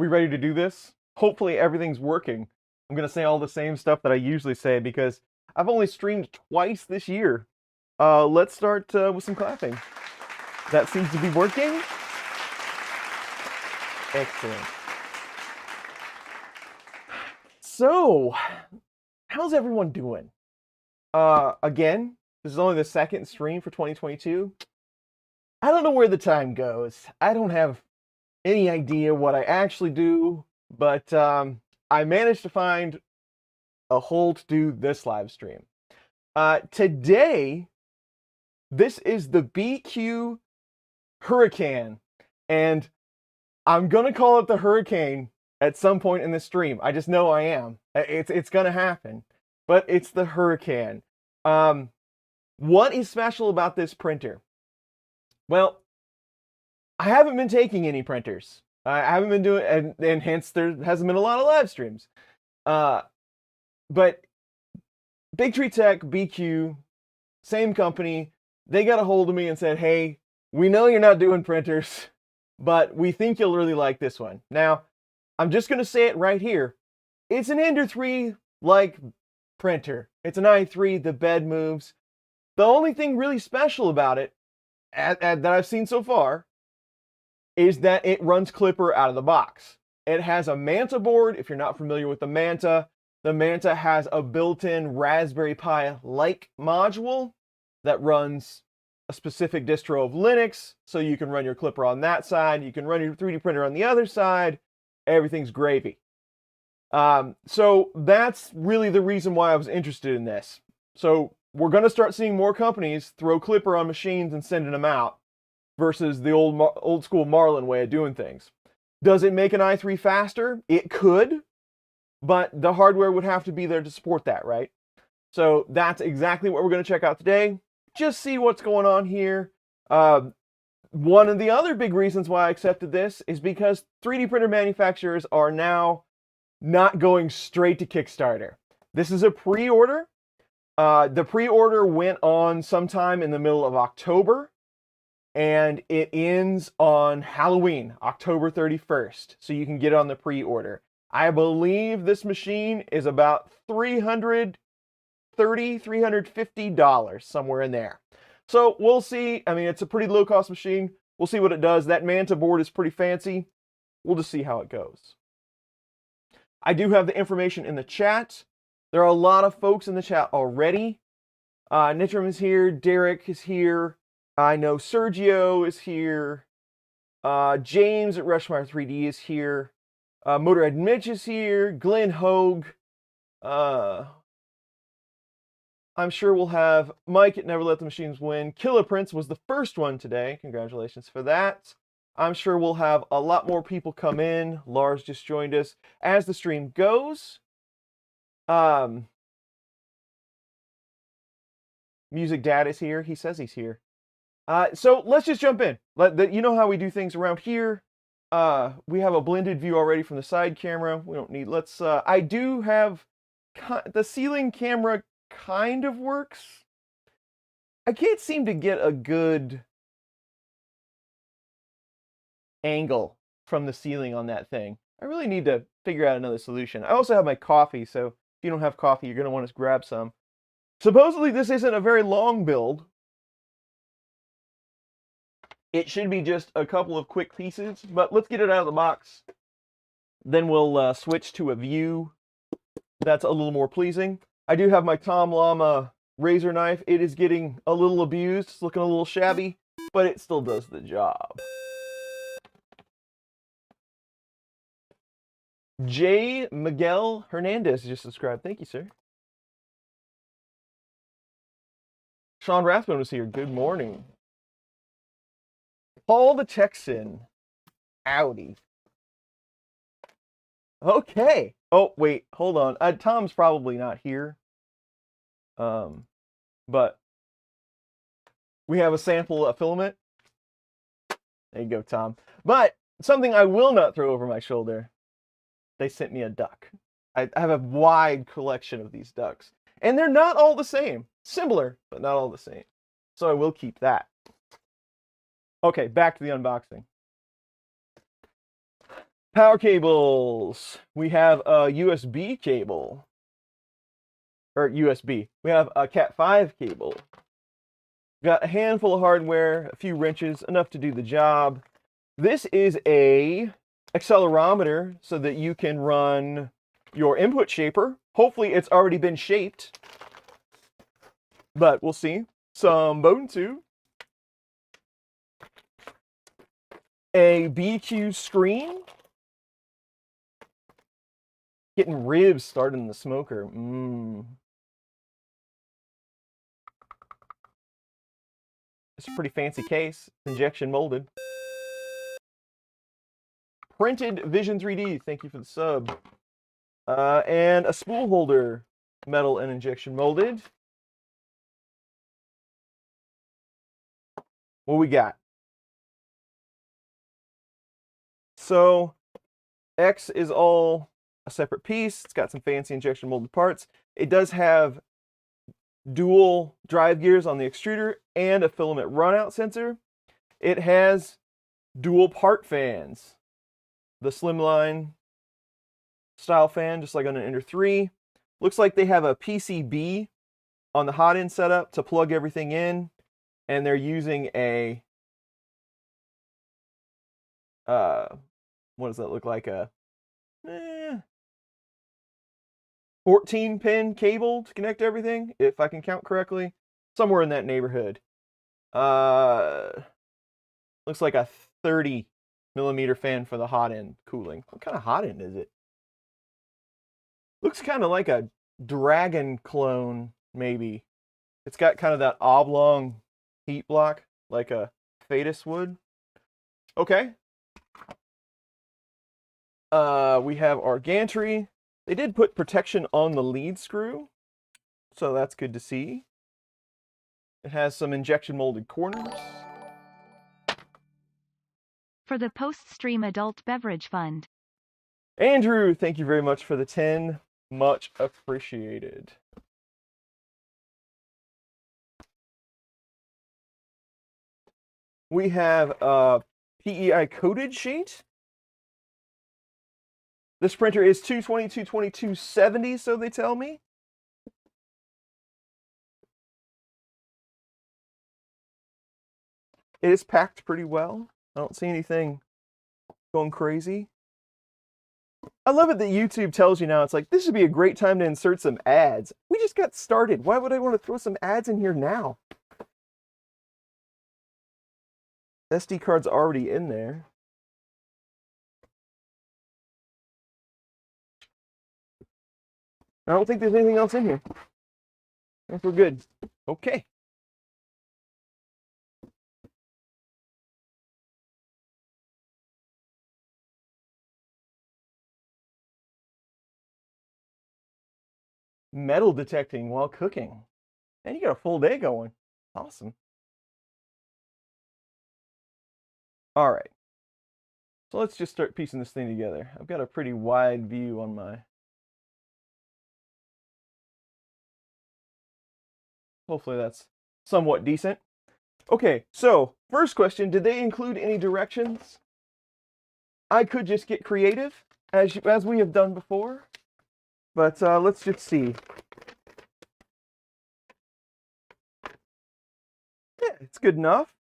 we ready to do this? Hopefully everything's working. I'm going to say all the same stuff that I usually say because I've only streamed twice this year. Let's start with some clapping. That seems to be working. Excellent. So, how's everyone doing? Again, this is only the second stream for 2022. I don't know where the time goes. I don't have any idea what I actually do, but I managed to find a hole to do this live stream. Today, this is the BIQU Hurakan, and I'm gonna call it the Hurricane at some point in the stream. I just know I am. It's gonna happen, but it's the Hurakan. What is special about this printer? Well, I haven't been taking any printers. I haven't been doing, and hence there hasn't been a lot of live streams. But Big Tree Tech, BIQU, same company, they got a hold of me and said, hey, we know you're not doing printers, but we think you'll really like this one. Now, I'm just going to say it right here. It's an Ender 3-like printer. It's an i3, the bed moves. The only thing really special about it, that I've seen so far, is that it runs Klipper out of the box. It has a Manta board. If you're not familiar with the Manta has a built-in Raspberry Pi-like module that runs a specific distro of Linux, so you can run your Klipper on that side, you can run your 3D printer on the other side, everything's gravy. So that's really the reason why I was interested in this. So we're going to start seeing more companies throw Klipper on machines and sending them out, versus the old school Marlin way of doing things. Does it make an i3 faster? It could, but the hardware would have to be there to support that, right? So that's exactly what we're going to check out today. Just see what's going on here. One of the other big reasons why I accepted this is because 3D printer manufacturers are now not going straight to Kickstarter. This is a pre-order. The pre-order went on sometime in the middle of October, and it ends on Halloween, October 31st. So you can get on the pre-order. I believe this machine is about $330, $350, somewhere in there. So we'll see. I mean, it's a pretty low-cost machine. We'll see what it does. That Manta board is pretty fancy. We'll just see how it goes. I do have the information in the chat. There are a lot of folks in the chat already. Nitram is here. Derek is here. I know Sergio is here. James at Rushmire 3D is here. Motorhead Mitch is here. Glenn Hogue. I'm sure we'll have Mike at Never Let the Machines Win. Killer Prince was the first one today. Congratulations for that. I'm sure we'll have a lot more people come in. Lars just joined us. As the stream goes, Music Dad is here. He says he's here. So let's just jump in. You know how we do things around here. We have a blended view already from the side camera. We don't need, I do have, the ceiling camera kind of works. I can't seem to get a good angle from the ceiling on that thing. I really need to figure out another solution. I also have my coffee, so if you don't have coffee, you're going to want to grab some. Supposedly this isn't a very long build. It should be just a couple of quick pieces, but let's get it out of the box. Then we'll switch to a view that's a little more pleasing. I do have my Tom Llama razor knife. It is getting a little abused. It's looking a little shabby, but it still does the job. J. Miguel Hernandez just subscribed. Thank you, sir. Sean Rathbone was here. Good morning. Paul the Texan. Howdy. Okay. Oh, wait. Hold on. Tom's probably not here. But we have a sample of filament. There you go, Tom. But something I will not throw over my shoulder. They sent me a duck. I have a wide collection of these ducks. And they're not all the same. Similar, but not all the same. So I will keep that. Okay, back to the unboxing. Power cables. We have a USB cable. Or USB. We have a Cat 5 cable. Got a handful of hardware, a few wrenches, enough to do the job. This is a accelerometer so that you can run your input shaper. Hopefully it's already been shaped, but we'll see. Some bone tube. A BIQU screen. Getting ribs started in the smoker. It's a pretty fancy case. Injection molded. Printed Vision 3D. Thank you for the sub. And a spool holder. Metal and injection molded. What we got? So, X is all a separate piece. It's got some fancy injection molded parts. It does have dual drive gears on the extruder and a filament runout sensor. It has dual part fans. The slimline style fan, just like on an Ender 3. Looks like they have a PCB on the hot end setup to plug everything in, and they're using a what does that look like? A 14-pin cable to connect everything, if I can count correctly. Somewhere in that neighborhood. Looks like a 30mm fan for the hot end cooling. What kind of hot end is it? Looks kind of like a Dragon clone, maybe. It's got kind of that oblong heat block, like a Phaetus would. Okay. We have our gantry. They did put protection on the lead screw, so that's good to see. It has some injection molded corners. For the post-stream adult beverage fund. Andrew, thank you very much for the 10. Much appreciated. We have a PEI coated sheet. This printer is 220, 220, 270, so they tell me. It is packed pretty well. I don't see anything going crazy. I love it that YouTube tells you now, it's like, this would be a great time to insert some ads. We just got started. Why would I want to throw some ads in here now? SD card's already in there. I don't think there's anything else in here. I think we're good. Okay. Metal detecting while cooking. And you got a full day going. Awesome. All right. So let's just start piecing this thing together. I've got a pretty wide view on my... Hopefully that's somewhat decent. Okay, so first question, did they include any directions? I could just get creative, as we have done before. But let's just see. Yeah, it's good enough.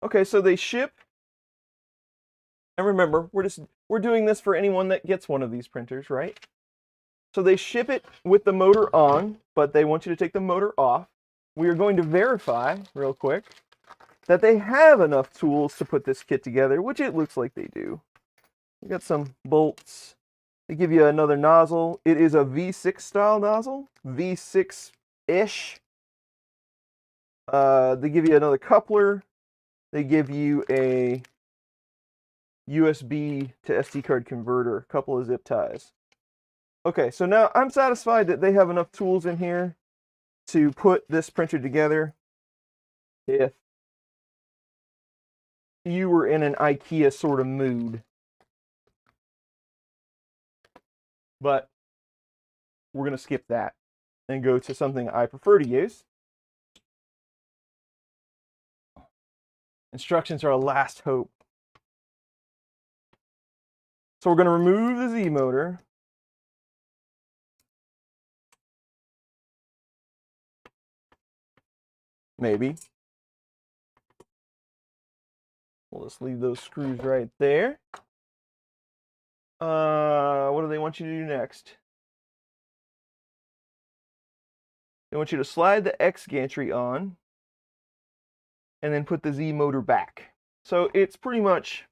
Okay, so they ship. And remember, we're doing this for anyone that gets one of these printers, right? So they ship it with the motor on, but they want you to take the motor off. We are going to verify real quick that they have enough tools to put this kit together, which it looks like they do. We got some bolts. They give you another nozzle. It is a V6 style nozzle, V6-ish. They give you another coupler. They give you a USB to SD card converter, a couple of zip ties. Okay, so now I'm satisfied that they have enough tools in here to put this printer together. If you were in an IKEA sort of mood. But we're going to skip that and go to something I prefer to use. Instructions are a last hope. So we're going to remove the Z motor. Maybe. We'll just leave those screws right there. What do they want you to do next? They want you to slide the X gantry on and then put the Z motor back. So it's pretty much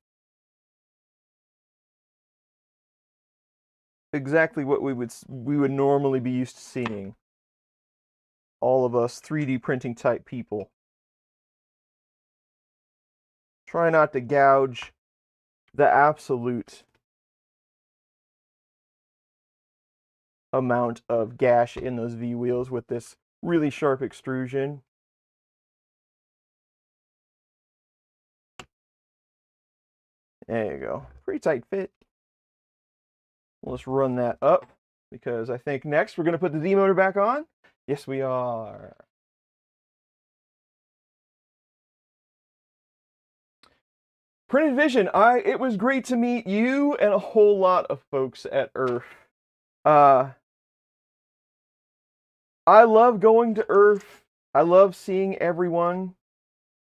exactly what we would normally be used to seeing. All of us 3D printing type people. Try not to gouge the absolute amount of gash in those V wheels with this really sharp extrusion. There you go. Pretty tight fit. Let's run that up because I think next we're going to put the Z motor back on. Yes, we are. Printed Vision, it was great to meet you and a whole lot of folks at Earth. I love going to Earth. I love seeing everyone.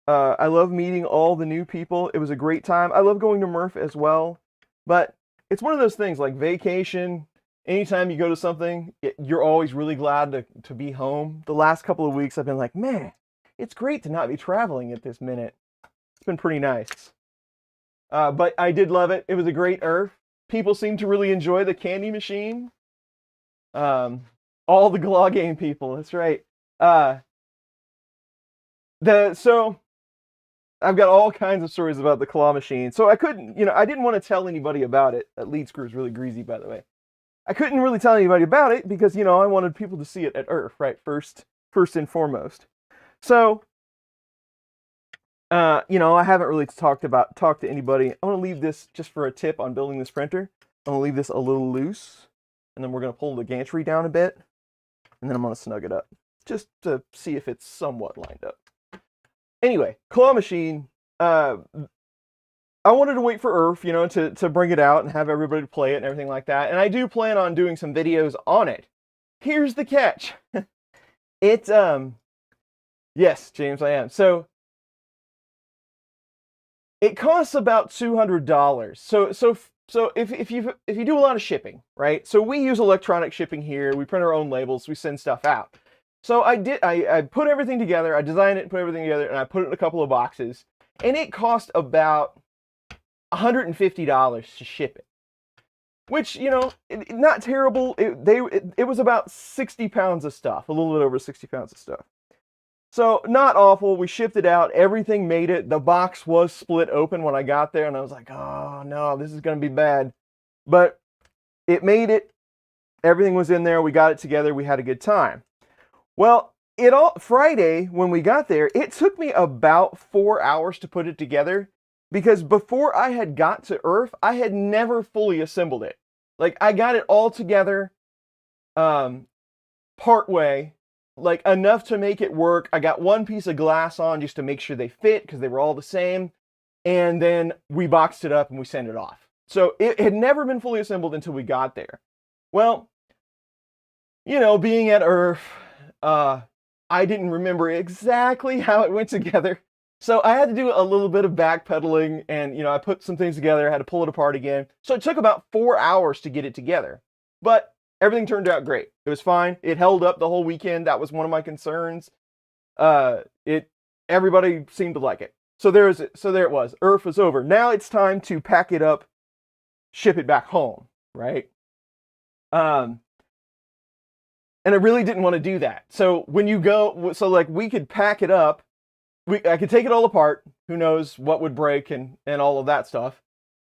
I love meeting all the new people. It was a great time. I love going to Murph as well. But it's one of those things like vacation. Anytime you go to something, you're always really glad to be home. The last couple of weeks I've been like, man, it's great to not be traveling at this minute. It's been pretty nice. But I did love it. It was a great Earth. People seem to really enjoy the candy machine. All the Glaw Game people, that's right. So I've got all kinds of stories about the claw machine. So I couldn't, I didn't want to tell anybody about it. That lead screw is really greasy, by the way. I couldn't really tell anybody about it because, I wanted people to see it at Earth, right? First and foremost. So, I haven't really talked to anybody. I want to leave this just for a tip on building this printer. I'm going to leave this a little loose, and then we're going to pull the gantry down a bit, and then I'm going to snug it up just to see if it's somewhat lined up. Anyway, claw machine. I wanted to wait for Earth, to bring it out and have everybody play it and everything like that. And I do plan on doing some videos on it. Here's the catch. Yes, James, I am. So it costs about $200. So if you do a lot of shipping, right? So we use electronic shipping here. We print our own labels. We send stuff out. So I put everything together. I designed it and put everything together, and I put it in a couple of boxes. And it cost about $150 to ship it, which, not terrible. It was about 60 pounds of stuff, a little bit over 60 pounds of stuff. So not awful. We shipped it out. Everything made it. The box was split open when I got there, and I was like, oh no, this is going to be bad. But it made it. Everything was in there. We got it together. We had a good time. Well, Friday when we got there, it took me about 4 hours to put it together because before I had got to Earth, I had never fully assembled it. Like, I got it all together partway, like enough to make it work. I got one piece of glass on just to make sure they fit because they were all the same. And then we boxed it up and we sent it off. So it had never been fully assembled until we got there. Well, being at Earth, I didn't remember exactly how it went together. So I had to do a little bit of backpedaling and, I put some things together. I had to pull it apart again. So it took about 4 hours to get it together. But everything turned out great. It was fine. It held up the whole weekend. That was one of my concerns. Everybody seemed to like it. So there it was. Earth was over. Now it's time to pack it up, ship it back home, right? And I really didn't want to do that. So when you go, we could pack it up. I could take it all apart. Who knows what would break and all of that stuff.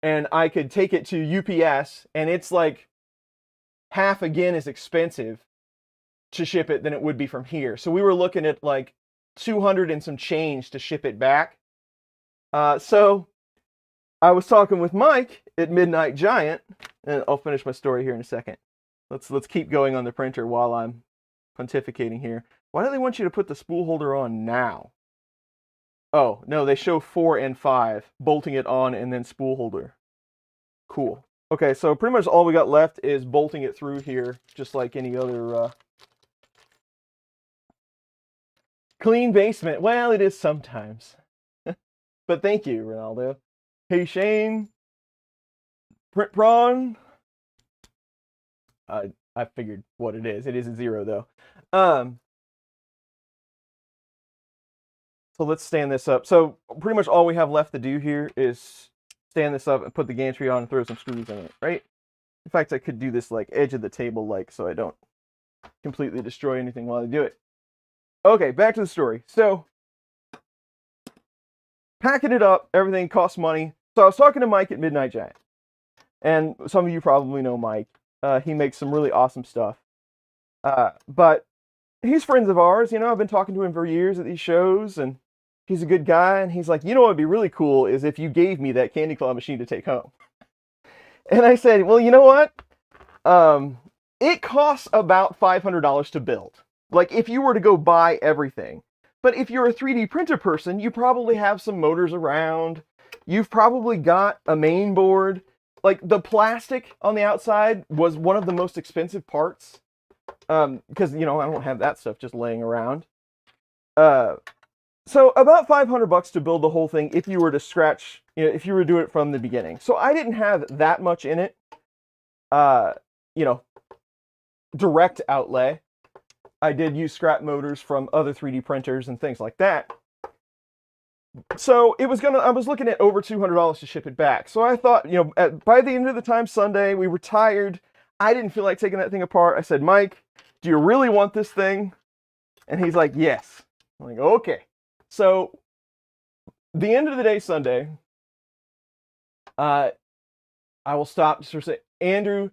And I could take it to UPS, and it's like half again as expensive to ship it than it would be from here. So we were looking at like 200 and some change to ship it back. So I was talking with Mike at Midnight Giant, and I'll finish my story here in a second. Let's keep going on the printer while I'm pontificating here. Why do they want you to put the spool holder on now? Oh, no, they show 4 and 5, bolting it on and then spool holder. Cool. Okay, so pretty much all we got left is bolting it through here, just like any other clean basement. Well, it is sometimes. But thank you, Ronaldo. Hey, Shane. Print prawn. I figured what it is. It is a 0 though. So let's stand this up. So pretty much all we have left to do here is stand this up and put the gantry on and throw some screws in it, right? In fact, I could do this like edge of the table like so I don't completely destroy anything while I do it. Okay, back to the story. So packing it up, everything costs money. So I was talking to Mike at Midnight Giant. And some of you probably know Mike. He makes some really awesome stuff. But he's friends of ours. You know, I've been talking to him for years at these shows, and he's a good guy. And he's like, you know what would be really cool is if you gave me that candy claw machine to take home. And I said, well, you know what? It costs about $500 to build. Like if you were to go buy everything. But if you're a 3D printer person, you probably have some motors around. You've probably got a main board. Like the plastic on the outside was one of the most expensive parts. Because, you know, I don't have that stuff just laying around. So about $500 to build the whole thing if you were to scratch, you know, if you were to do it from the beginning. So I didn't have that much in it, you know, direct outlay. I did use scrap motors from other 3D printers and things like that. So it was I was looking at over $200 to ship it back. So I thought, you know, by the end of the time Sunday, we were tired. I didn't feel like taking that thing apart. I said, Mike, do you really want this thing? And he's like, yes. I'm like, okay. So the end of the day Sunday, I will stop just for a second. Andrew,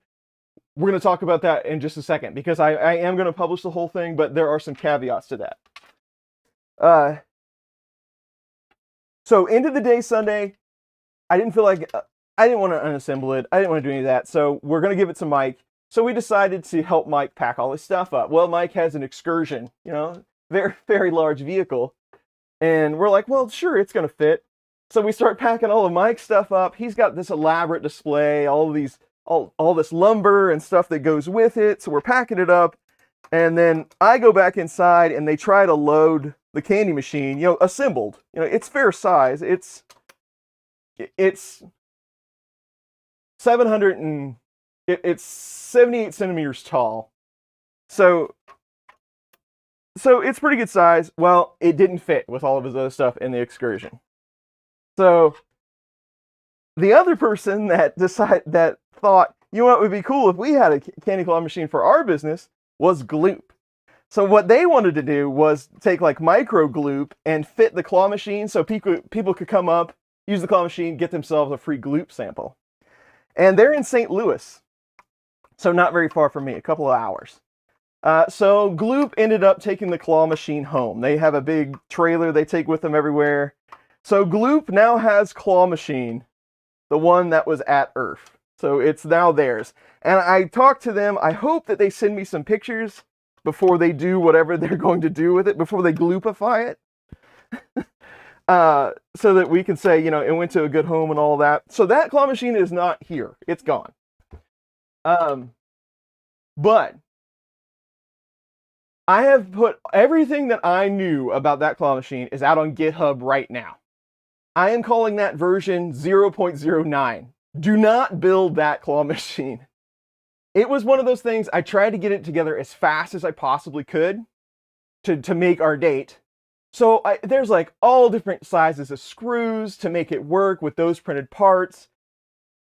we're going to talk about that in just a second because I am going to publish the whole thing, but there are some caveats to that. So end of the day Sunday, I didn't feel like, I didn't want to unassemble it. I didn't want to do any of that. So we're going to give it to Mike. So we decided to help Mike pack all his stuff up. Well, Mike has an Excursion, you know, very, very large vehicle. And we're like, well, sure, it's going to fit. So we start packing all of Mike's stuff up. He's got this elaborate display, all this lumber and stuff that goes with it. So we're packing it up. And then I go back inside and they try to load the candy machine, you know, assembled. You know, it's fair size. It's it's 78 centimeters tall. So it's pretty good size. Well, it didn't fit with all of his other stuff in the Excursion. So the other person that thought, you know what would be cool if we had a candy claw machine for our business was Gloop. So what they wanted to do was take like micro Gloop and fit the claw machine so people could come up, use the claw machine, get themselves a free Gloop sample. And they're in St. Louis. So not very far from me, a couple of hours. So Gloop ended up taking the claw machine home. They have a big trailer they take with them everywhere. So Gloop now has claw machine, the one that was at Earth. So it's now theirs. And I talked to them. I hope that they send me some pictures before they do whatever they're going to do with it, before they Gloopify it. So that we can say, you know, it went to a good home and all that. So that claw machine is not here. It's gone. But I have put everything that I knew about that claw machine is out on GitHub right now. I am calling that version 0.09. Do not build that claw machine. It was one of those things, I tried to get it together as fast as I possibly could to make our date. So there's like all different sizes of screws to make it work with those printed parts.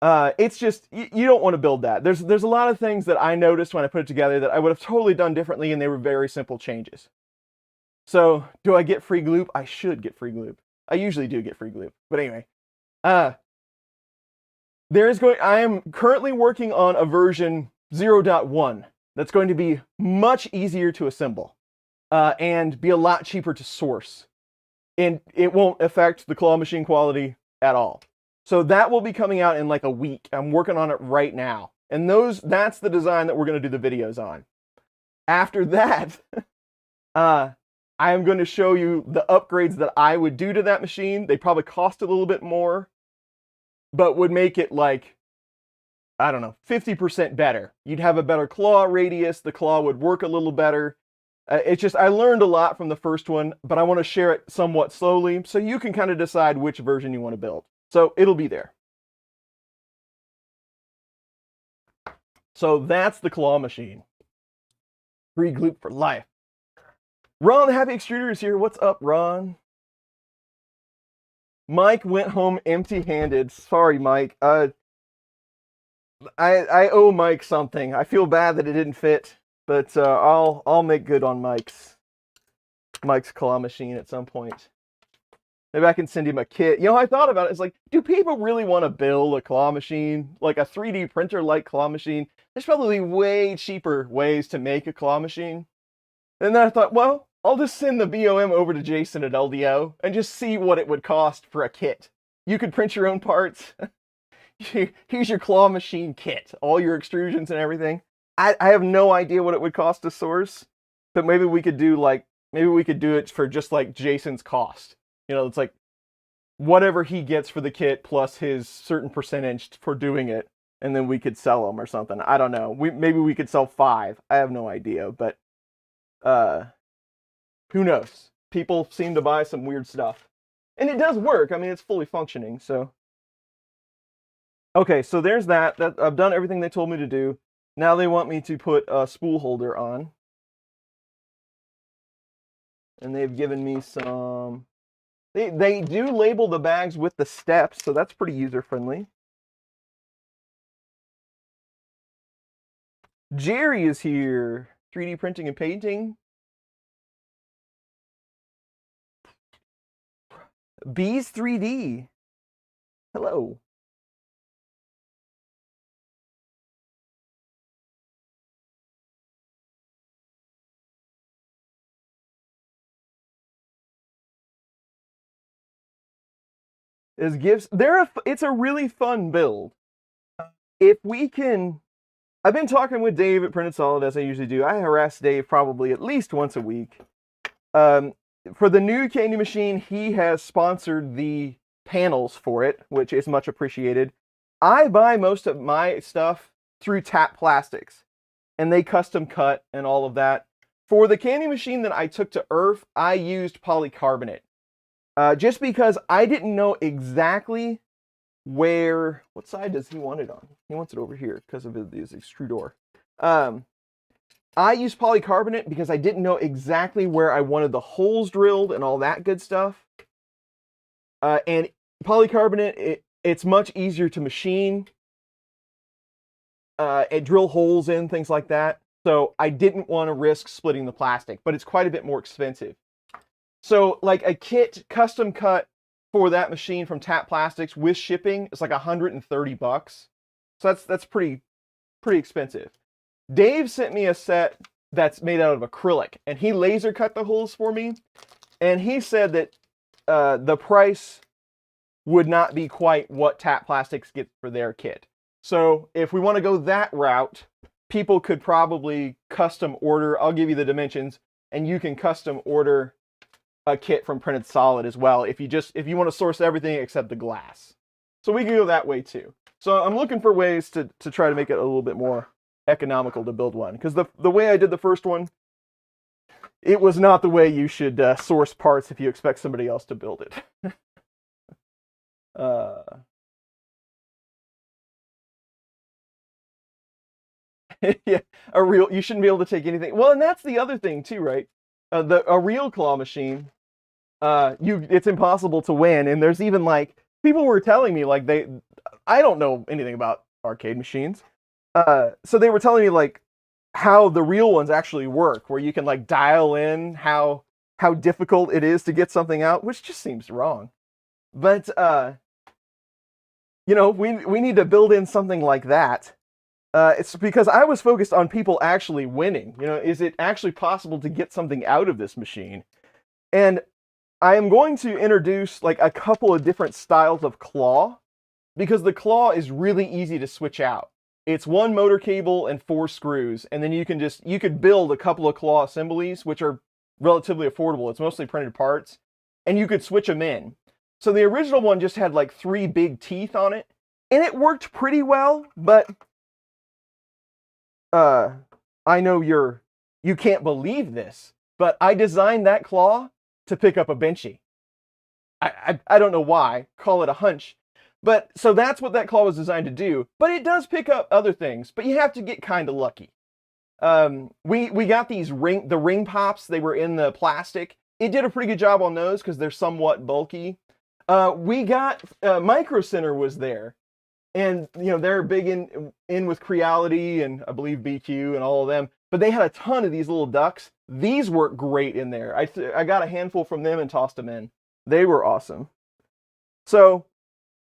It's just, you don't want to build that. There's a lot of things that I noticed when I put it together that I would have totally done differently, and they were very simple changes. So do I get free Gloop? I should get free Gloop. I usually do get free Gloop. But anyway, I am currently working on a version 0.1 that's going to be much easier to assemble and be a lot cheaper to source. And it won't affect the claw machine quality at all. So that will be coming out in like a week. I'm working on it right now. And that's the design that we're going to do the videos on. After that, I am going to show you the upgrades that I would do to that machine. They probably cost a little bit more, but would make it like I don't know, 50% better. You'd have a better claw radius, the claw would work a little better. It's just, I learned a lot from the first one, but I want to share it somewhat slowly so you can kind of decide which version you want to build. So it'll be there. So that's the claw machine. Free glute for life. Ron the Happy Extruder is here. What's up, Ron? Mike went home empty-handed. Sorry, Mike. I owe Mike something. I feel bad that it didn't fit, but I'll make good on Mike's claw machine at some point. Maybe I can send him a kit. You know, I thought about it. It's like, do people really want to build a claw machine, like a 3D printer-like claw machine? There's probably way cheaper ways to make a claw machine. And then I thought, well, I'll just send the BOM over to Jason at LDO and just see what it would cost for a kit. You could print your own parts. Here's your claw machine kit, all your extrusions and everything. I have no idea what it would cost to source, but maybe we could do it for just like Jason's cost. You know, it's like whatever he gets for the kit plus his certain percentage for doing it, and then we could sell them or something. I don't know. Maybe we could sell 5. I have no idea, but who knows? People seem to buy some weird stuff, and it does work. I mean, it's fully functioning. So, okay, so there's that. I've done everything they told me to do. Now they want me to put a spool holder on, and they've given me some. They do label the bags with the steps, so that's pretty user-friendly. Jerry is here. 3D printing and painting. Bees 3D. Hello. As gifts, it's a really fun build. If we can, I've been talking with Dave at Printed Solid as I usually do. I harass Dave probably at least once a week. For the new candy machine, he has sponsored the panels for it, which is much appreciated. I buy most of my stuff through Tap Plastics, and they custom cut and all of that. For the candy machine that I took to Earth, I used polycarbonate. Just because I didn't know exactly what side does he want it on? He wants it over here because of his extrudor. I used polycarbonate because I didn't know exactly where I wanted the holes drilled and all that good stuff. And polycarbonate, it's much easier to machine and drill holes in, things like that. So I didn't want to risk splitting the plastic, but it's quite a bit more expensive. So like a kit custom cut for that machine from Tap Plastics with shipping is like $130. So that's pretty expensive. Dave sent me a set that's made out of acrylic, and he laser cut the holes for me. And he said that the price would not be quite what Tap Plastics gets for their kit. So if we want to go that route, people could probably custom order. I'll give you the dimensions, and you can custom order a kit from Printed Solid as well if you want to source everything except the glass. So we can go that way too. So I'm looking for ways to try to make it a little bit more economical to build one, because the way I did the first one, it was not the way you should source parts if you expect somebody else to build it. Yeah, you shouldn't be able to take anything. Well, and that's the other thing too, right? A real claw machine, it's impossible to win. And there's even like people were telling me like I don't know anything about arcade machines, so they were telling me like how the real ones actually work, where you can like dial in how difficult it is to get something out, which just seems wrong. But we need to build in something like that. It's because I was focused on people actually winning. Is it actually possible to get something out of this machine? And I am going to introduce like a couple of different styles of claw, because the claw is really easy to switch out. It's 1 motor cable and 4 screws, and then you could build a couple of claw assemblies, which are relatively affordable. It's mostly printed parts, and you could switch them in. So the original one just had like 3 big teeth on it, and it worked pretty well, but I know you can't believe this, but I designed that claw to pick up a Benchy. I don't know why. Call it a hunch. But so that's what that claw was designed to do. But it does pick up other things. But you have to get kind of lucky. We got these ring pops. They were in the plastic. It did a pretty good job on those because they're somewhat bulky. We got Micro Center was there, and you know they're big in with Creality and I believe BIQU and all of them. But they had a ton of these little ducks. These work great in there. I got a handful from them and tossed them in. They were awesome. So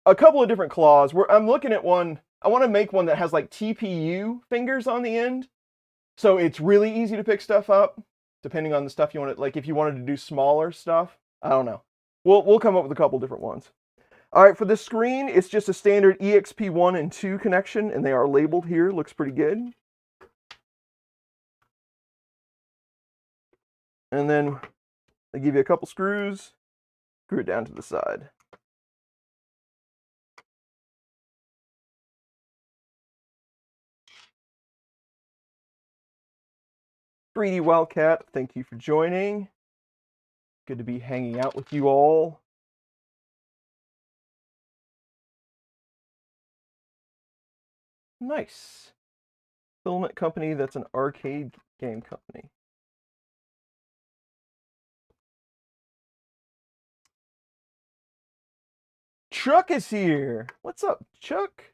a couple of different claws. I'm looking at one. I want to make one that has like TPU fingers on the end. So it's really easy to pick stuff up, depending on the stuff you want to, like if you wanted to do smaller stuff. I don't know. We'll come up with a couple different ones. All right, for the screen, it's just a standard EXP1 and 2 connection, and they are labeled here. Looks pretty good. And then they give you a couple screws. Screw it down to the side. "3D Wildcat, thank you for joining. Good to be hanging out with you all. Nice. Filament company that's an arcade game company. Chuck is here. What's up, Chuck?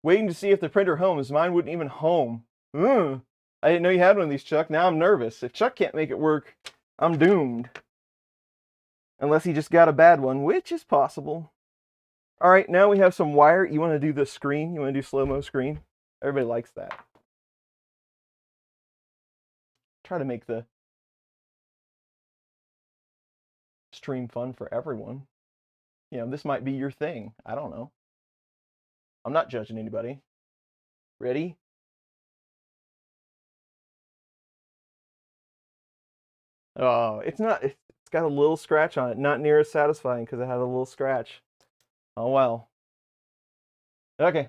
Waiting to see if the printer homes. Mine wouldn't even home. I didn't know you had one of these, Chuck. Now I'm nervous. If Chuck can't make it work, I'm doomed. Unless he just got a bad one, which is possible. All right, now we have some wire. You want to do the screen? You want to do slow-mo screen? Everybody likes that. Try to make the stream fun for everyone. You know, this might be your thing. I don't know. I'm not judging anybody. Ready? Oh, it's got a little scratch on it. Not near as satisfying because it had a little scratch. Oh well. Okay,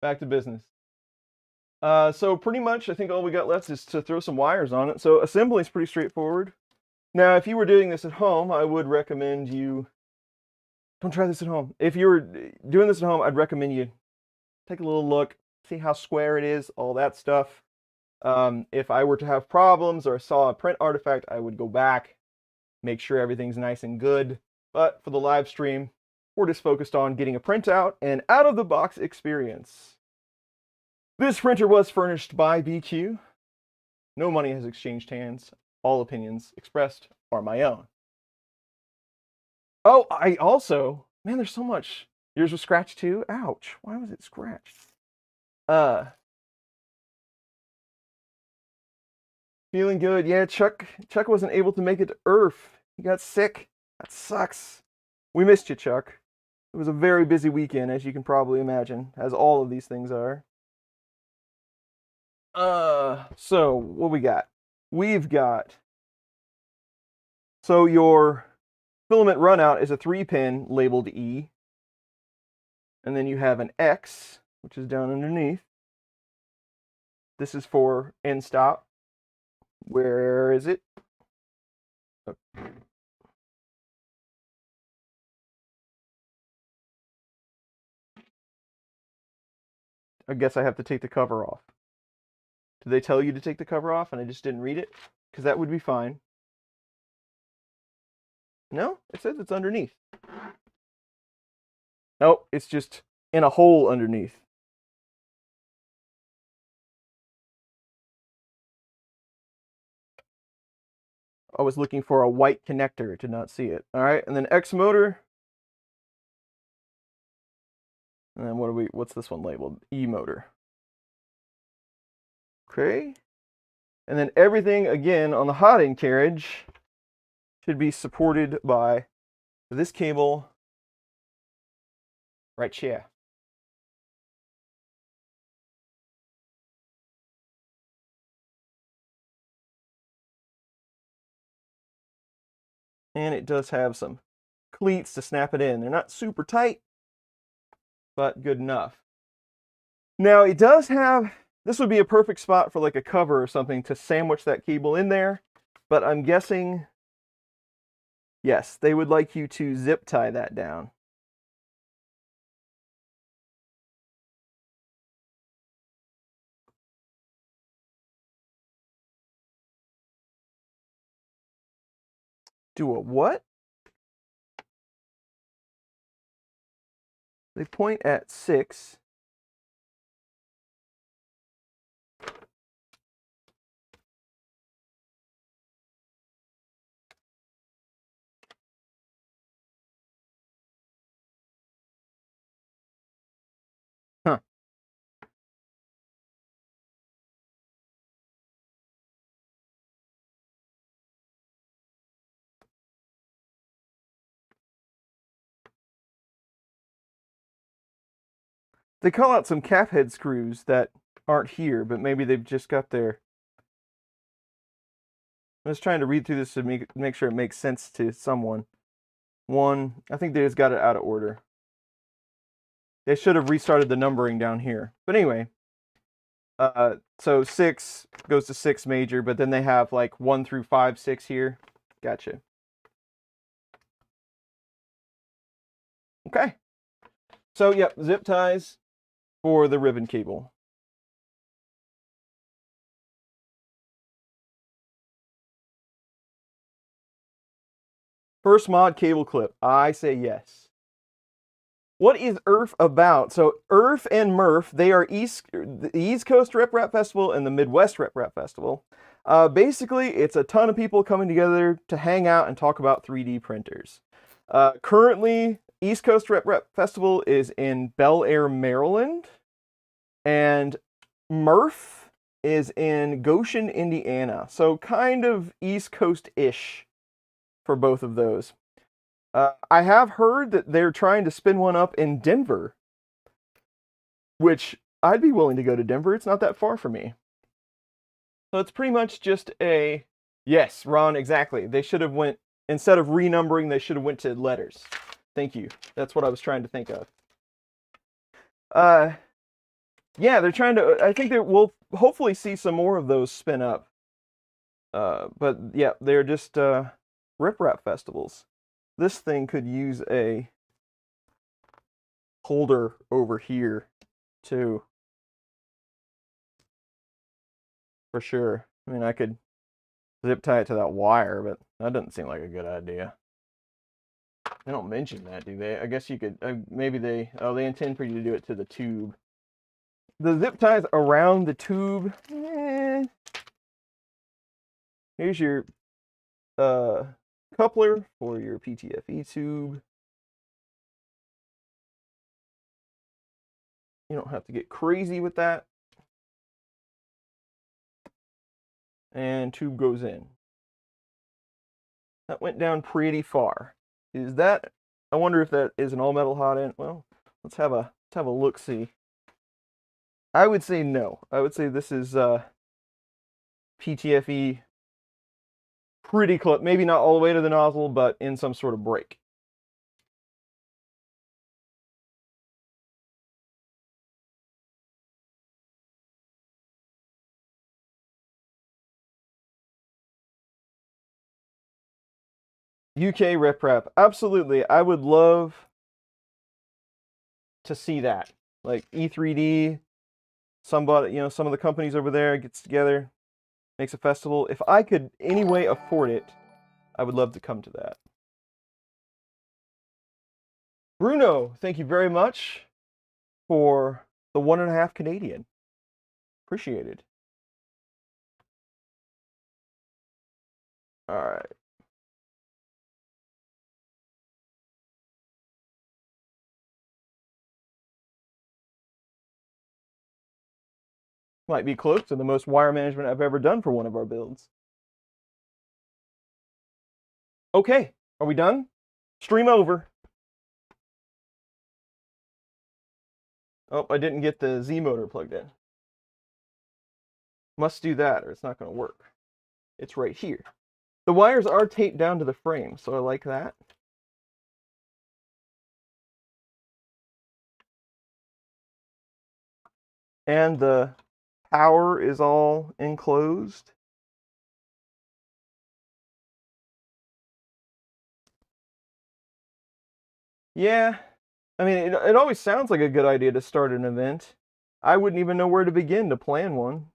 back to business. So pretty much I think all we got left is to throw some wires on it. So assembly is pretty straightforward. Now, if you were doing this at home, I would recommend you don't try this at home. If you were doing this at home, I'd recommend you take a little look, see how square it is, all that stuff. If I were to have problems or saw a print artifact, I would go back, make sure everything's nice and good. But for the live stream, we're just focused on getting a printout and out-of-the-box experience. This printer was furnished by BIQU. No money has exchanged hands. All opinions expressed are my own. Oh, I also, man, there's so much. Yours was scratched too? Ouch. Why was it scratched? Feeling good. Yeah, Chuck wasn't able to make it to Earth. He got sick. That sucks. We missed you, Chuck. It was a very busy weekend, as you can probably imagine, as all of these things are. So what we got? We've got, so your filament runout is a 3-pin labeled E. And then you have an X, which is down underneath. This is for end stop. Where is it? Oh. I guess I have to take the cover off. Did they tell you to take the cover off and I just didn't read it? Because that would be fine. No, it says it's underneath. Nope, it's just in a hole underneath. I was looking for a white connector, did not see it. All right, and then X motor. And then what's this one labeled? E motor. Okay. And then everything, again, on the hot end carriage should be supported by this cable right here. And it does have some cleats to snap it in. They're not super tight, but good enough. Now it does have, this would be a perfect spot for like a cover or something to sandwich that cable in there, but I'm guessing, yes, they would like you to zip tie that down. Do a what? They point at 6. Huh. They call out some calf head screws that aren't here, but maybe they've just got their... I'm just trying to read through this to make sure it makes sense to someone. 1, I think they just got it out of order. They should have restarted the numbering down here. But anyway, so 6 goes to 6 major, but then they have like 1 through 5, 6 here. Gotcha. Okay. So, yep, zip ties for the ribbon cable. First mod cable clip. I say yes. What is ERF about? So ERF and MRF, they are the East Coast Rip Rap Festival and the Midwest Rip Rap Festival. Basically, it's a ton of people coming together to hang out and talk about 3D printers. Currently, East Coast Rip Rap Festival is in Bel Air, Maryland. And MRF is in Goshen, Indiana. So kind of East Coast-ish for both of those. I have heard that they're trying to spin one up in Denver, which I'd be willing to go to Denver. It's not that far from me. So it's pretty much just a... Yes, Ron, exactly. They should have went... Instead of renumbering, they should have went to letters. Thank you. That's what I was trying to think of. Yeah, they're trying to... I think we'll hopefully see some more of those spin up. But yeah, they're just Rip Rap festivals. This thing could use a holder over here, too. For sure. I mean, I could zip tie it to that wire, but that doesn't seem like a good idea. They don't mention that, do they? I guess you could, maybe they intend for you to do it to the tube. The zip ties around the tube, Here's your coupler for your PTFE tube. You don't have to get crazy with that. And tube goes in. That went down pretty far. Is that, I wonder if that is an all metal hot end. Well, let's have a look-see. I would say no. I would say this is PTFE pretty close. Maybe not all the way to the nozzle, but in some sort of break. UK Rip Rap. Absolutely. I would love to see that. Like E3D, somebody, some of the companies over there gets together, makes a festival. If I could anyway afford it, I would love to come to that. Bruno, thank you very much for the 1.5 Canadian. Appreciated. All right. Might be close to the most wire management I've ever done for one of our builds. Okay, are we done? Stream over. Oh, I didn't get the Z motor plugged in. Must do that or it's not going to work. It's right here. The wires are taped down to the frame, so I like that. And the power is all enclosed. Yeah, I mean, it always sounds like a good idea to start an event. I wouldn't even know where to begin to plan one.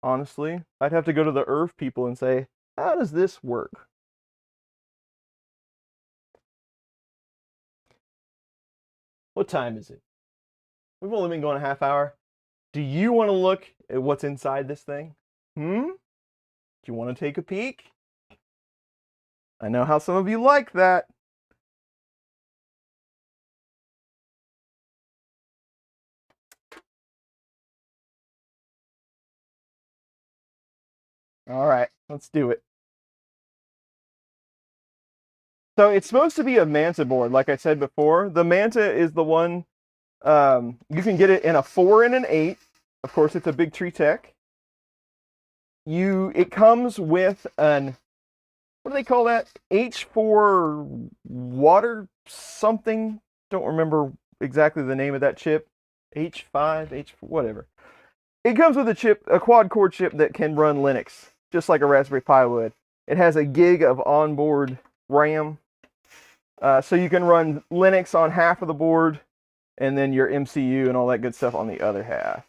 Honestly, I'd have to go to the Earth people and say, how does this work? What time is it? We've only been going a half hour. Do you want to look at what's inside this thing? Do you want to take a peek? I know how some of you like that. All right, let's do it. So it's supposed to be a Manta board, like I said before. The Manta is the one, you can get it in a 4 and an 8. Of course, it's a BIQU Tech. It comes with an, what do they call that? H4 water something. Don't remember exactly the name of that chip. H5, H4, whatever. It comes with a chip, a quad core chip that can run Linux, just like a Raspberry Pi would. It has a gig of onboard RAM. So you can run Linux on half of the board, and then your MCU and all that good stuff on the other half.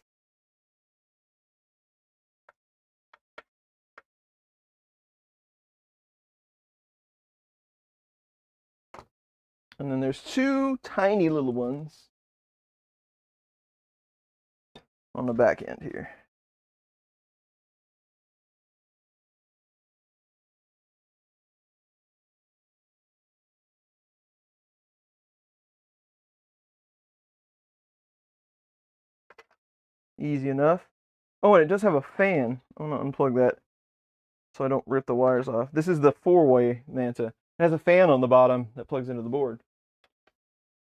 And then there's 2 tiny little ones on the back end here. Easy enough. Oh, and it does have a fan. I'm going to unplug that so I don't rip the wires off. This is the 4-way Manta. It has a fan on the bottom that plugs into the board.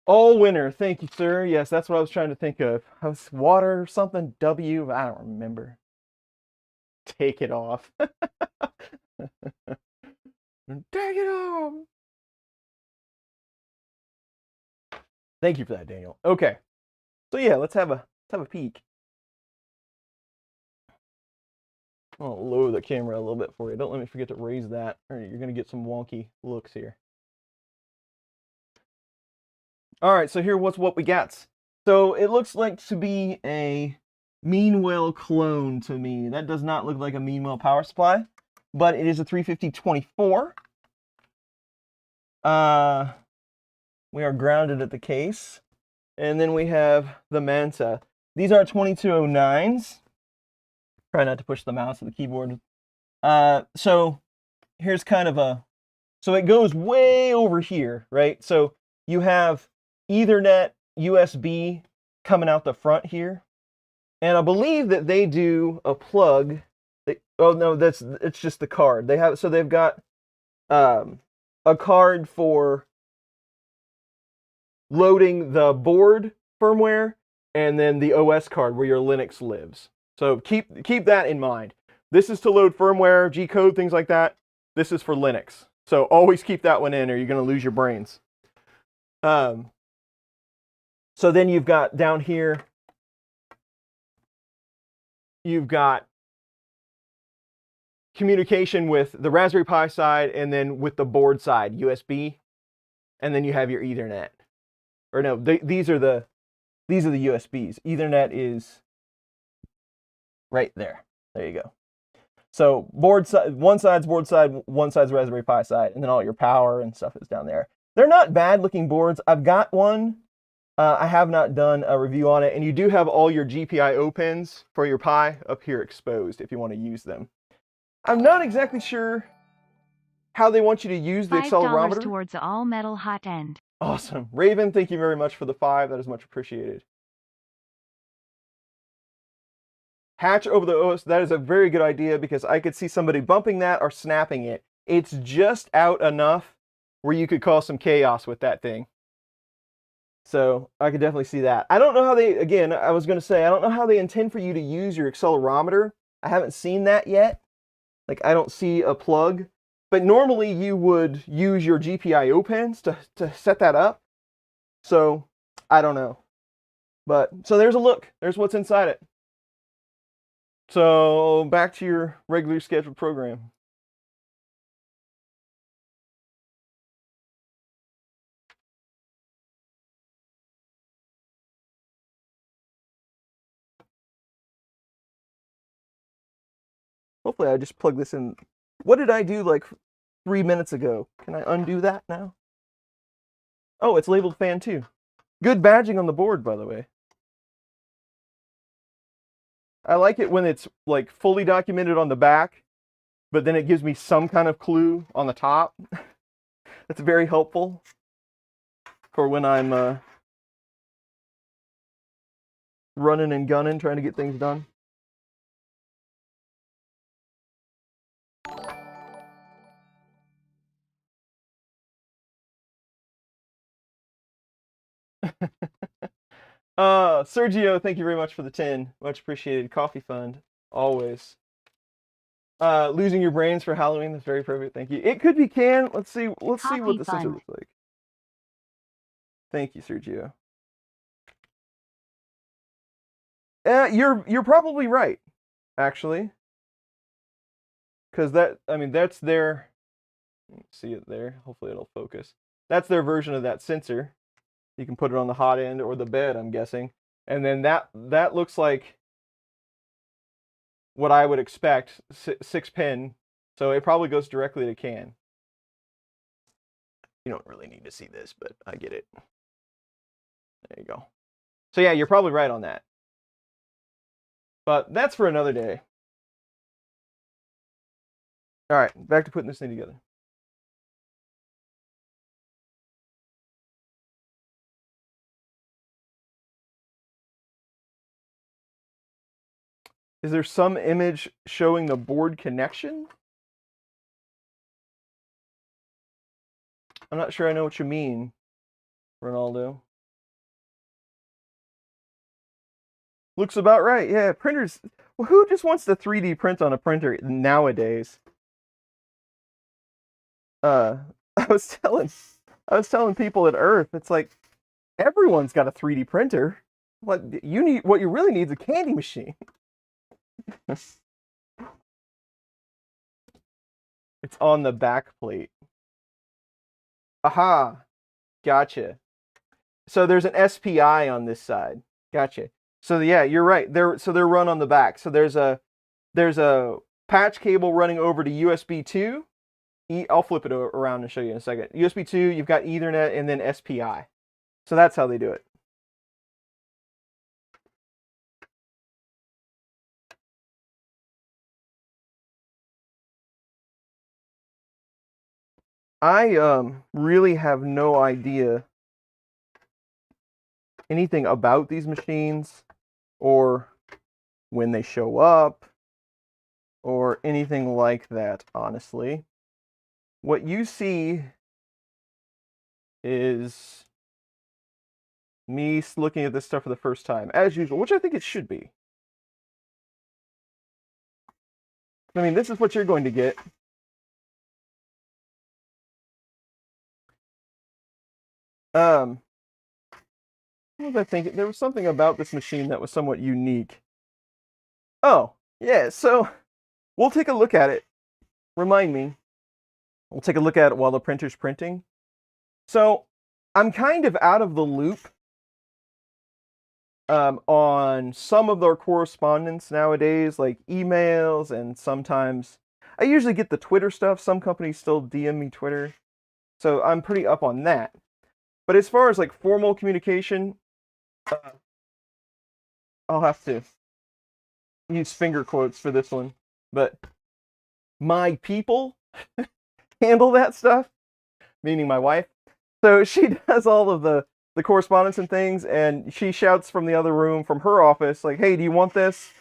All winter. Thank you, sir. Yes, that's what I was trying to think of. House water or something. W. I don't remember. Take it off. Take it off. Thank you for that, Daniel. Okay. So yeah, let's have a peek. I'll lower the camera a little bit for you. Don't let me forget to raise that, or you're going to get some wonky looks here. All right, so here, what's what we got. So it looks like to be a Meanwell clone to me. That does not look like a Meanwell power supply, but it is a 350-24. We are grounded at the case. And then we have the Manta. These are 2209s. Try not to push the mouse or the keyboard. So here's kind of a, so it goes way over here, right? So you have Ethernet, USB coming out the front here. And I believe that they do a plug. Oh no, it's just the card. They've got a card for loading the board firmware, and then the OS card where your Linux lives. So keep that in mind. This is to load firmware, G-code, things like that. This is for Linux. So always keep that one in, or you're going to lose your brains. So then you've got down here, you've got communication with the Raspberry Pi side, and then with the board side, USB, and then you have your Ethernet. Or no, these are the USBs. Ethernet is right there. There you go. So board side, one side's board side, one side's Raspberry Pi side, and then all your power and stuff is down there. They're not bad looking boards. I've got one. I have not done a review on it, and you do have all your GPIO pins for your Pi up here exposed if you want to use them. I'm not exactly sure how they want you to use the accelerometer. $5 towards the all-metal Hotend. Awesome. Raven, thank you very much for the 5. That is much appreciated. Hatch over the OS, that is a very good idea, because I could see somebody bumping that or snapping it. It's just out enough where you could cause some chaos with that thing. So I could definitely see that. I don't know how they, again, I was going to say, I don't know how they intend for you to use your accelerometer. I haven't seen that yet. Like, I don't see a plug. But normally you would use your GPIO pins to set that up. So I don't know. But, so there's a look. There's what's inside it. So, back to your regularly scheduled program. Hopefully I just plug this in. What did I do like 3 minutes ago? Can I undo that now? Oh, it's labeled fan 2. Good badging on the board, by the way. I like it when it's like fully documented on the back, but then it gives me some kind of clue on the top. That's very helpful for when I'm running and gunning, trying to get things done. Sergio, thank you very much for the 10. Much appreciated. Coffee fund, always. Losing your brains for Halloween. That's very perfect. Thank you. It could be can. Let's see what the sensor looks like. Thank you, Sergio. You're probably right, actually, because that's their. See it there. Hopefully it'll focus. That's their version of that sensor. You can put it on the hot end or the bed, I'm guessing, and then that looks like what I would expect, 6-pin. So it probably goes directly to CAN. You don't really need to see this, but I get it. There you go. So yeah, you're probably right on that. But that's for another day. All right, back to putting this thing together. Is there some image showing the board connection? I'm not sure I know what you mean, Ronaldo. Looks about right. Yeah, printers. Well, who just wants to 3D print on a printer nowadays? I was telling people at Earth, it's like everyone's got a 3D printer. What you really need is a candy machine. It's on the back plate. Aha, gotcha. So there's an SPI on this side. Gotcha. So yeah, you're right. They're run on the back. So there's a patch cable running over to USB 2. I'll flip it around and show you in a second. USB 2, you've got Ethernet, and then SPI. So that's how they do it. I really have no idea anything about these machines or when they show up or anything like that, honestly. What you see is me looking at this stuff for the first time, as usual, which I think it should be. I mean, this is what you're going to get. What was I thinking? There was something about this machine that was somewhat unique. Oh, yeah, so we'll take a look at it. Remind me. We'll take a look at it while the printer's printing. So I'm kind of out of the loop on some of their correspondence nowadays, like emails, and sometimes I usually get the Twitter stuff. Some companies still DM me Twitter, so I'm pretty up on that. But as far as like formal communication, I'll have to use finger quotes for this one. But my people handle that stuff, meaning my wife. So she does all of the correspondence and things, and she shouts from the other room, from her office, like, hey, do you want this?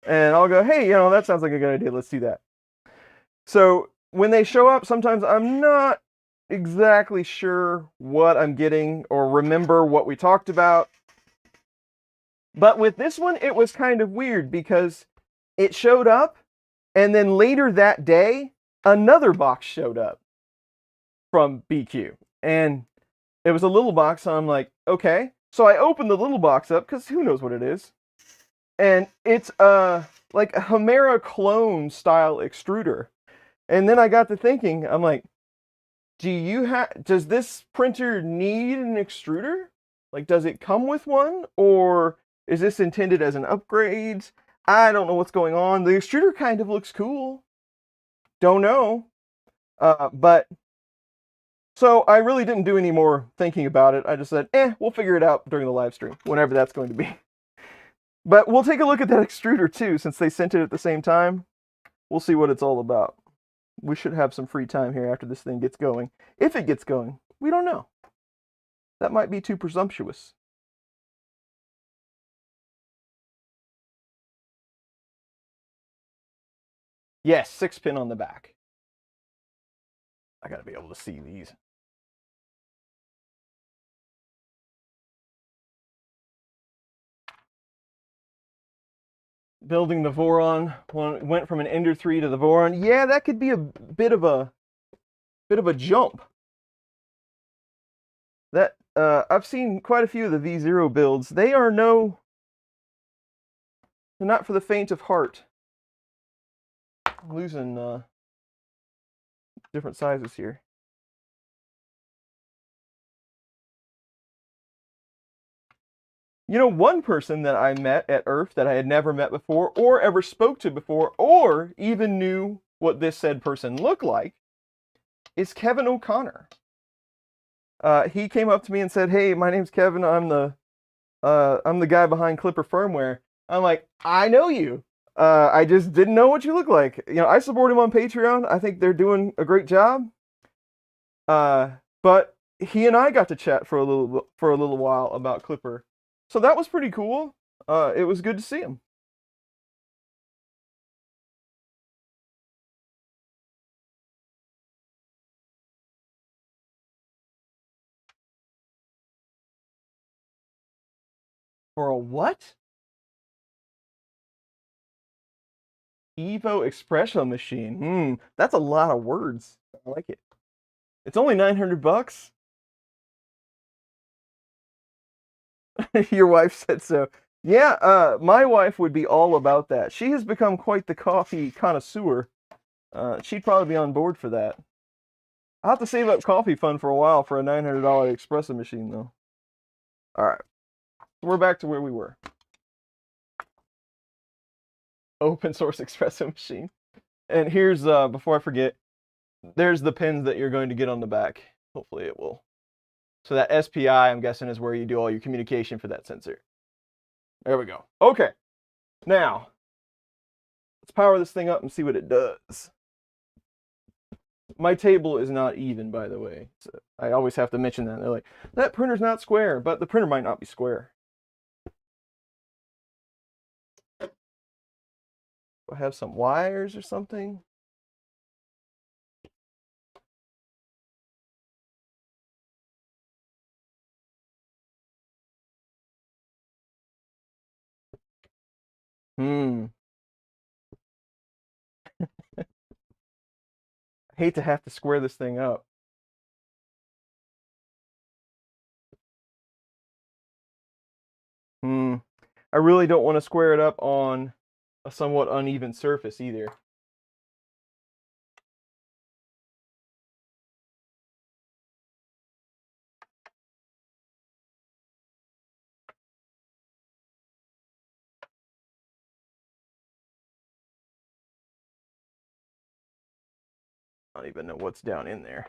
And I'll go, hey, that sounds like a good idea. Let's do that. So when they show up, sometimes I'm not exactly sure what I'm getting or remember what we talked about. But with this one, it was kind of weird because it showed up, and then later that day, another box showed up from BIQU. And it was a little box, so I'm like, okay. So I opened the little box up, because who knows what it is. And it's like a Chimera clone style extruder. And then I got to thinking, I'm like, does this printer need an extruder? Like, does it come with one? Or is this intended as an upgrade? I don't know what's going on. The extruder kind of looks cool. Don't know. But so I really didn't do any more thinking about it. I just said, we'll figure it out during the live stream, whenever that's going to be. But we'll take a look at that extruder too, since they sent it at the same time. We'll see what it's all about. We should have some free time here after this thing gets going. If it gets going, we don't know. That might be too presumptuous. Yes, 6-pin on the back. I gotta be able to see these. Building the Voron, went from an Ender 3 to the Voron. Yeah, that could be a bit of a jump. That I've seen quite a few of the V0 builds. They're not for the faint of heart. I'm losing different sizes here. You know, one person that I met at ERF that I had never met before, or ever spoke to before, or even knew what this said person looked like, is Kevin O'Connor. He came up to me and said, "Hey, my name's Kevin. I'm the guy behind Klipper firmware." I'm like, "I know you. I just didn't know what you look like." You know, I support him on Patreon. I think they're doing a great job. But he and I got to chat for a little while about Klipper. So that was pretty cool. It was good to see him. For a what? Evo Espresso machine. That's a lot of words. I like it. It's only $900. Your wife said so. Yeah, my wife would be all about that. She has become quite the coffee connoisseur. She'd probably be on board for that. I'll have to save up coffee fund for a while for a $900 espresso machine, though. All right, we're back to where we were. Open source espresso machine. And here's, before I forget, there's the pins that you're going to get on the back. Hopefully it will. So that SPI, I'm guessing, is where you do all your communication for that sensor. There we go. Okay. Now, let's power this thing up and see what it does. My table is not even, by the way. So I always have to mention that. They're like, that printer's not square, but the printer might not be square. Do I have some wires or something? I hate to have to square this thing up. I really don't want to square it up on a somewhat uneven surface either. I don't even know what's down in there.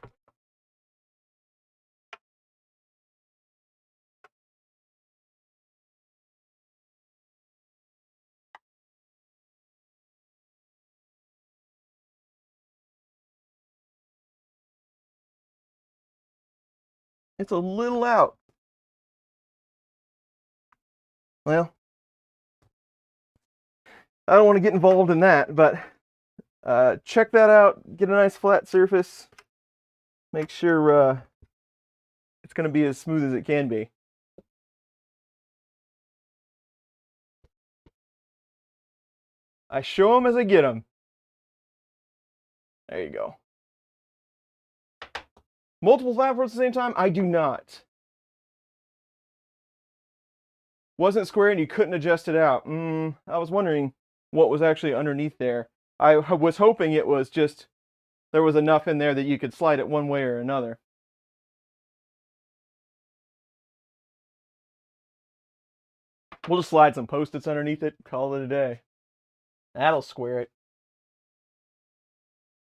It's a little out. Well, I don't want to get involved in that, but check that out. Get a nice flat surface. Make sure it's going to be as smooth as it can be. I show them as I get them. There you go. Multiple flat boards at the same time? I do not. wasn't square and you couldn't adjust it out. I was wondering what was actually underneath there. I was hoping it was just, there was enough in there that you could slide it one way or another. We'll just slide some Post-its underneath it, call it a day. That'll square it.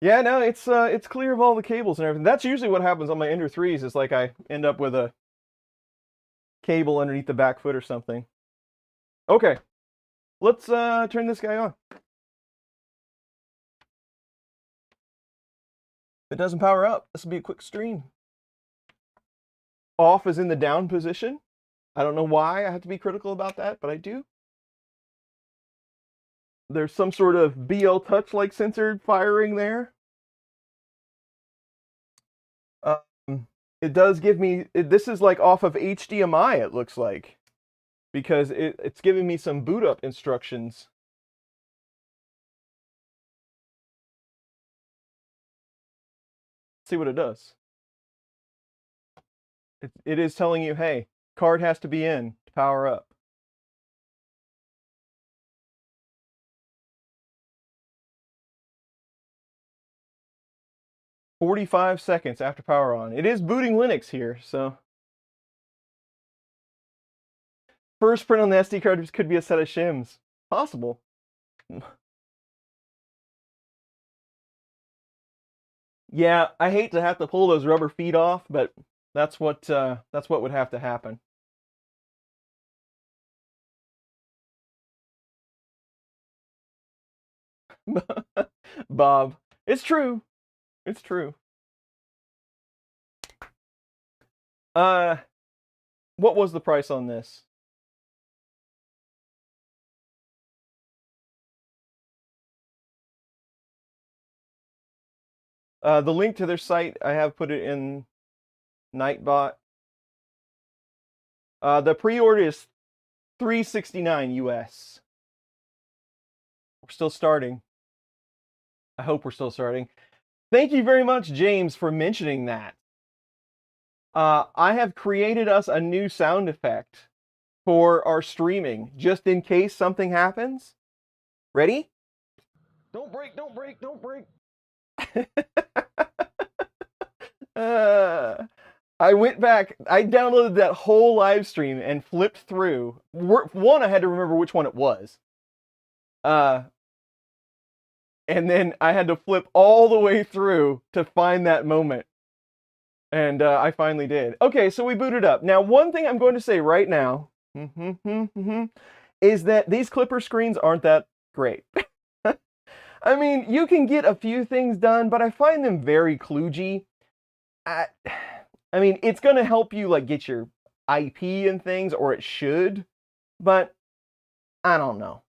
Yeah, no, it's clear of all the cables and everything. That's usually what happens on my Ender 3s, is like I end up with a cable underneath the back foot or something. Okay, let's turn this guy on. If it doesn't power up, this will be a quick stream. Off is in the down position. I don't know why I have to be critical about that, but I do. There's some sort of BL Touch-like sensor firing there. It does give me, this is like off of HDMI, it looks like, because it's giving me some boot up instructions. Let's see what it does. It is telling you, hey, card has to be in to power up. "45 seconds after power on." It is booting Linux here, so. First print on the SD card could be a set of shims. Possible. Yeah, I hate to have to pull those rubber feet off, but that's what would have to happen. Bob, it's true. It's true. What was the price on this? The link to their site, I have put it in Nightbot. The pre-order is $369 US. We're still starting. I hope we're still starting. Thank you very much, James, for mentioning that. I have created us a new sound effect for our streaming, just in case something happens. Ready? Don't break, don't break, don't break. I went back, I downloaded that whole live stream and flipped through. One, I had to remember which one it was. And then I had to flip all the way through to find that moment. And I finally did. Okay, so we booted up. Now, one thing I'm going to say right now is that these Klipper screens aren't that great. I mean, you can get a few things done, but I find them very kludgy. I mean, it's going to help you like get your IP and things, or it should, but I don't know.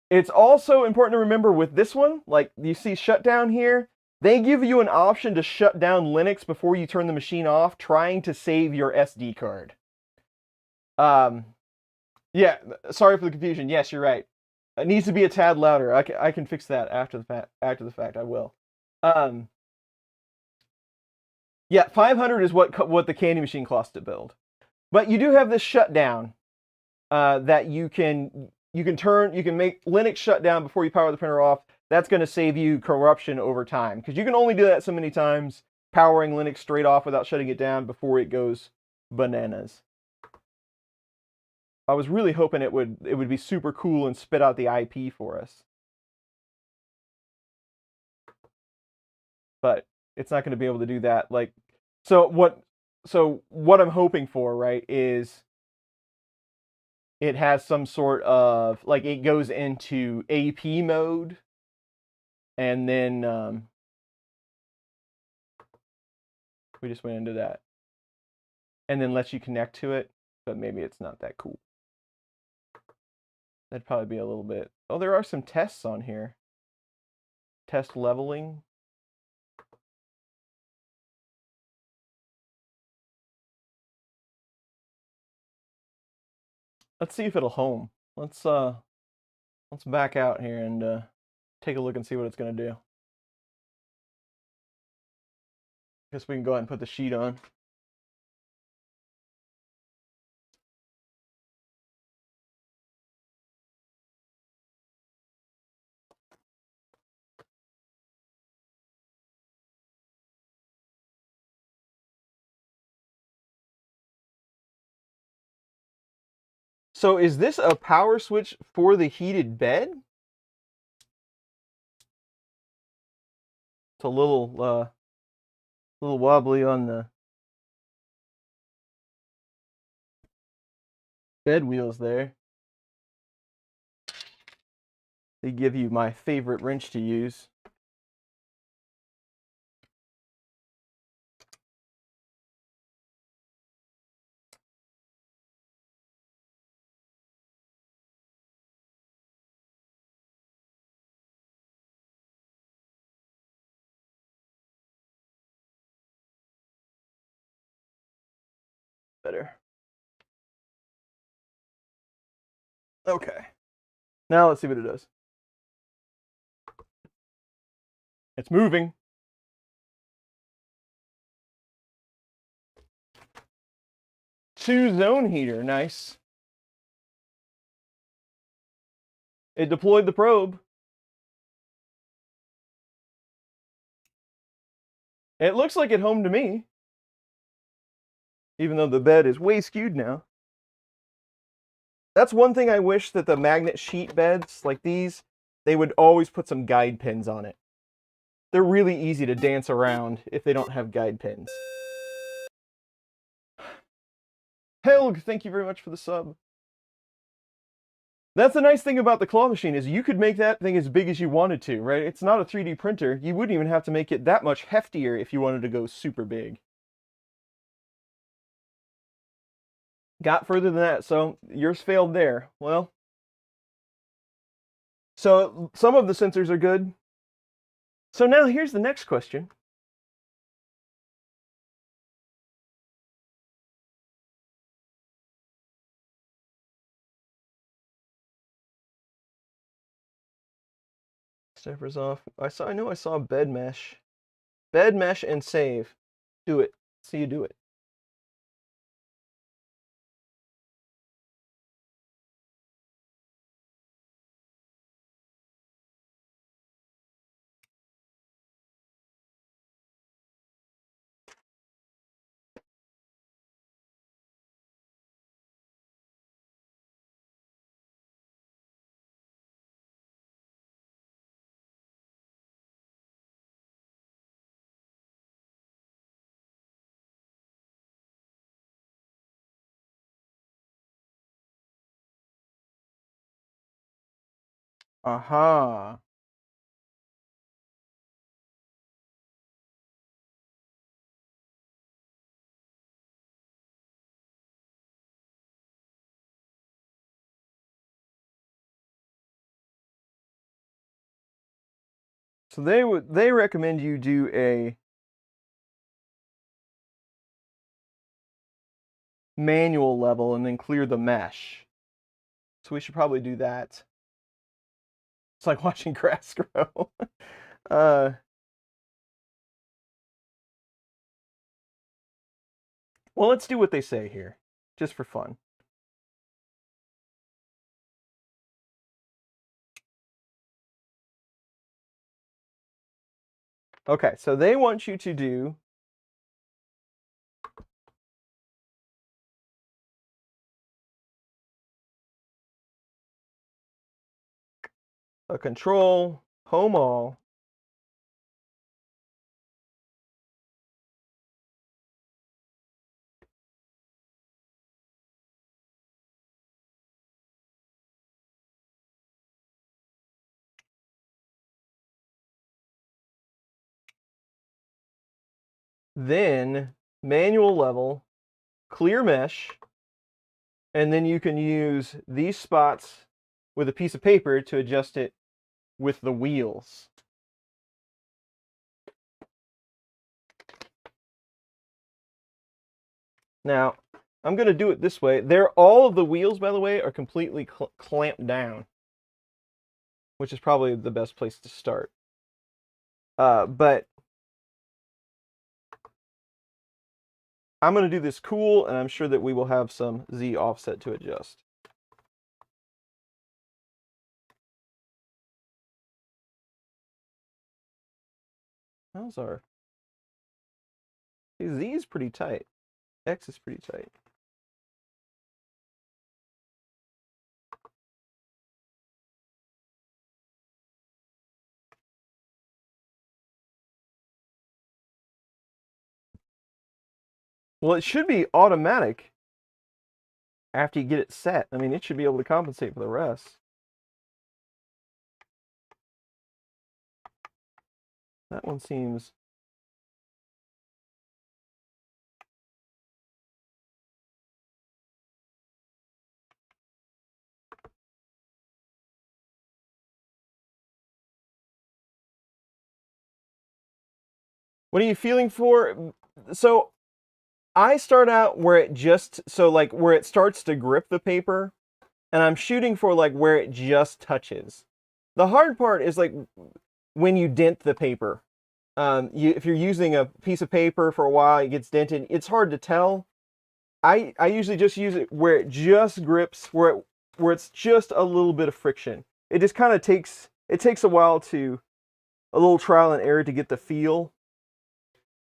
It's also important to remember with this one, like you see shutdown here, they give you an option to shut down Linux before you turn the machine off, trying to save your SD card. Yeah, sorry for the confusion. Yes, you're right. It needs to be a tad louder. I can fix that after the fact. After the fact, I will. Yeah, 500 is what the candy machine costs to build. But you do have this shutdown that you can make Linux shut down before you power the printer off. That's going to save you corruption over time, because you can only do that so many times, powering Linux straight off without shutting it down before it goes bananas. I was really hoping it would be super cool and spit out the IP for us. But it's not going to be able to do that. Like, so what I'm hoping for, right, is it has some sort of, like, it goes into AP mode, and then we just went into that, and then lets you connect to it, but maybe it's not that cool. That'd probably be a little bit. Oh, there are some tests on here. Test leveling. Let's see if it'll home. Let's back out here and take a look and see what it's gonna do. Guess we can go ahead and put the sheet on. So is this a power switch for the heated bed? It's a little wobbly on the bed wheels there. They give you my favorite wrench to use. Better. Okay. Now let's see what it does. It's moving. Two-zone heater, nice. It deployed the probe. It looks like it home to me. Even though the bed is way skewed now. That's one thing I wish that the magnet sheet beds like these, they would always put some guide pins on it. They're really easy to dance around if they don't have guide pins. Helg, thank you very much for the sub. That's the nice thing about the claw machine is you could make that thing as big as you wanted to, right? It's not a 3D printer. You wouldn't even have to make it that much heftier if you wanted to go super big. Got further than that, so yours failed there. Well, so some of the sensors are good. So now here's the next question. Steppers off. I know I saw bed mesh. Bed mesh and save. Do it. See you do it. Aha. So they recommend you do a manual level and then clear the mesh. So we should probably do that. It's like watching grass grow. Well, let's do what they say here, just for fun. Okay, so they want you to do a control home all. Then manual level, clear mesh, and then you can use these spots with a piece of paper to adjust it with the wheels. Now, I'm going to do it this way. All of the wheels, by the way, are completely clamped down, which is probably the best place to start. But I'm going to do this cool, and I'm sure that we will have some Z offset to adjust. How's our... Z is pretty tight. X is pretty tight. Well, it should be automatic after you get it set. I mean, it should be able to compensate for the rest. That one seems... What are you feeling for? So I start out where it just, so like where it starts to grip the paper, and I'm shooting for like where it just touches. The hard part is like when you dent the paper. If you're using a piece of paper for a while, it gets dented. It's hard to tell. I usually just use it where it just grips, where it's just a little bit of friction. It just kind of takes a while to, a little trial and error to get the feel.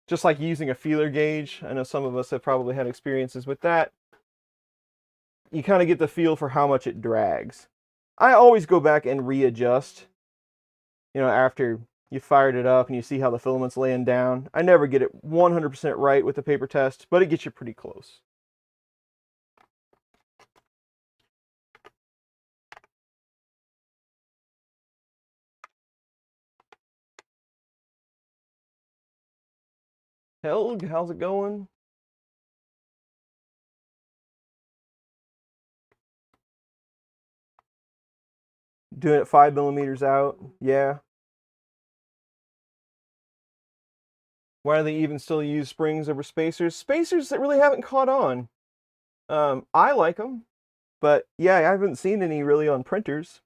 Just like using a feeler gauge. I know some of us have probably had experiences with that. You kind of get the feel for how much it drags. I always go back and readjust, after you fired it up and you see how the filament's laying down. I never get it 100% right with the paper test, but it gets you pretty close. Helg, how's it going? Doing it 5 millimeters out, yeah. Why do they even still use springs over spacers? Spacers that really haven't caught on. I like them, but yeah, I haven't seen any really on printers.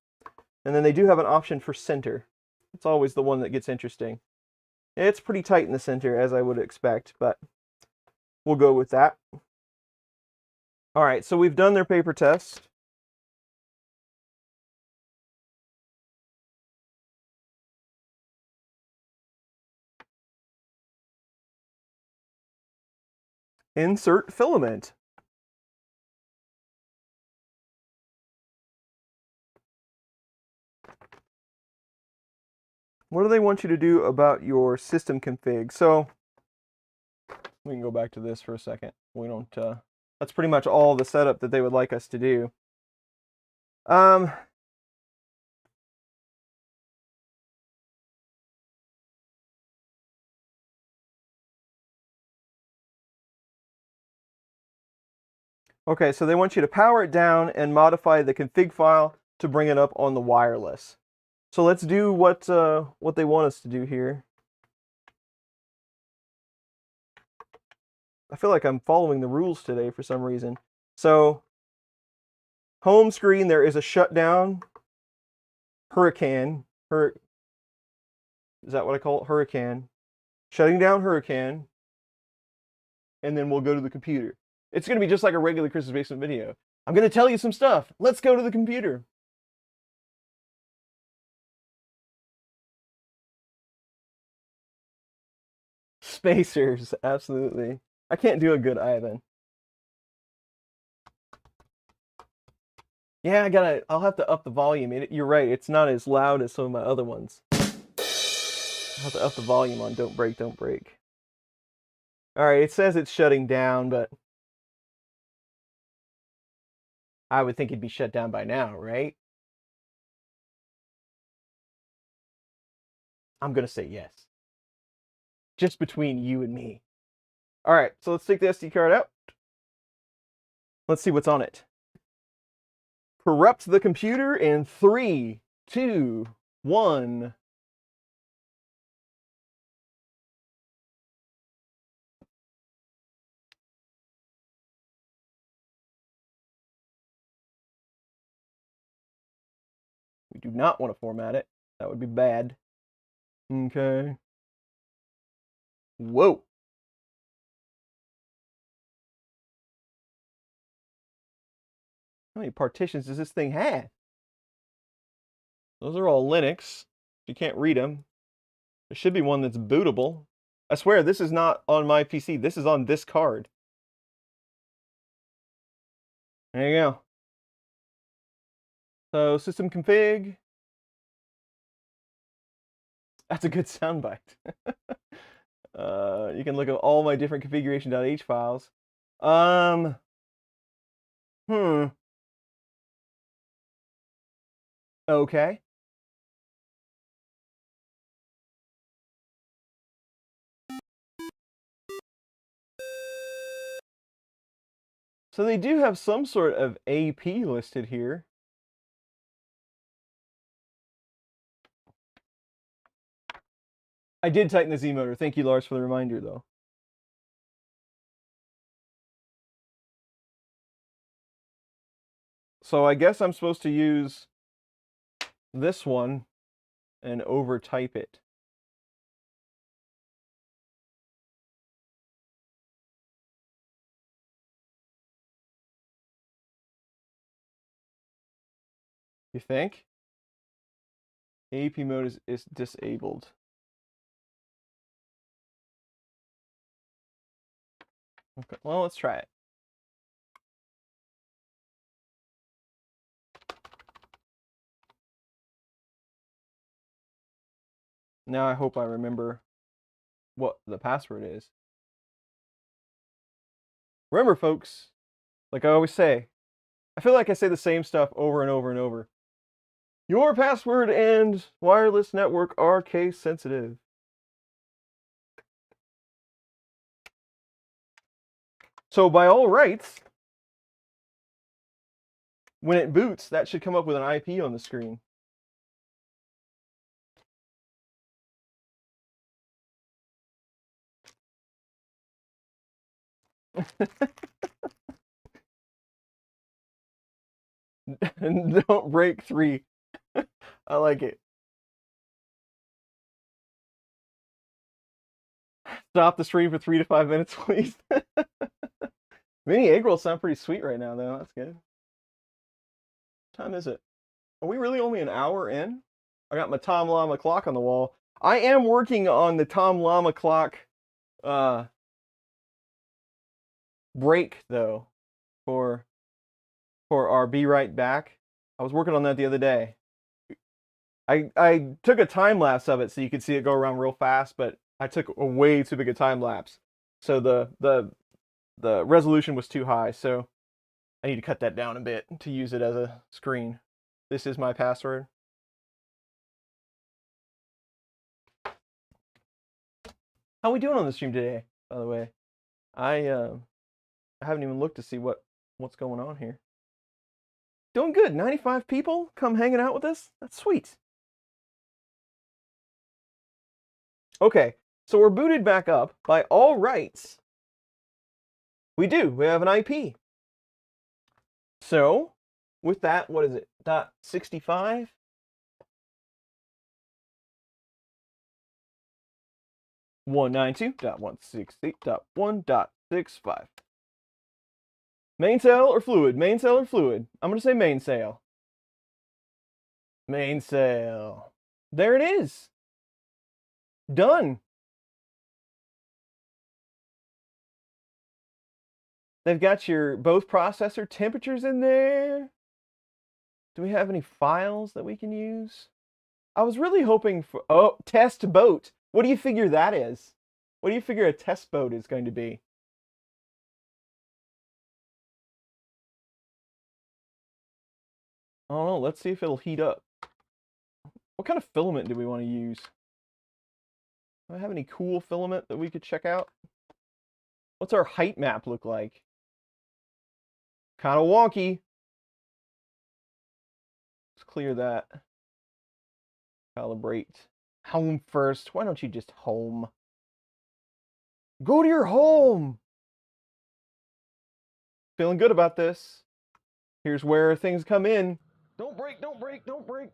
And then they do have an option for center. It's always the one that gets interesting. It's pretty tight in the center, as I would expect, but we'll go with that. All right, so we've done their paper test. Insert filament. What do they want you to do about your system config? So we can go back to this for a second. We don't, that's pretty much all the setup that they would like us to do. Okay, so they want you to power it down and modify the config file to bring it up on the wireless. So let's do what they want us to do here. I feel like I'm following the rules today for some reason. So, home screen, there is a shutdown Hurakan. Is that what I call it? Hurakan. Shutting down Hurakan. And then we'll go to the computer. It's going to be just like a regular Chris's Basement video. I'm going to tell you some stuff. Let's go to the computer. Spacers, absolutely. I can't do a good Ivan. Yeah, I'll have to up the volume. You're right, it's not as loud as some of my other ones. I'll have to up the volume on Don't Break, Don't Break. Alright, it says it's shutting down, but I would think it'd be shut down by now, right? I'm gonna say yes. Just between you and me. Alright, so let's take the SD card out. Let's see what's on it. Corrupt the computer in 3, 2, 1. We do not want to format it. That would be bad. Okay. Whoa. How many partitions does this thing have? Those are all Linux. You can't read them. There should be one that's bootable. I swear, this is not on my PC. This is on this card. There you go. So, system config. That's a good soundbite. You can look at all my different configuration.h files. Hmm. Okay. So they do have some sort of AP listed here. I did tighten the Z motor. Thank you, Lars, for the reminder, though. So I guess I'm supposed to use this one and over-type it. You think? AP mode is disabled. Okay, well, let's try it. Now I hope I remember what the password is. Remember, folks, like I always say, I feel like I say the same stuff over and over and over. Your password and wireless network are case sensitive. So by all rights, when it boots, that should come up with an IP on the screen. Don't break 3. I like it. Stop the stream for 3 to 5 minutes, please. Mini egg rolls sound pretty sweet right now, though. That's good. What time is it? Are we really only an hour in? I got my Tom Llama clock on the wall. I am working on the Tom Llama clock break, though, for our Be Right Back. I was working on that the other day. I took a time lapse of it so you could see it go around real fast, but I took a way too big a time lapse, so the resolution was too high. So I need to cut that down a bit to use it as a screen. This is my password. How are we doing on the stream today, by the way? I haven't even looked to see what's going on here. Doing good. 95 people come hanging out with us. That's sweet. Okay, so we're booted back up. By all rights, we do. We have an IP. So, with that, what is it? .65? .192.168.1.65. Mainsail or fluid? Mainsail or fluid? I'm going to say mainsail. Mainsail. There it is. Done. They've got your both processor temperatures in there. Do we have any files that we can use? I was really hoping for... Oh, test boat. What do you figure that is? What do you figure a test boat is going to be? I don't know. Let's see if it'll heat up. What kind of filament do we want to use? Do I have any cool filament that we could check out? What's our height map look like? Kind of wonky. Let's clear that. Calibrate. Home first. Why don't you just home? Go to your home. Feeling good about this. Here's where things come in. Don't break, don't break, don't break.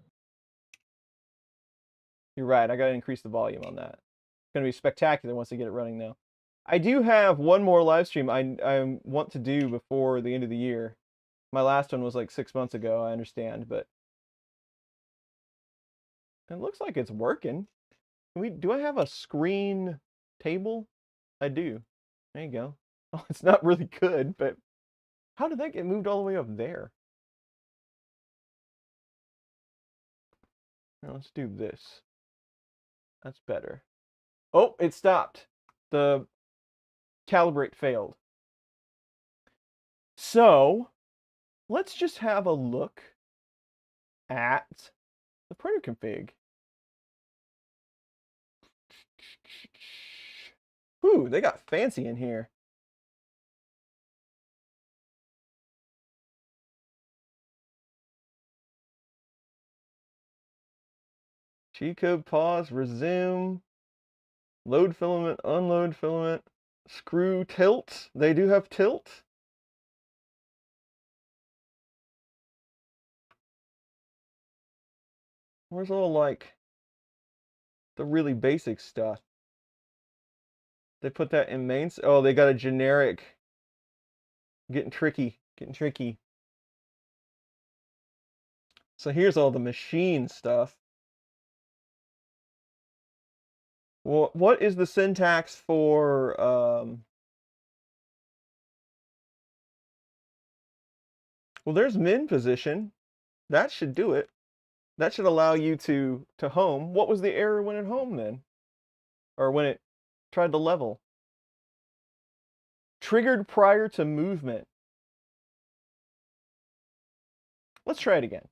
You're right. I got to increase the volume on that. It's going to be spectacular once I get it running, though. I do have one more live stream I want to do before the end of the year. My last one was like 6 months ago, I understand, but it looks like it's working. Do I have a screen table? I do. There you go. Oh, it's not really good, but how did that get moved all the way up there? Now let's do this. That's better. Oh, it stopped. The calibrate failed. So let's just have a look at the printer config. Ooh, they got fancy in here. G-code, pause, resume, load filament, unload filament, screw, tilt. They do have tilt. Where's all like the really basic stuff? They put that in mains. Oh, they got a generic. Getting tricky, getting tricky. So here's all the machine stuff. Well, what is the syntax for well, there's min position. That should do it. That should allow you to home. What was the error when it home then? Or when it tried to level? Triggered prior to movement. Let's try it again.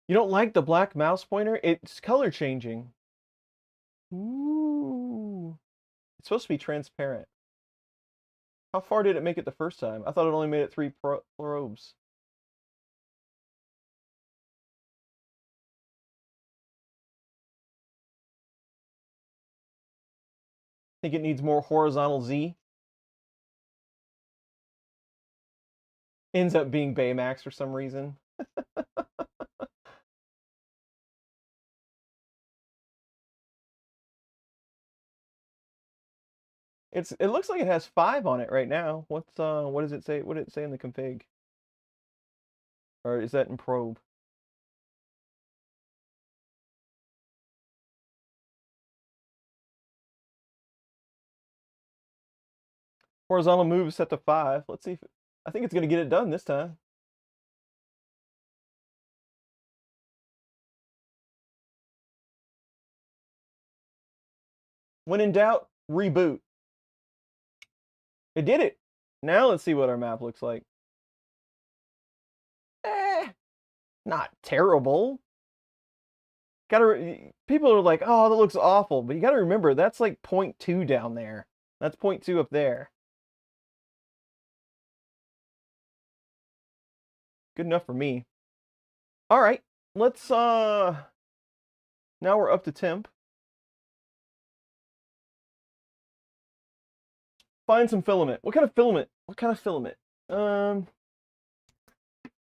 You don't like the black mouse pointer? It's color changing. Ooh. It's supposed to be transparent. How far did it make it the first time? I thought it only made it 3 probes. Think it needs more horizontal Z? Ends up being Baymax for some reason. It looks like it has 5 on it right now. What does it say? What did it say in the config? Or is that in probe? Horizontal move is set to 5. Let's see if I think it's gonna get it done this time. When in doubt, reboot. It did it. Now let's see what our map looks like. Not terrible. People are like, oh, that looks awful, but you gotta remember that's like 0.2 down there. That's 0.2 up there. Good enough for me. All right, let's now we're up to temp. Find some filament. What kind of filament? What kind of filament?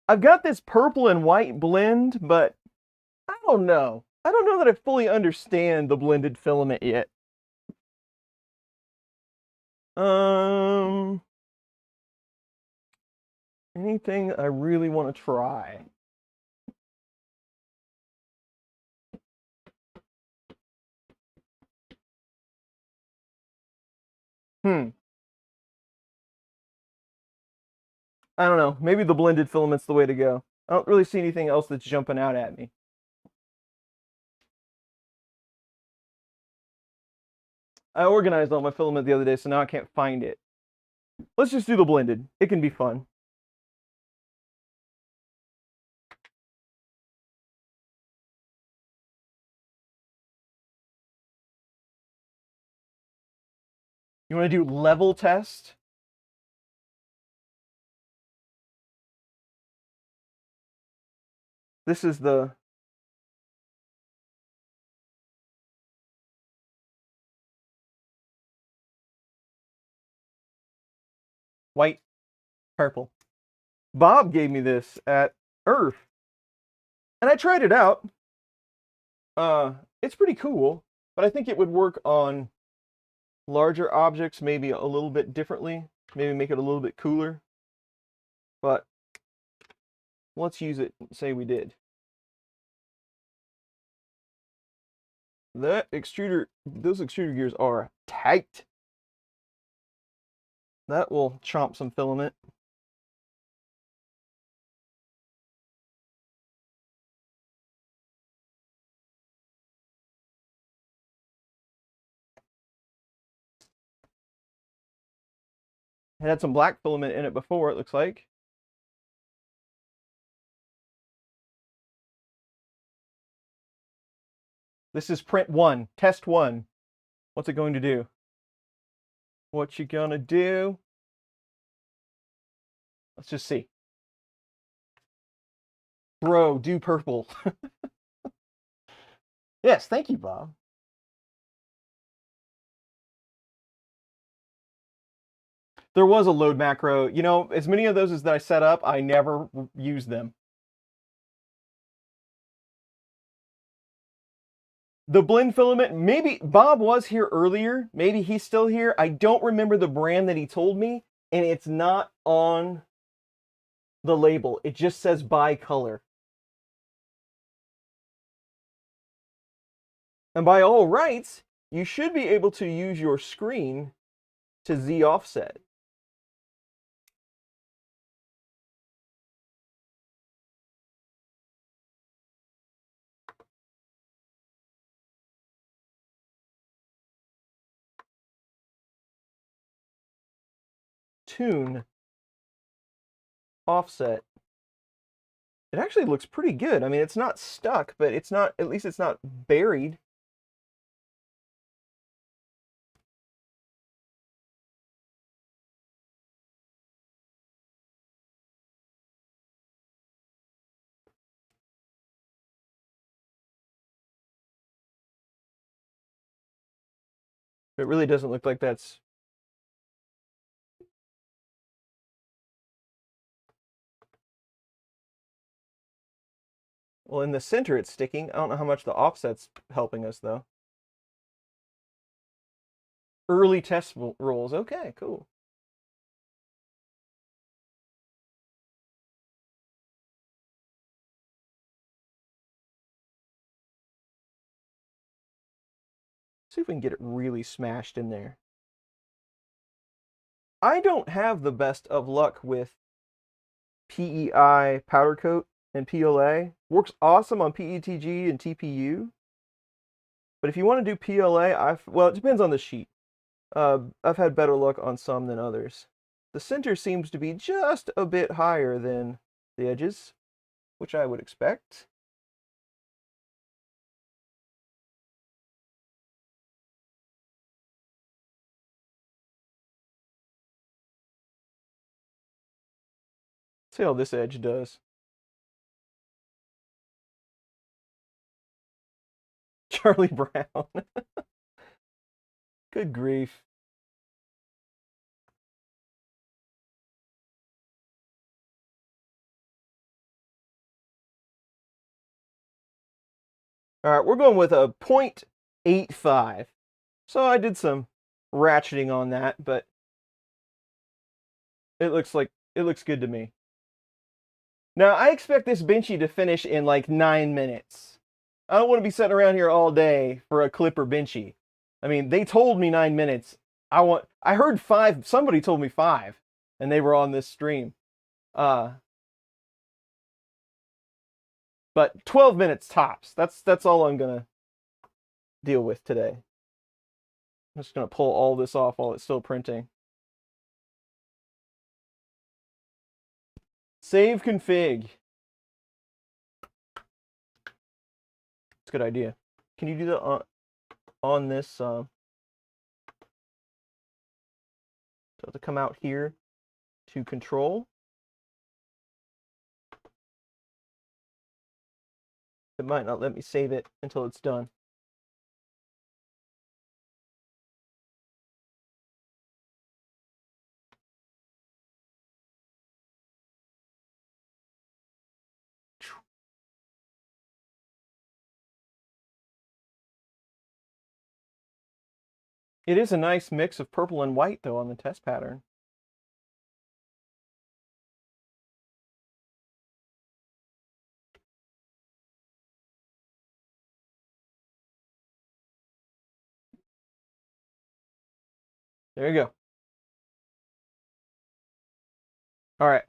I've got this purple and white blend, but I don't know. I don't know that I fully understand the blended filament yet. Anything I really want to try? I don't know. Maybe the blended filament's the way to go. I don't really see anything else that's jumping out at me. I organized all my filament the other day, so now I can't find it. Let's just do the blended. It can be fun. You want to do level test? This is the white, purple. Bob gave me this at Earth, and I tried it out. It's pretty cool, but I think it would work on larger objects maybe a little bit differently. Maybe make it a little bit cooler. But let's use it and say we did. Those extruder gears are tight. That will chomp some filament. It had some black filament in it before, it looks like. This is print 1, test 1. What's it going to do? What you gonna do? Let's just see. Bro, do purple. Yes, thank you, Bob. There was a load macro. You know, as many of those as that I set up, I never used them. The blend filament, maybe Bob was here earlier. Maybe he's still here. I don't remember the brand that he told me, and it's not on the label. It just says by color. And by all rights, you should be able to use your screen to Z offset. Tune offset. It actually looks pretty good. I mean, it's not stuck, but it's not, at least it's not buried. It really doesn't look like that's... Well, in the center it's sticking. I don't know how much the offset's helping us, though. Early test rolls. Okay, cool. See if we can get it really smashed in there. I don't have the best of luck with PEI powder coat and PLA. Works awesome on PETG and TPU. But if you want to do PLA, well, it depends on the sheet. I've had better luck on some than others. The center seems to be just a bit higher than the edges, which I would expect. See how this edge does. Charlie Brown. Good grief. All right, we're going with a 0.85. So I did some ratcheting on that, but it looks good to me. Now, I expect this Benchy to finish in like 9 minutes. I don't want to be sitting around here all day for a Klipper Benchy. I mean, they told me 9 minutes. I heard 5, somebody told me 5, and they were on this stream. But 12 minutes tops. That's all I'm gonna deal with today. I'm just gonna pull all this off while it's still printing. Save config. It's a good idea. Can you do that on this? So to come out here to control. It might not let me save it until it's done. It is a nice mix of purple and white, though, on the test pattern. There you go. All right.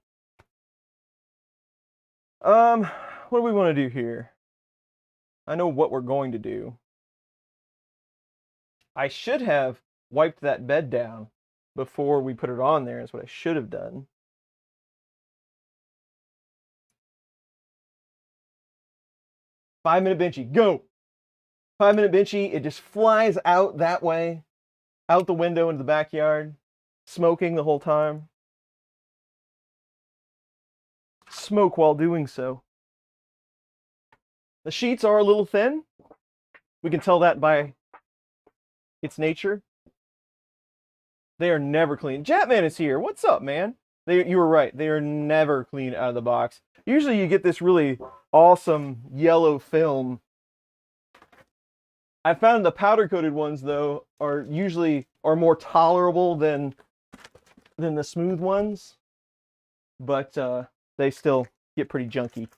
What do we want to do here? I know what we're going to do. I should have wiped that bed down before we put it on there is what I should have done. Five-minute Benchy, go! 5-minute Benchy, it just flies out that way, out the window into the backyard, smoking the whole time. Smoke while doing so. The sheets are a little thin. We can tell that by its nature. They are never clean. Jetman is here. What's up, man? You were right. They are never clean out of the box. Usually you get this really awesome yellow film. I found the powder-coated ones, though, are more tolerable than the smooth ones. But they still get pretty junky.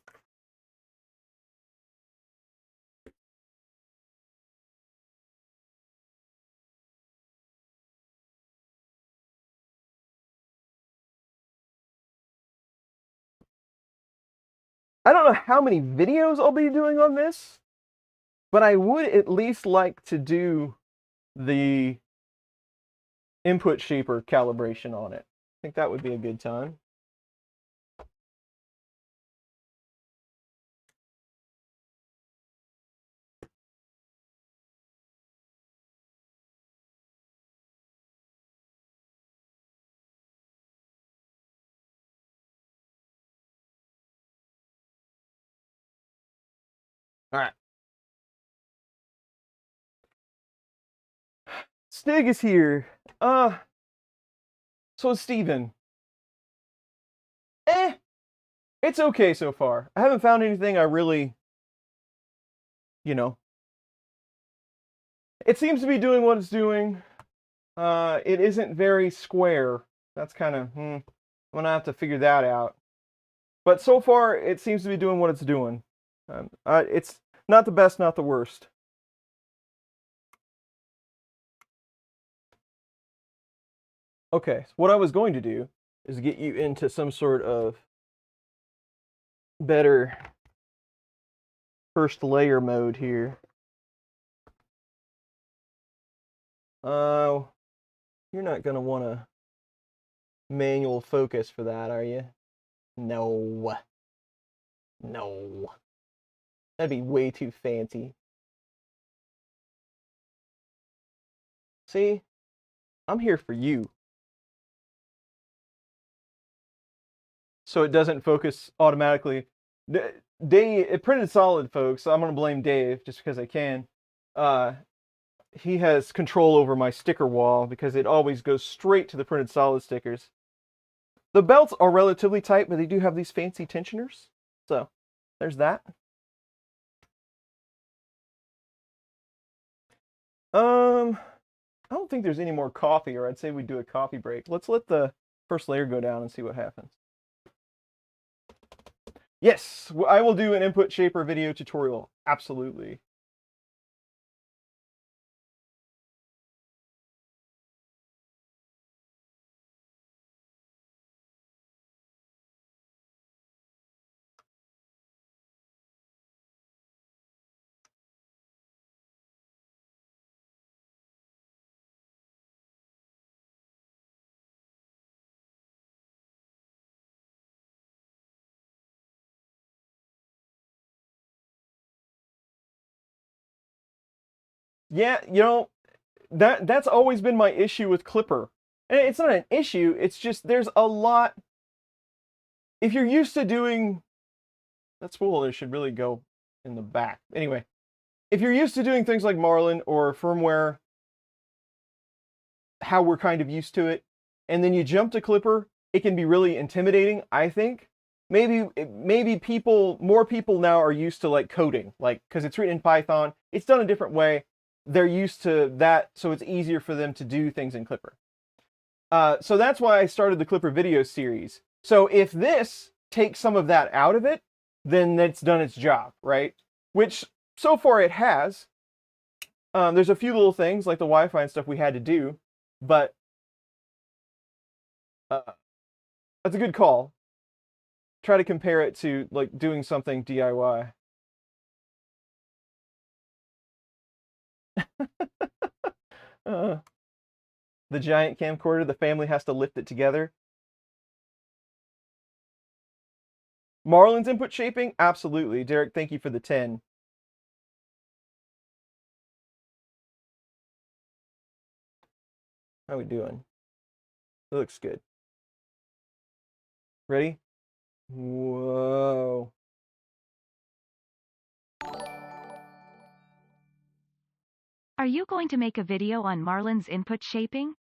I don't know how many videos I'll be doing on this, but I would at least like to do the input shaper calibration on it. I think that would be a good time. All right. Stig is here. So is Steven. It's okay so far. I haven't found anything I really, it seems to be doing what it's doing. It isn't very square. That's kind of, I'm gonna have to figure that out. But so far, it seems to be doing what it's doing. It's not the best, not the worst. Okay, so what I was going to do is get you into some sort of better first layer mode here. You're not going to want to manual focus for that, are you? No. No. That'd be way too fancy. See? I'm here for you. So it doesn't focus automatically. It printed solid, folks. So I'm going to blame Dave just because I can. He has control over my sticker wall because it always goes straight to the printed solid stickers. The belts are relatively tight, but they do have these fancy tensioners. So there's that. I don't think there's any more coffee, or I'd say we do a coffee break. Let's let the first layer go down and see what happens. Yes, I will do an input shaper video tutorial. Absolutely. Yeah, that's always been my issue with Klipper. And it's not an issue, it's just there's a lot. If you're used to doing that spool holder should really go in the back. Anyway, if you're used to doing things like Marlin or firmware, how we're kind of used to it, and then you jump to Klipper, it can be really intimidating, I think. Maybe more people now are used to like coding, like because it's written in Python, it's done a different way. They're used to that, so it's easier for them to do things in Klipper. So that's why I started the Klipper video series. So if this takes some of that out of it, then it's done its job, right? Which so far it has. There's a few little things like the Wi-Fi and stuff we had to do, but that's a good call. Try to compare it to like doing something DIY. The giant camcorder, the family has to lift it together. Marlon's input shaping? Absolutely. Derek, thank you for the 10. How are we doing? It looks good. Ready? Whoa. Are you going to make a video on Marlon's input shaping?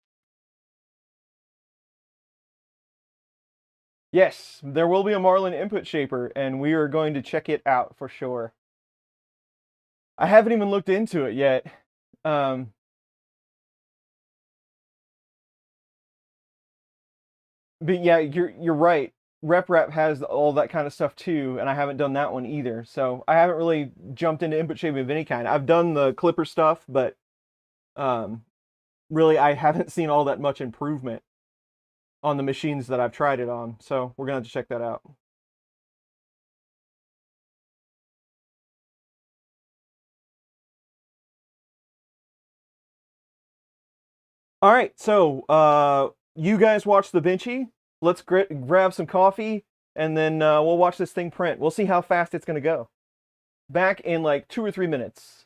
Yes, there will be a Marlin input shaper, and we are going to check it out for sure. I haven't even looked into it yet. But yeah, you're right. RepRap has all that kind of stuff too, and I haven't done that one either. So I haven't really jumped into input shaping of any kind. I've done the Klipper stuff, but really I haven't seen all that much improvement on the machines that I've tried it on. So we're gonna have to check that out. All right, so you guys watch the Benchy. Let's grab some coffee, and then we'll watch this thing print. We'll see how fast it's gonna go. Back in like 2 or 3 minutes.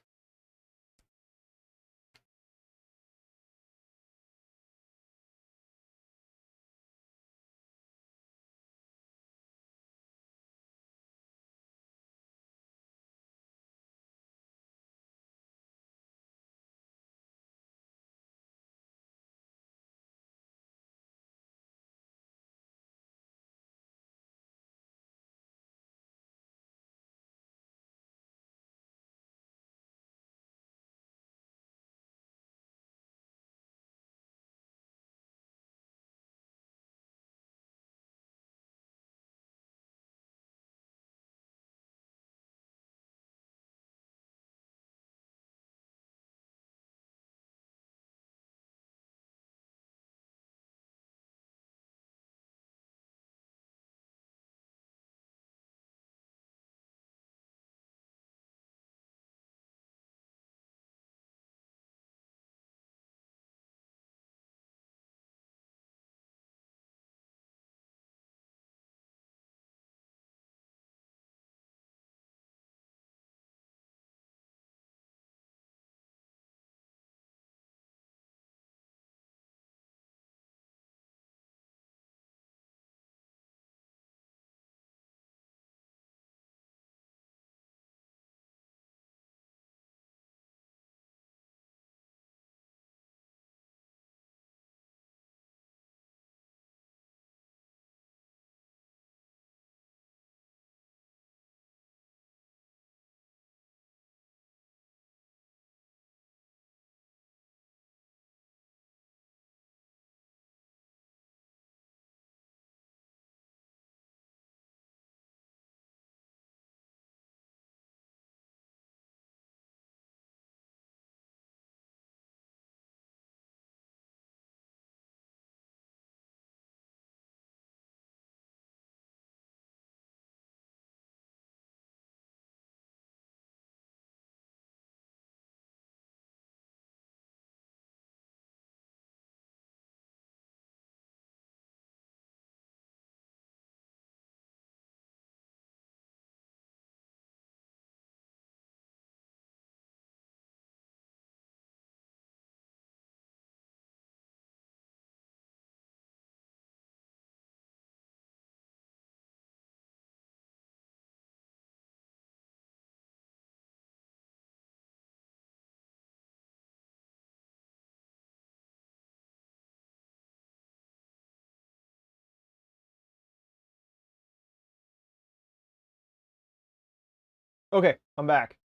Okay, I'm back.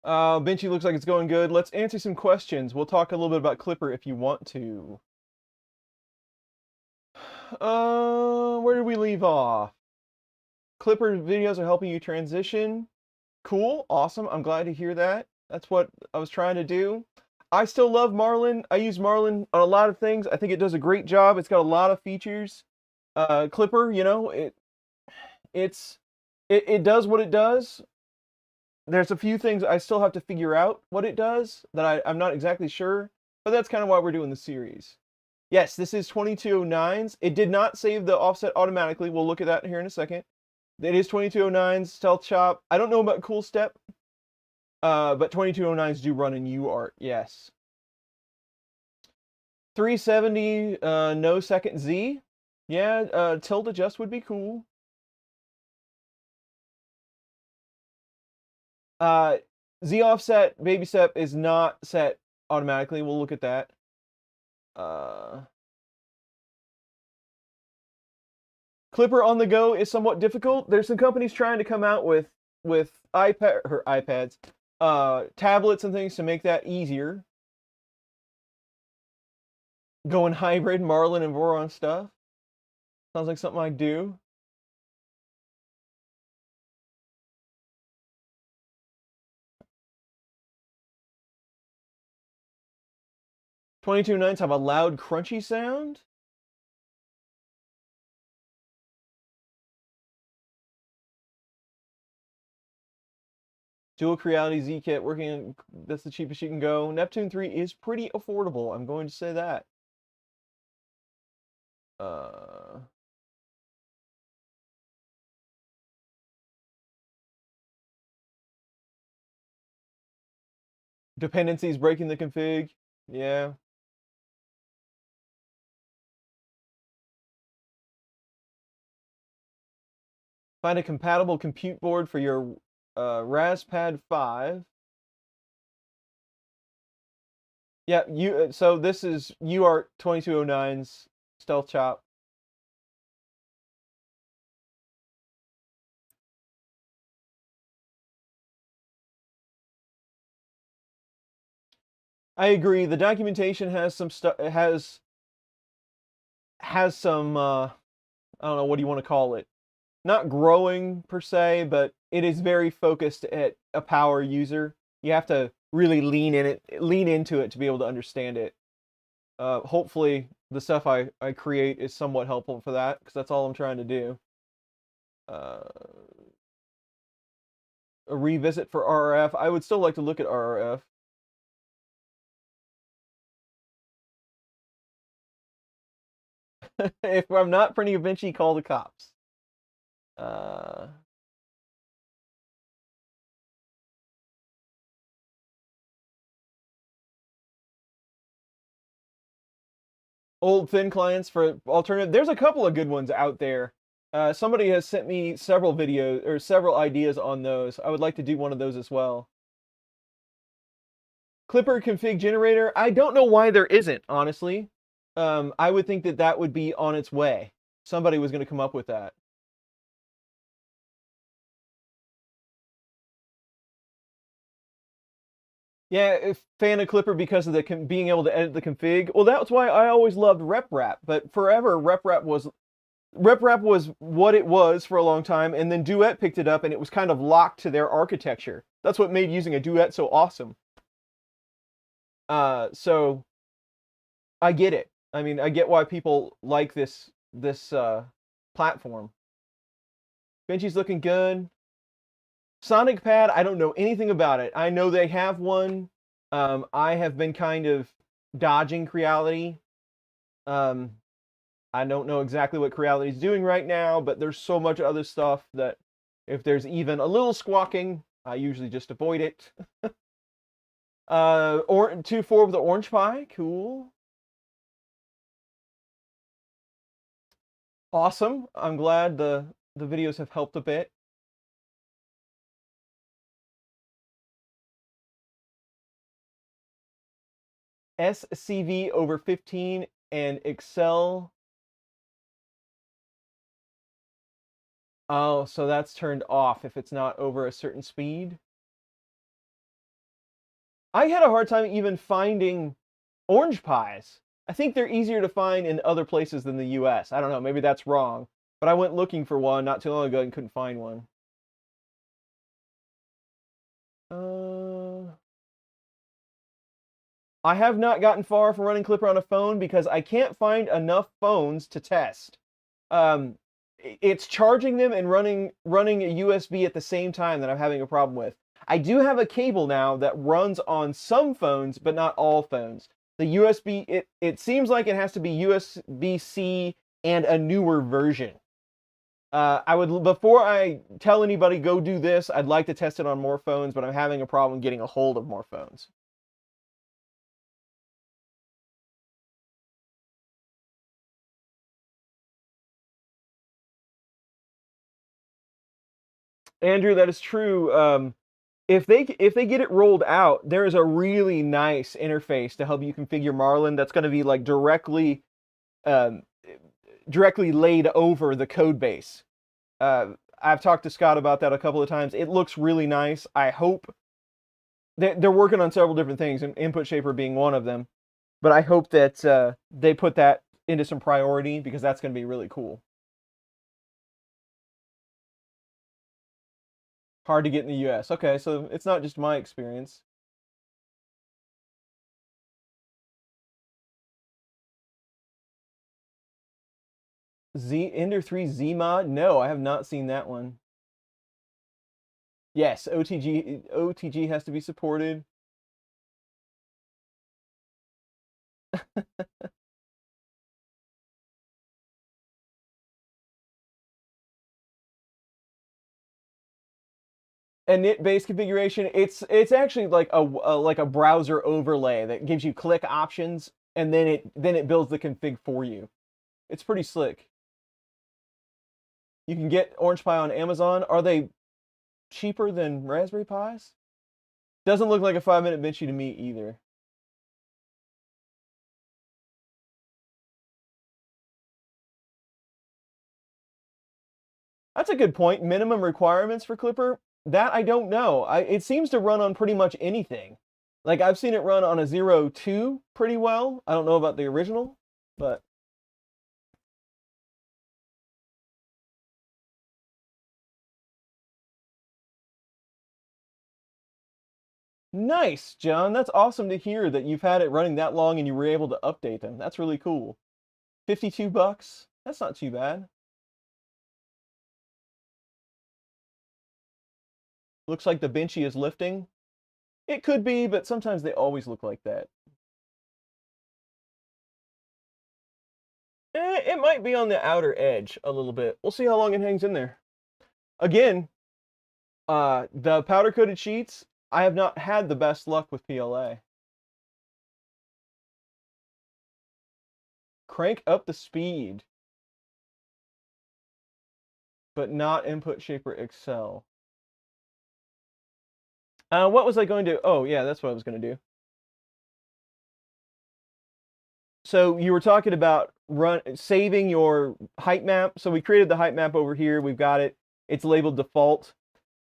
Benchy looks like it's going good. Let's answer some questions. We'll talk a little bit about Klipper if you want to. Where did we leave off? Klipper videos are helping you transition. Cool, awesome. I'm glad to hear that. That's what I was trying to do. I still love Marlin. I use Marlin on a lot of things. I think it does a great job. It's got a lot of features. Klipper, you know, it does what it does. There's a few things I still have to figure out what it does that I'm not exactly sure, but that's kind of why we're doing the series. Yes, this is 2209s. It did not save the offset automatically. We'll look at that here in a second. It is 2209s, Stealth Chop. I don't know about Cool Step, but 2209s do run in UART, yes. 370, no second Z. Yeah, tilt adjust would be cool. Z offset, baby step is not set automatically. We'll look at that. Klipper on the go is somewhat difficult. There's some companies trying to come out with iPads, tablets and things to make that easier. Going hybrid, Marlin and Voron stuff. Sounds like something I'd do. .2209s have a loud, crunchy sound. Dual Creality Z-Kit working, that's the cheapest you can go. Neptune 3 is pretty affordable, I'm going to say that. Dependencies breaking the config. Yeah. Find a compatible compute board for your Raspad 5. Yeah, so this is UART 2209's Stealth Chop. I agree. The documentation has some stuff. It has some. I don't know, what do you want to call it? Not growing per se, but it is very focused at a power user. You have to really lean into it to be able to understand it. Hopefully, the stuff I create is somewhat helpful for that, because that's all I'm trying to do. A revisit for RRF. I would still like to look at RRF. If I'm not printing a Benchy, call the cops. Old thin clients for alternative. There's a couple of good ones out there. Somebody has sent me several videos or several ideas on those. I would like to do one of those as well. Klipper config generator. I don't know why there isn't, honestly. I would think that that would be on its way. Somebody was going to come up with that. Yeah, fan of Klipper because of the being able to edit the config. Well, that's why I always loved RepRap. But forever, RepRap was what it was for a long time, and then Duet picked it up, and it was kind of locked to their architecture. That's what made using a Duet so awesome. So I get it. I mean, I get why people like this platform. Benchy's looking good. Sonic Pad, I don't know anything about it. I know they have one. I have been kind of dodging Creality. I don't know exactly what Creality is doing right now, but there's so much other stuff that if there's even a little squawking, I usually just avoid it. Or 2.4 with the orange pie, cool. Awesome. I'm glad the videos have helped a bit. SCV over 15 and Excel. Oh, so that's turned off if it's not over a certain speed. I had a hard time even finding orange pies. I think they're easier to find in other places than the US. I don't know, maybe that's wrong. But I went looking for one not too long ago and couldn't find one. I have not gotten far from running Klipper on a phone because I can't find enough phones to test. It's charging them and running a USB at the same time that I'm having a problem with. I do have a cable now that runs on some phones, but not all phones. The USB, it seems like it has to be USB-C and a newer version. Before I tell anybody go do this, I'd like to test it on more phones, but I'm having a problem getting a hold of more phones. Andrew, that is true. If they get it rolled out, there is a really nice interface to help you configure Marlin that's going to be like um, directly laid over the code base. I've talked to Scott about that a couple of times. It looks really nice. I hope they're working on several different things, and Input Shaper being one of them. But I hope that they put that into some priority because that's going to be really cool. Hard to get in the US. Okay, so it's not just my experience. Ender 3 Z mod? No, I have not seen that one. Yes, OTG has to be supported. A knit-based configuration, it's actually like a browser overlay that gives you click options, and then it builds the config for you. It's pretty slick. You can get Orange Pi on Amazon. Are they cheaper than Raspberry Pis? Doesn't look like a 5-minute Benchy to me either. That's a good point. Minimum requirements for Klipper? That I don't know. It seems to run on pretty much anything. Like I've seen it run on a 02 pretty well. I don't know about the original, but nice, John. That's awesome to hear that you've had it running that long and you were able to update them. That's really cool. $52? That's not too bad. Looks like the Benchy is lifting. It could be, but sometimes they always look like that. It might be on the outer edge a little bit. We'll see how long it hangs in there. Again, the powder coated sheets, I have not had the best luck with PLA. Crank up the speed, but not Input Shaper Excel. What was I going to? Oh yeah, that's what I was going to do. So you were talking about saving your height map. So we created the height map over here. We've got it. It's labeled default.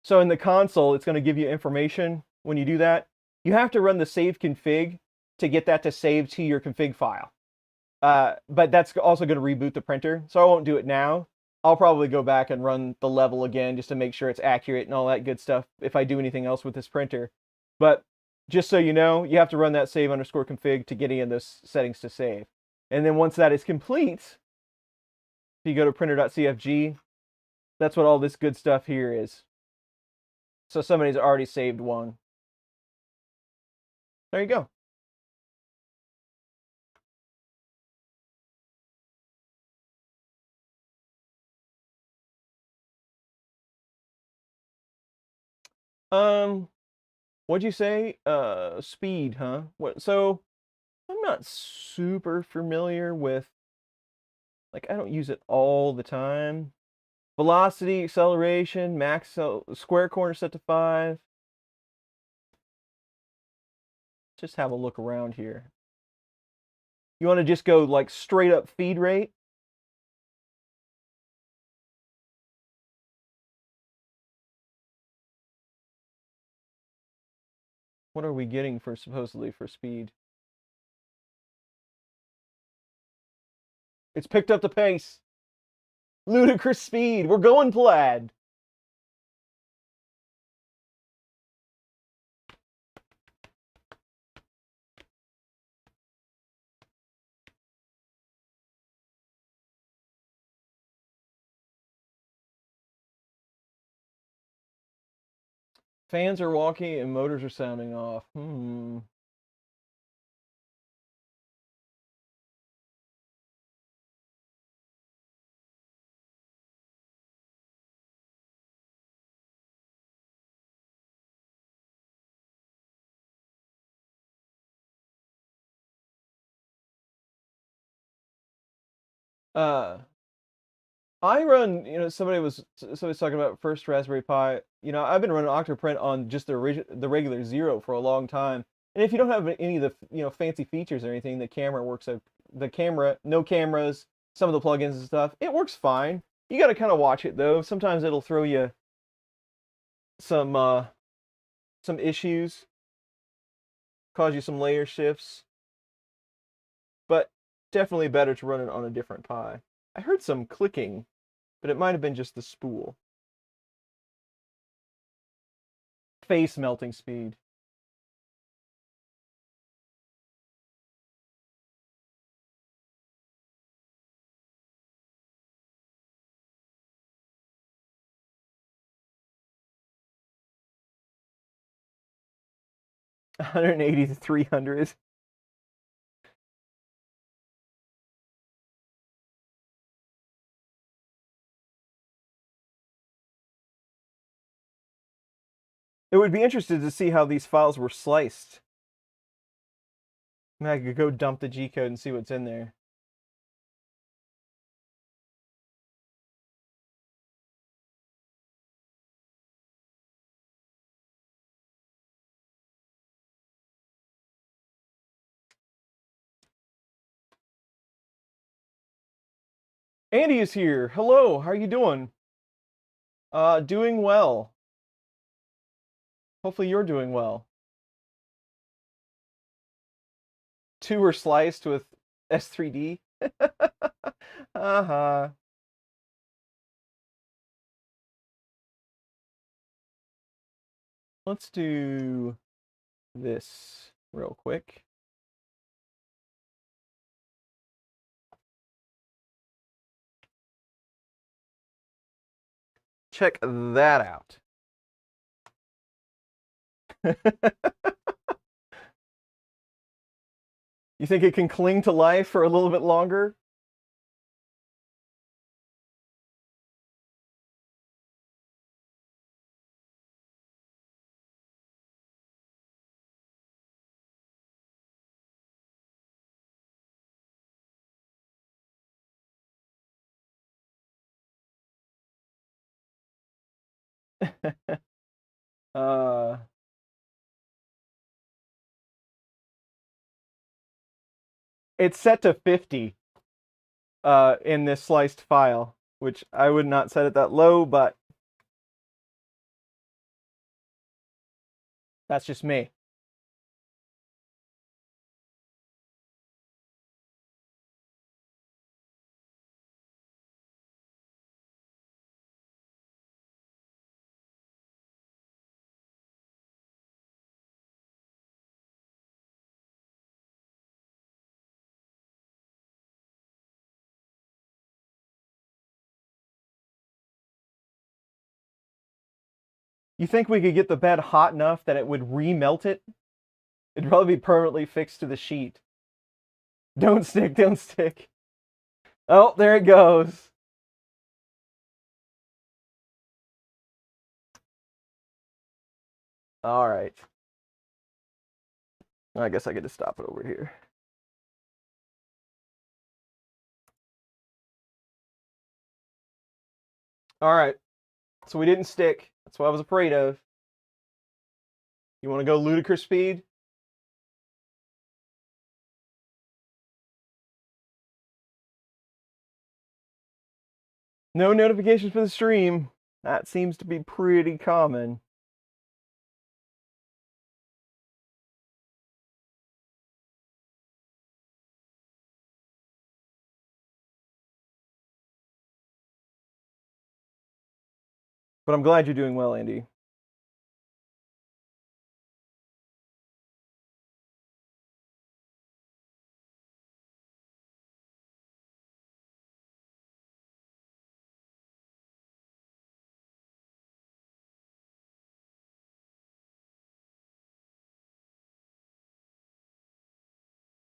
So in the console, it's going to give you information when you do that. You have to run the save config to get that to save to your config file. But that's also going to reboot the printer. So I won't do it now. I'll probably go back and run the level again just to make sure it's accurate and all that good stuff if I do anything else with this printer. But just so you know, you have to run that save_config to get in those settings to save. And then once that is complete, if you go to printer.cfg, that's what all this good stuff here is. So somebody's already saved one. There you go. What'd you say? Speed, huh? So I'm not super familiar with, like, I don't use it all the time. Velocity, acceleration, max square corner set to 5. Just have a look around here. You want to just go like straight up feed rate? What are we getting for supposedly for speed? It's picked up the pace. Ludicrous speed. We're going plaid. Fans are walking and motors are sounding off. I run, somebody's talking about first Raspberry Pi. I've been running Octoprint on just the regular Zero for a long time. And if you don't have any of the, fancy features or anything, the camera works. The camera, no cameras, some of the plugins and stuff, it works fine. You got to kind of watch it though. Sometimes it'll throw you some issues, cause you some layer shifts. But definitely better to run it on a different Pi. I heard some clicking, but it might have been just the spool. Face melting speed. $180 to $300. It would be interesting to see how these files were sliced. I could go dump the G code and see what's in there. Andy is here. Hello, how are you doing? Doing well. Hopefully you're doing well. Two were sliced with S3D. Uh-huh. Let's do this real quick. Check that out. You think it can cling to life for a little bit longer? uh, it's set to 50 in this sliced file, which I would not set it that low, but that's just me. You think we could get the bed hot enough that it would remelt it? It'd probably be permanently fixed to the sheet. Don't stick, don't stick. Oh, there it goes. All right. I guess I get to stop it over here. All right. So we didn't stick. That's what I was afraid of. You want to go ludicrous speed? No notifications for the stream. That seems to be pretty common. But I'm glad you're doing well, Andy.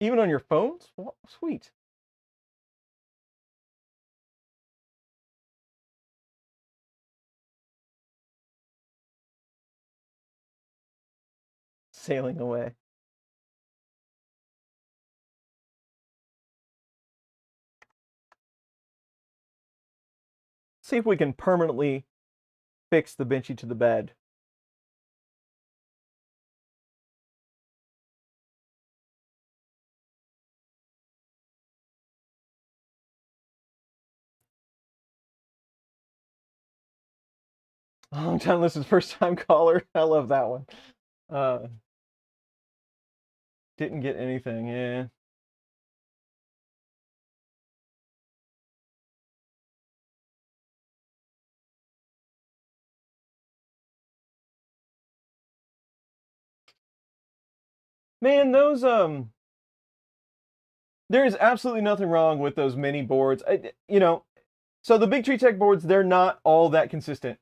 Even on your phones? Well, sweet. Sailing away. See if we can permanently fix the Benchy to the bed. Long time listener, first time caller. I love that one. Didn't get anything, yeah. Man, those there is absolutely nothing wrong with those mini boards. So the Big Tree Tech boards, they're not all that consistent.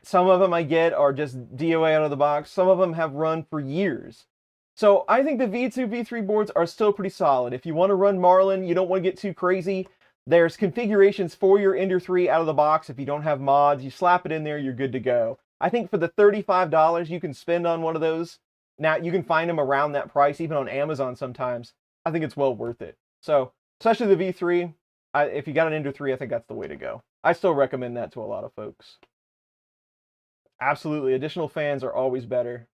Some of them I get are just DOA out of the box. Some of them have run for years. So I think the V2, V3 boards are still pretty solid. If you want to run Marlin, you don't want to get too crazy. There's configurations for your Ender 3 out of the box. If you don't have mods, you slap it in there, you're good to go. I think for the $35 you can spend on one of those, now you can find them around that price, even on Amazon sometimes. I think it's well worth it. So, especially the V3, if you got an Ender 3, I think that's the way to go. I still recommend that to a lot of folks. Absolutely, additional fans are always better.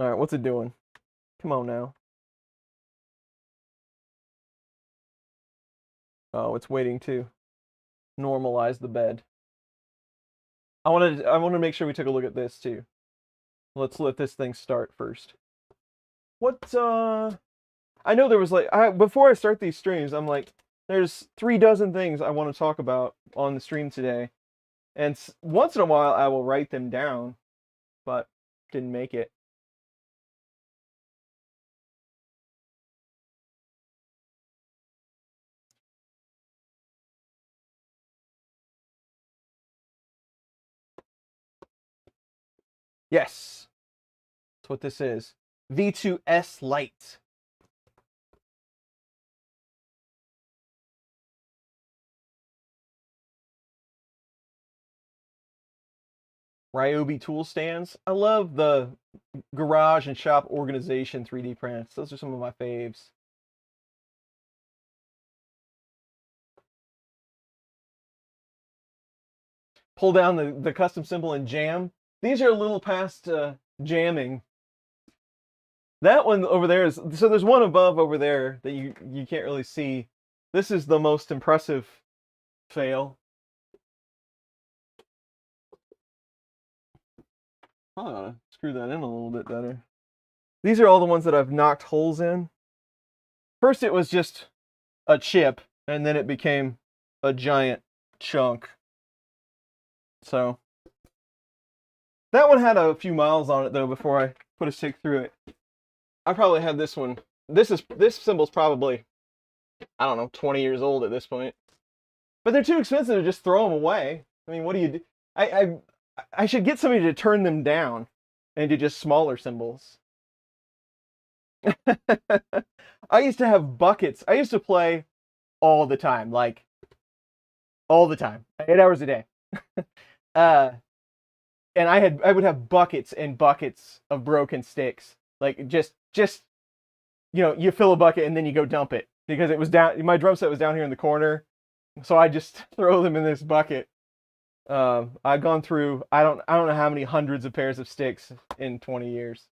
All right, what's it doing? Come on now. Oh, it's waiting to normalize the bed. I want to make sure we took a look at this too. Let's let this thing start first. What I know there was before I start these streams, I'm like, there's 36 things I want to talk about on the stream today. And once in a while I will write them down, but didn't make it. Yes. That's what this is. V2S Lite. Ryobi tool stands. I love the garage and shop organization 3D prints. Those are some of my faves. Pull down the custom symbol and jam. These are a little past jamming. That one over there is, so there's one above over there that you can't really see. This is the most impressive fail. I gotta screw that in a little bit better. These are all the ones that I've knocked holes in. First it was just a chip, and then it became a giant chunk. So that one had a few miles on it though before I put a stick through it. I probably had this one. This symbol's probably, I don't know, 20 years old at this point. But they're too expensive to just throw them away. I mean, what do you do? I should get somebody to turn them down and do just smaller symbols. I used to have buckets. I used to play all the time, like all the time, 8 hours a day. And I would have buckets and buckets of broken sticks. Like just you fill a bucket and then you go dump it because it was down. My drum set was down here in the corner, so I just throw them in this bucket. I've gone through I don't know how many hundreds of pairs of sticks in 20 years.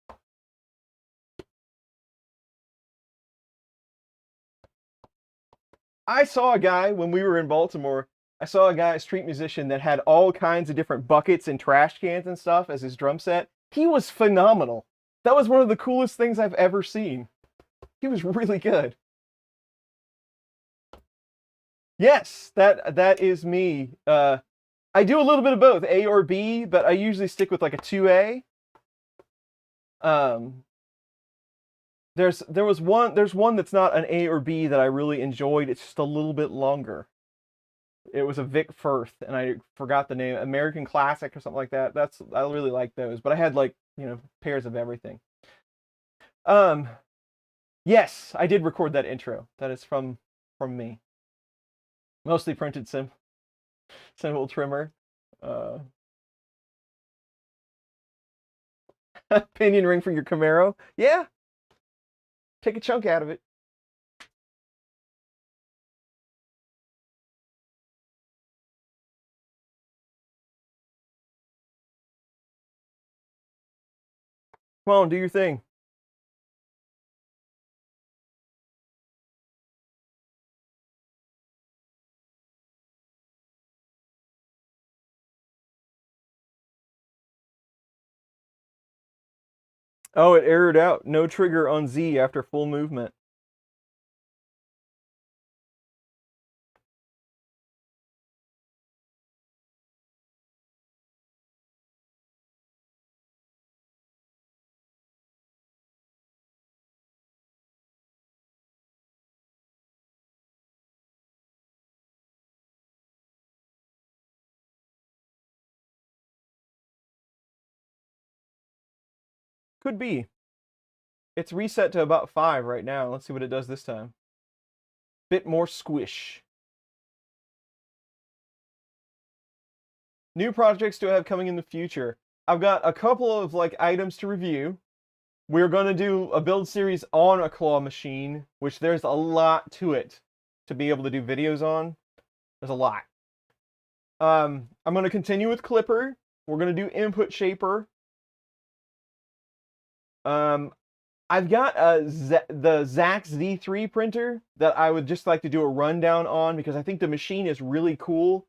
I saw a guy when we were in Baltimore. I saw a guy, a street musician, that had all kinds of different buckets and trash cans and stuff as his drum set. He was phenomenal. That was one of the coolest things I've ever seen. He was really good. Yes, that is me. I do a little bit of both, A or B, but I usually stick with like a 2A. There's one that's not an A or B that I really enjoyed. It's just a little bit longer. It was a Vic Firth, and I forgot the name. American Classic or something like that. I really like those, but I had like pairs of everything. Yes, I did record that intro. That is from me. Mostly printed symbol trimmer. Pinion ring for your Camaro? Yeah. Take a chunk out of it. Come on, do your thing. Oh, it errored out. No trigger on Z after full movement. Could be. It's reset to about 5 right now. Let's see what it does this time. Bit more squish. New projects do I have coming in the future? I've got a couple of items to review. We're going to do a build series on a claw machine, which there's a lot to it to be able to do videos on. There's a lot. I'm going to continue with Klipper. We're going to do input shaper. I've got the Zax Z3 printer that I would just like to do a rundown on because I think the machine is really cool.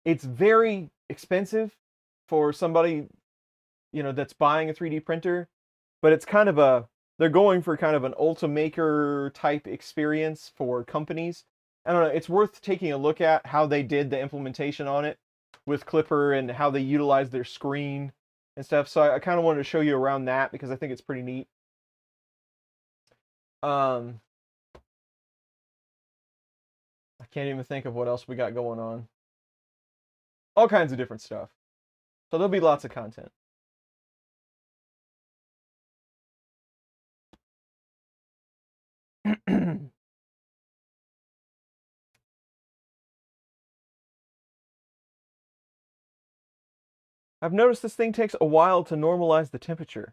It's very expensive for somebody, that's buying a 3D printer, but it's kind of they're going for kind of an Ultimaker type experience for companies. I don't know, it's worth taking a look at how they did the implementation on it with Klipper and how they utilized their screen and stuff. So I kind of wanted to show you around that because I think it's pretty neat. I can't even think of what else we got going on. All kinds of different stuff. So there'll be lots of content. I've noticed this thing takes a while to normalize the temperature.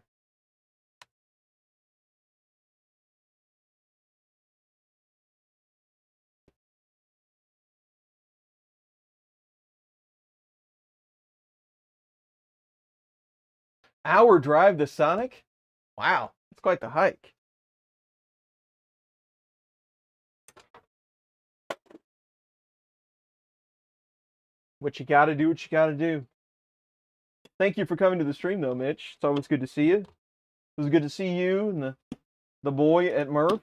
Hour drive to Sonic? Wow, that's quite the hike. What you gotta do, what you gotta do. Thank you for coming to the stream, though, Mitch. It's always good to see you. It was good to see you and the boy at Murph.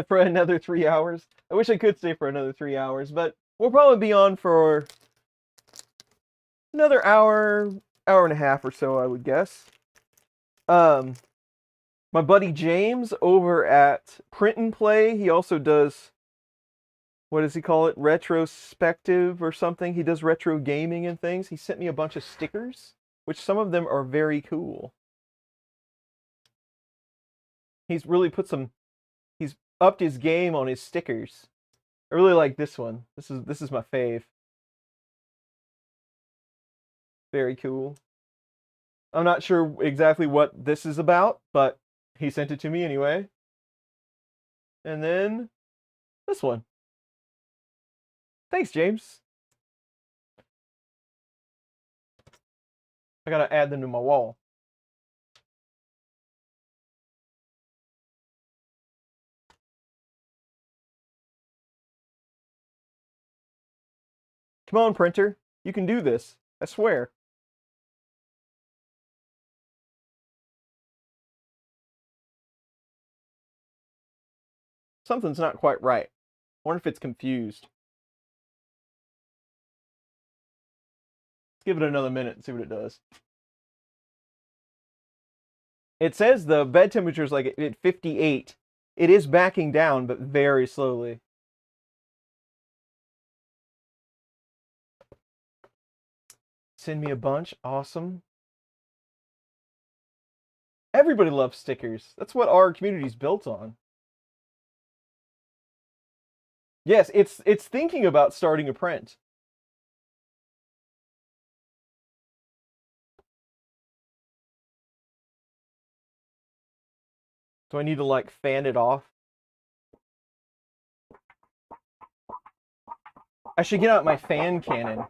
For another 3 hours. I wish I could stay for another 3 hours, but we'll probably be on for another hour and a half or so, I would guess. My buddy James over at Print and Play, he also does, what does he call it? Retrospective or something. He does retro gaming and things. He sent me a bunch of stickers, which some of them are very cool. He's really he's upped his game on his stickers. I really like this one. This is my fave. Very cool. I'm not sure exactly what this is about, but he sent it to me anyway. And then this one. Thanks, James. I gotta add them to my wall. Come on, printer. You can do this. I swear. Something's not quite right. I wonder if it's confused. Let's give it another minute and see what it does. It says the bed temperature is like at 58. It is backing down, but very slowly. Send me a bunch. Awesome. Everybody loves stickers. That's what our community's built on. Yes, it's thinking about starting a print. Do I need to like fan it off? I should get out my fan cannon.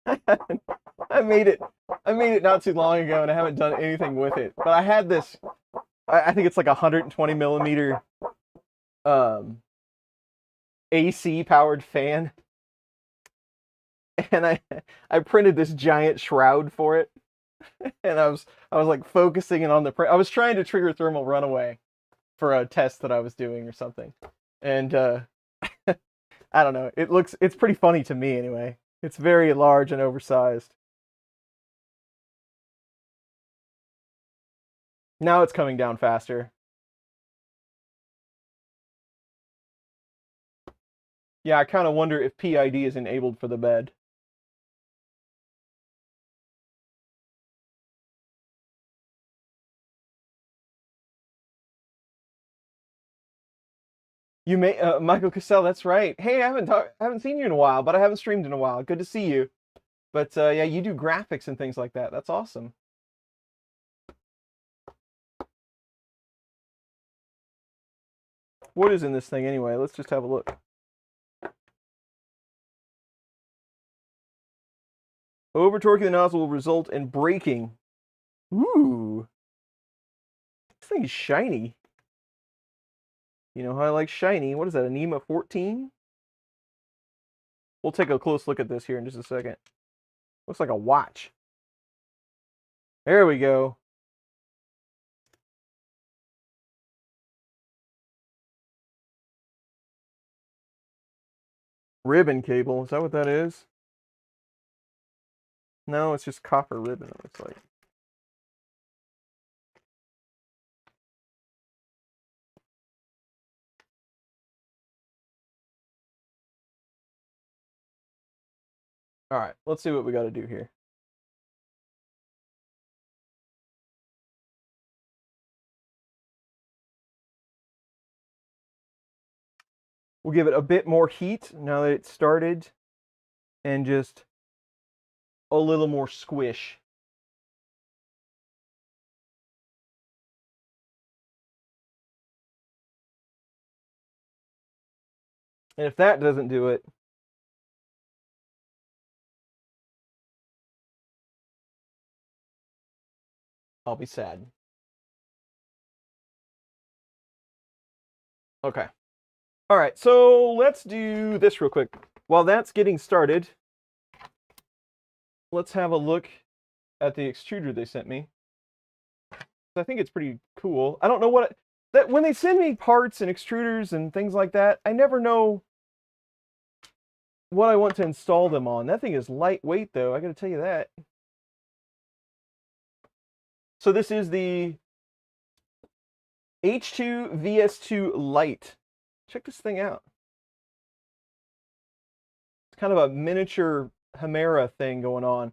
I made it not too long ago and I haven't done anything with it. But I had this, I think it's like 120 millimeter AC powered fan. And I printed this giant shroud for it. And I was like focusing it on the print. I was trying to trigger thermal runaway for a test that I was doing or something. And I don't know. It's pretty funny to me anyway. It's very large and oversized. Now it's coming down faster. Yeah, I kind of wonder if PID is enabled for the bed. You may, Michael Cassell, that's right. Hey, I haven't seen you in a while, but I haven't streamed in a while. Good to see you. But yeah, you do graphics and things like that. That's awesome. What is in this thing anyway? Let's just have a look. Over torquing the nozzle will result in breaking. Ooh. This thing is shiny. You know how I like shiny. What is that, a NEMA 14? We'll take a close look at this here in just a second. Looks like a watch. There we go. Ribbon cable, is that what that is? No, it's just copper ribbon, it looks like. All right, let's see what we got to do here. We'll give it a bit more heat now that it's started, and just a little more squish. And if that doesn't do it, I'll be sad. Okay. All right, so let's do this real quick. While that's getting started, let's have a look at the extruder they sent me. I think it's pretty cool. I don't know what that when they send me parts and extruders and things like that, I never know what I want to install them on. That thing is lightweight though, I got to tell you that. So this is the H2 VS2 Lite. Check this thing out. It's kind of a miniature Chimera thing going on.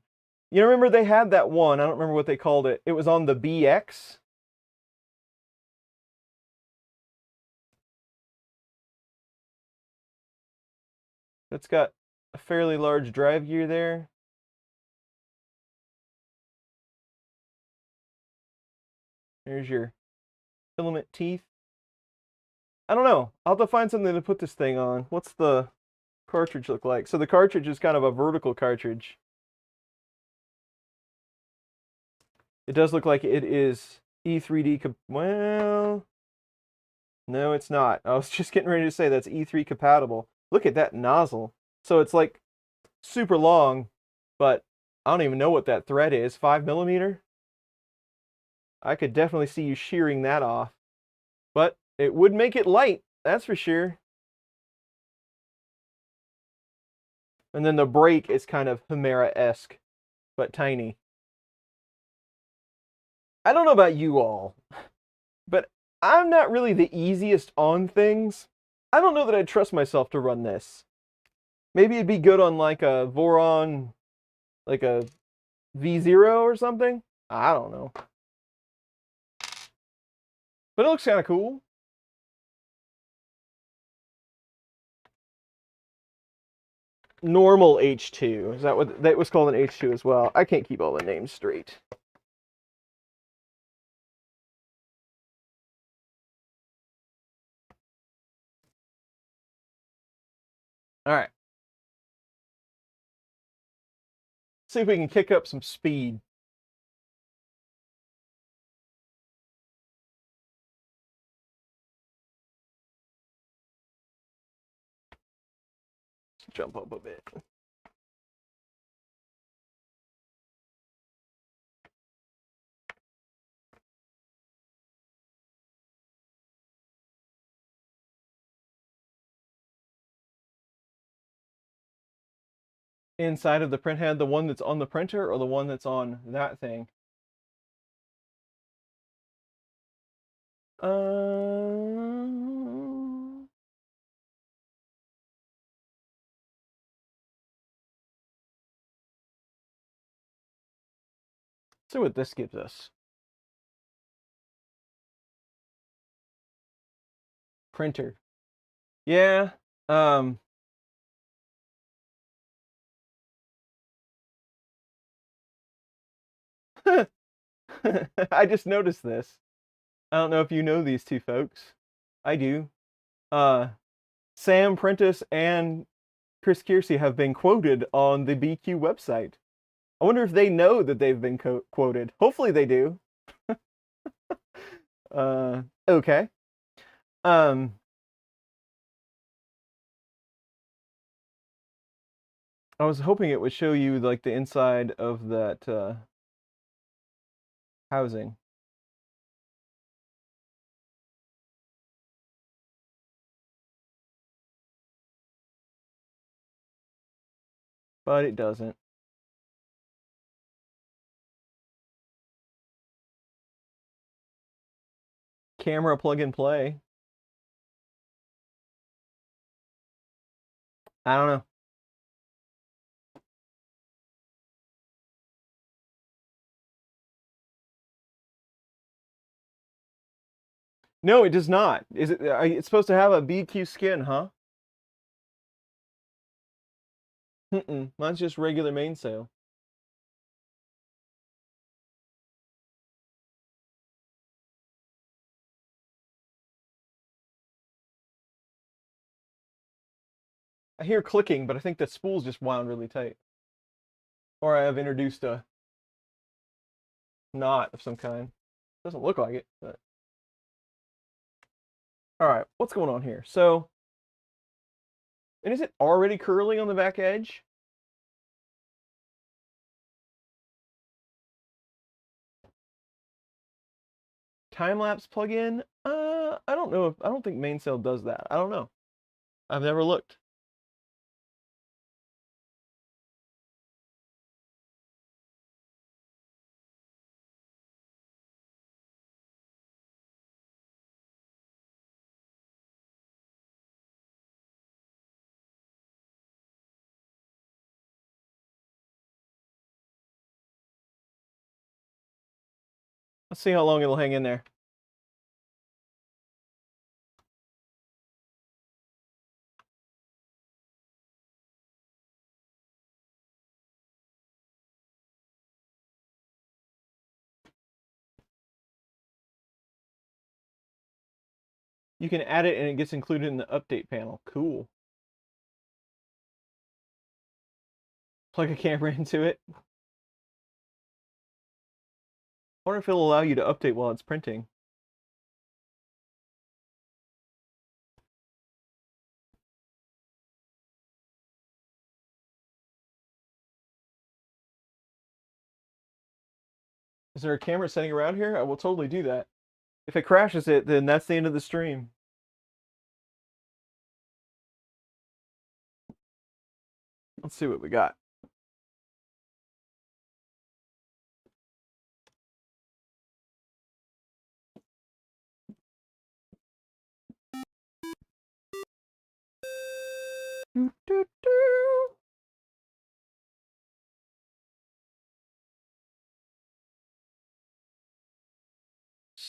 You remember they had that one, I don't remember what they called it. It was on the BX. It's got a fairly large drive gear there. There's your filament teeth. I don't know. I'll have to find something to put this thing on. What's the cartridge look like? So the cartridge is kind of a vertical cartridge. It does look like it is E3D. Well, no, it's not. I was just getting ready to say that's E3 compatible. Look at that nozzle. So it's like super long, but I don't even know what that thread is. 5 millimeter? I could definitely see you shearing that off. But it would make it light, that's for sure. And then the brake is kind of Chimera-esque, but tiny. I don't know about you all, but I'm not really the easiest on things. I don't know that I'd trust myself to run this. Maybe it'd be good on like a Voron, like a V0 or something. I don't know. But it looks kind of cool. Normal H2. Is that what that was called, an H2 as well? I can't keep all the names straight. All right. See if we can kick up some speed. Let's jump up a bit. Inside of the print head, the one that's on the printer or the one that's on that thing? See what this gives us. Printer. Yeah. I just noticed this. I don't know if you know these two folks. I do. Sam Prentice and Chris Kiersey have been quoted on the BIQU website. I wonder if they know that they've been quoted. Hopefully they do. Okay. I was hoping it would show you like the inside of that housing. But it doesn't. Camera plug and play. I don't know. No, it does not. Is it? It's supposed to have a BQ skin, huh? Mine's just regular mainsail. I hear clicking, but I think the spool's just wound really tight. Or I have introduced a knot of some kind. Doesn't look like it, but. All right, what's going on here? So, and is it already curling on the back edge? Time-lapse plugin? I don't know I don't think mainsail does that. I don't know. I've never looked. Let's see how long it'll hang in there. You can add it and it gets included in the update panel. Cool. Plug a camera into it. I wonder if it'll allow you to update while it's printing. Is there a camera setting around here? I will totally do that. If it crashes it, then that's the end of the stream. Let's see what we got.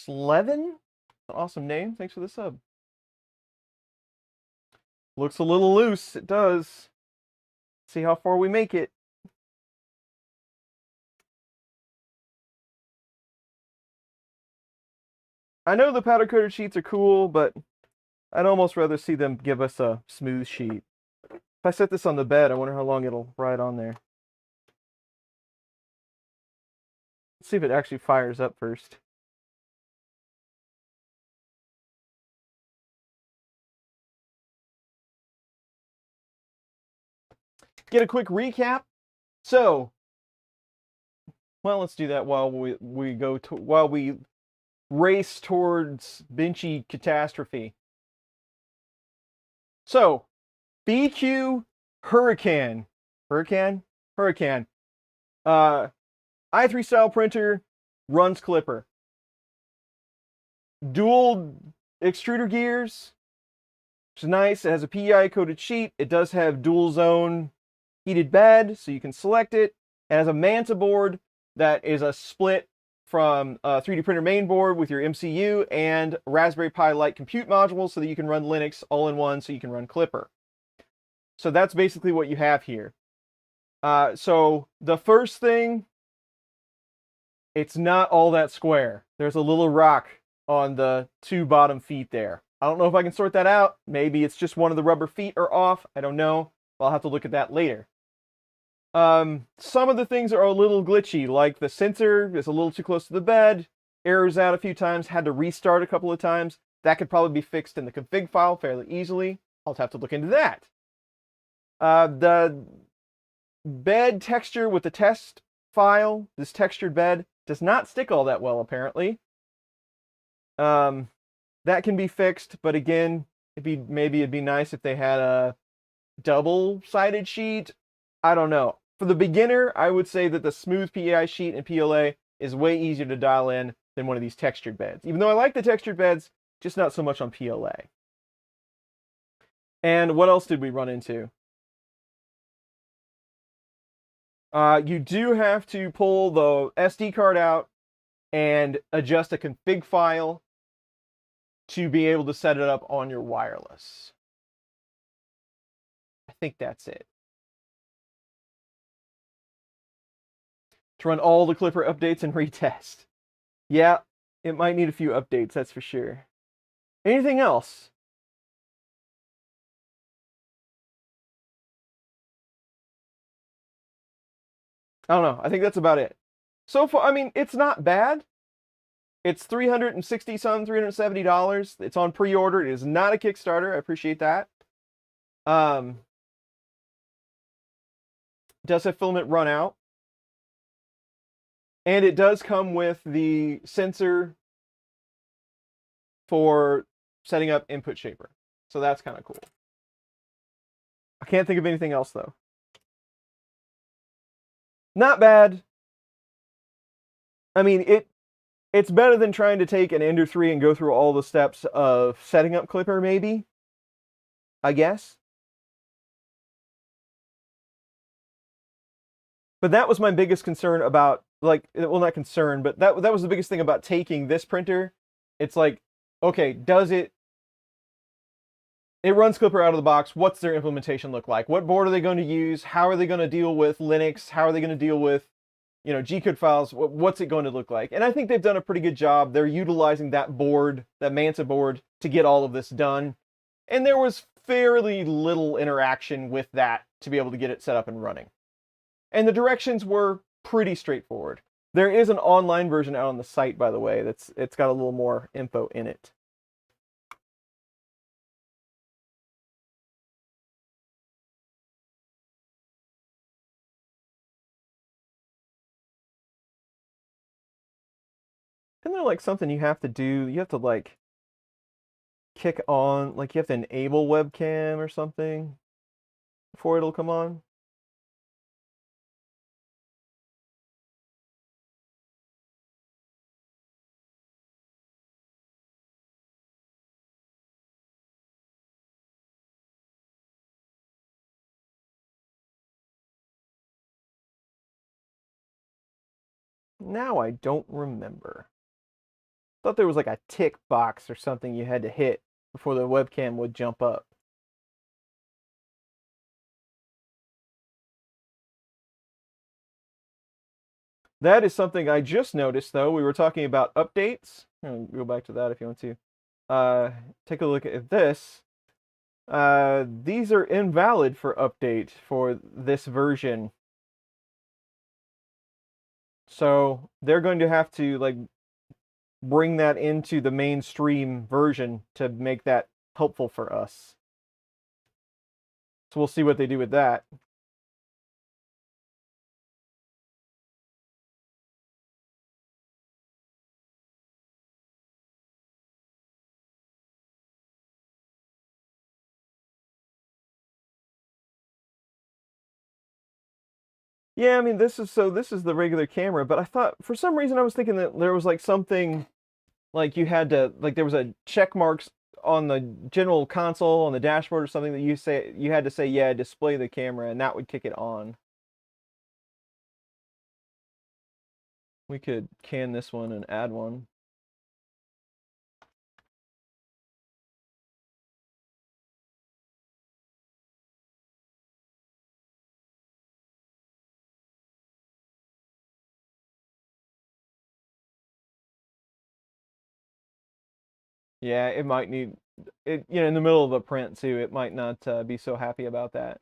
Slevin? Awesome name. Thanks for the sub. Looks a little loose. It does. See how far we make it. I know the powder coated sheets are cool, but I'd almost rather see them give us a smooth sheet. If I set this on the bed, I wonder how long it'll ride on there. Let's see if it actually fires up first. Get a quick recap. So, well, let's do that while we race towards Benchy catastrophe. So, BIQU Hurakan. Hurakan. i3 style printer, runs Klipper. Dual extruder gears, which is nice. It has a PEI coated sheet. It does have dual zone heated bed, so you can select it. It has a Manta board that is a split from a 3D printer main board with your MCU and Raspberry Pi Lite compute module so that you can run Linux all in one, so you can run Klipper. So that's basically what you have here. So the first thing, it's not all that square. There's a little rock on the two bottom feet there. I don't know if I can sort that out. Maybe it's just one of the rubber feet are off. I don't know. I'll have to look at that later. Some of the things are a little glitchy, like the sensor is a little too close to the bed, errors out a few times, had to restart a couple of times. That could probably be fixed in the config file fairly easily. I'll have to look into that. The bed texture with the test file, this textured bed, does not stick all that well, apparently. That can be fixed, but again, maybe it'd be nice if they had a double-sided sheet. I don't know. For the beginner, I would say that the smooth PEI sheet and PLA is way easier to dial in than one of these textured beds. Even though I like the textured beds, just not so much on PLA. And what else did we run into? You do have to pull the SD card out and adjust a config file to be able to set it up on your wireless. I think that's it. To run all the Klipper updates and retest. Yeah, it might need a few updates, that's for sure. Anything else? I don't know. I think that's about it. So far, I mean, it's not bad. It's $370. It's on pre-order. It is not a Kickstarter. I appreciate that. Does have filament run out. And it does come with the sensor for setting up Input Shaper. So that's kind of cool. I can't think of anything else, though. Not bad. I mean, it's better than trying to take an Ender 3 and go through all the steps of setting up Klipper, maybe. I guess. But that was my biggest concern about, like, well, not concern, but that was the biggest thing about taking this printer. It's like, okay, it runs Klipper out of the box. What's their implementation look like? What board are they going to use? How are they going to deal with Linux? How are they going to deal with, G-code files? What's it going to look like? And I think they've done a pretty good job. They're utilizing that board, that Manta board, to get all of this done. And there was fairly little interaction with that to be able to get it set up and running. And the directions were pretty straightforward. There is an online version out on the site, by the way, it's got a little more info in it. Isn't there like something you have to do? You have to like kick on, like you have to enable webcam or something before it'll come on? Now I don't remember. Thought there was like a tick box or something you had to hit before the webcam would jump up. That is something I just noticed, though. We were talking about updates. Go back to that if you want to. Take a look at this. These are invalid for update for this version. So they're going to have to like bring that into the mainstream version to make that helpful for us. So we'll see what they do with that. Yeah, I mean, this is the regular camera, but I thought for some reason I was thinking that there was like something like you had to like there was a check marks on the general console on the dashboard or something that you had to say yeah, display the camera, and that would kick it on. We could can this one and add one. Yeah, it might need it, you know, in the middle of a print too. It might not be so happy about that.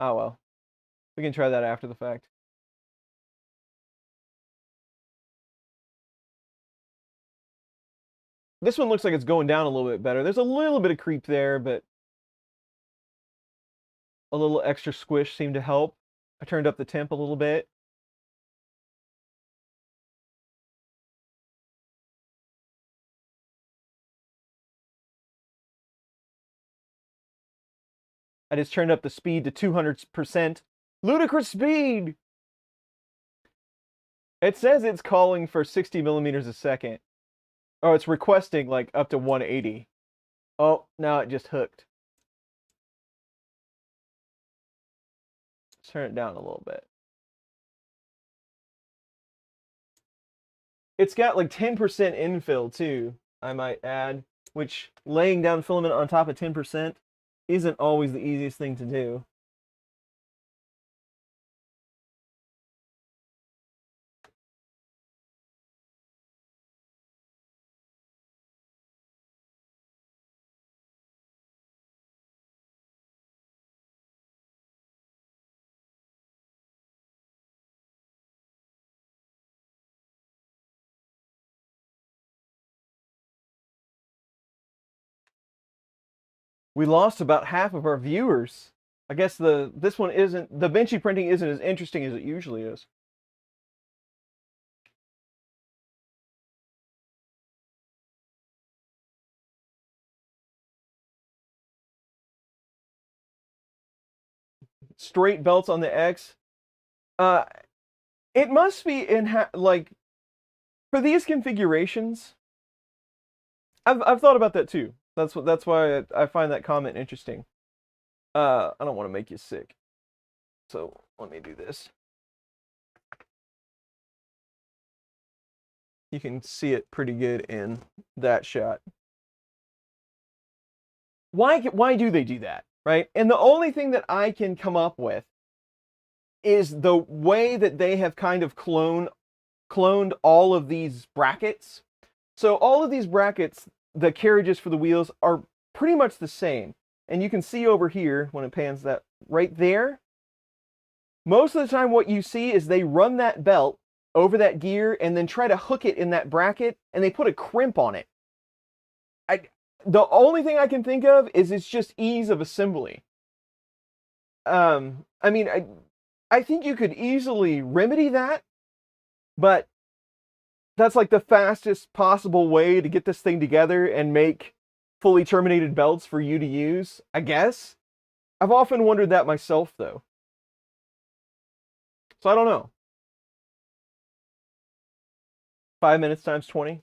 Oh well, we can try that after the fact. This one looks like it's going down a little bit better. There's a little bit of creep there, but a little extra squish seemed to help. I turned up the temp a little bit. I just turned up the speed to 200%. Ludicrous speed! It says it's calling for 60 millimeters a second. Oh, it's requesting like up to 180. Oh, now it just hooked. Let's turn it down a little bit. It's got like 10% infill too, I might add, which laying down filament on top of 10% isn't always the easiest thing to do. We lost about half of our viewers. I guess the Benchy printing isn't as interesting as it usually is. Straight belts on the X. It must be like for these configurations. I've thought about that too. That's why I find that comment interesting. I don't want to make you sick, so let me do this. You can see it pretty good in that shot. Why do they do that, right? And the only thing that I can come up with is the way that they have kind of cloned all of these brackets. So all of these brackets, the carriages for the wheels are pretty much the same. And you can see over here when it pans that right there, most of the time what you see is they run that belt over that gear and then try to hook it in that bracket, and they put a crimp on it. The only thing I can think of is it's just ease of assembly. I mean, I think you could easily remedy that, but that's like the fastest possible way to get this thing together and make fully terminated belts for you to use, I guess. I've often wondered that myself, though. So I don't know. 5 minutes times 20?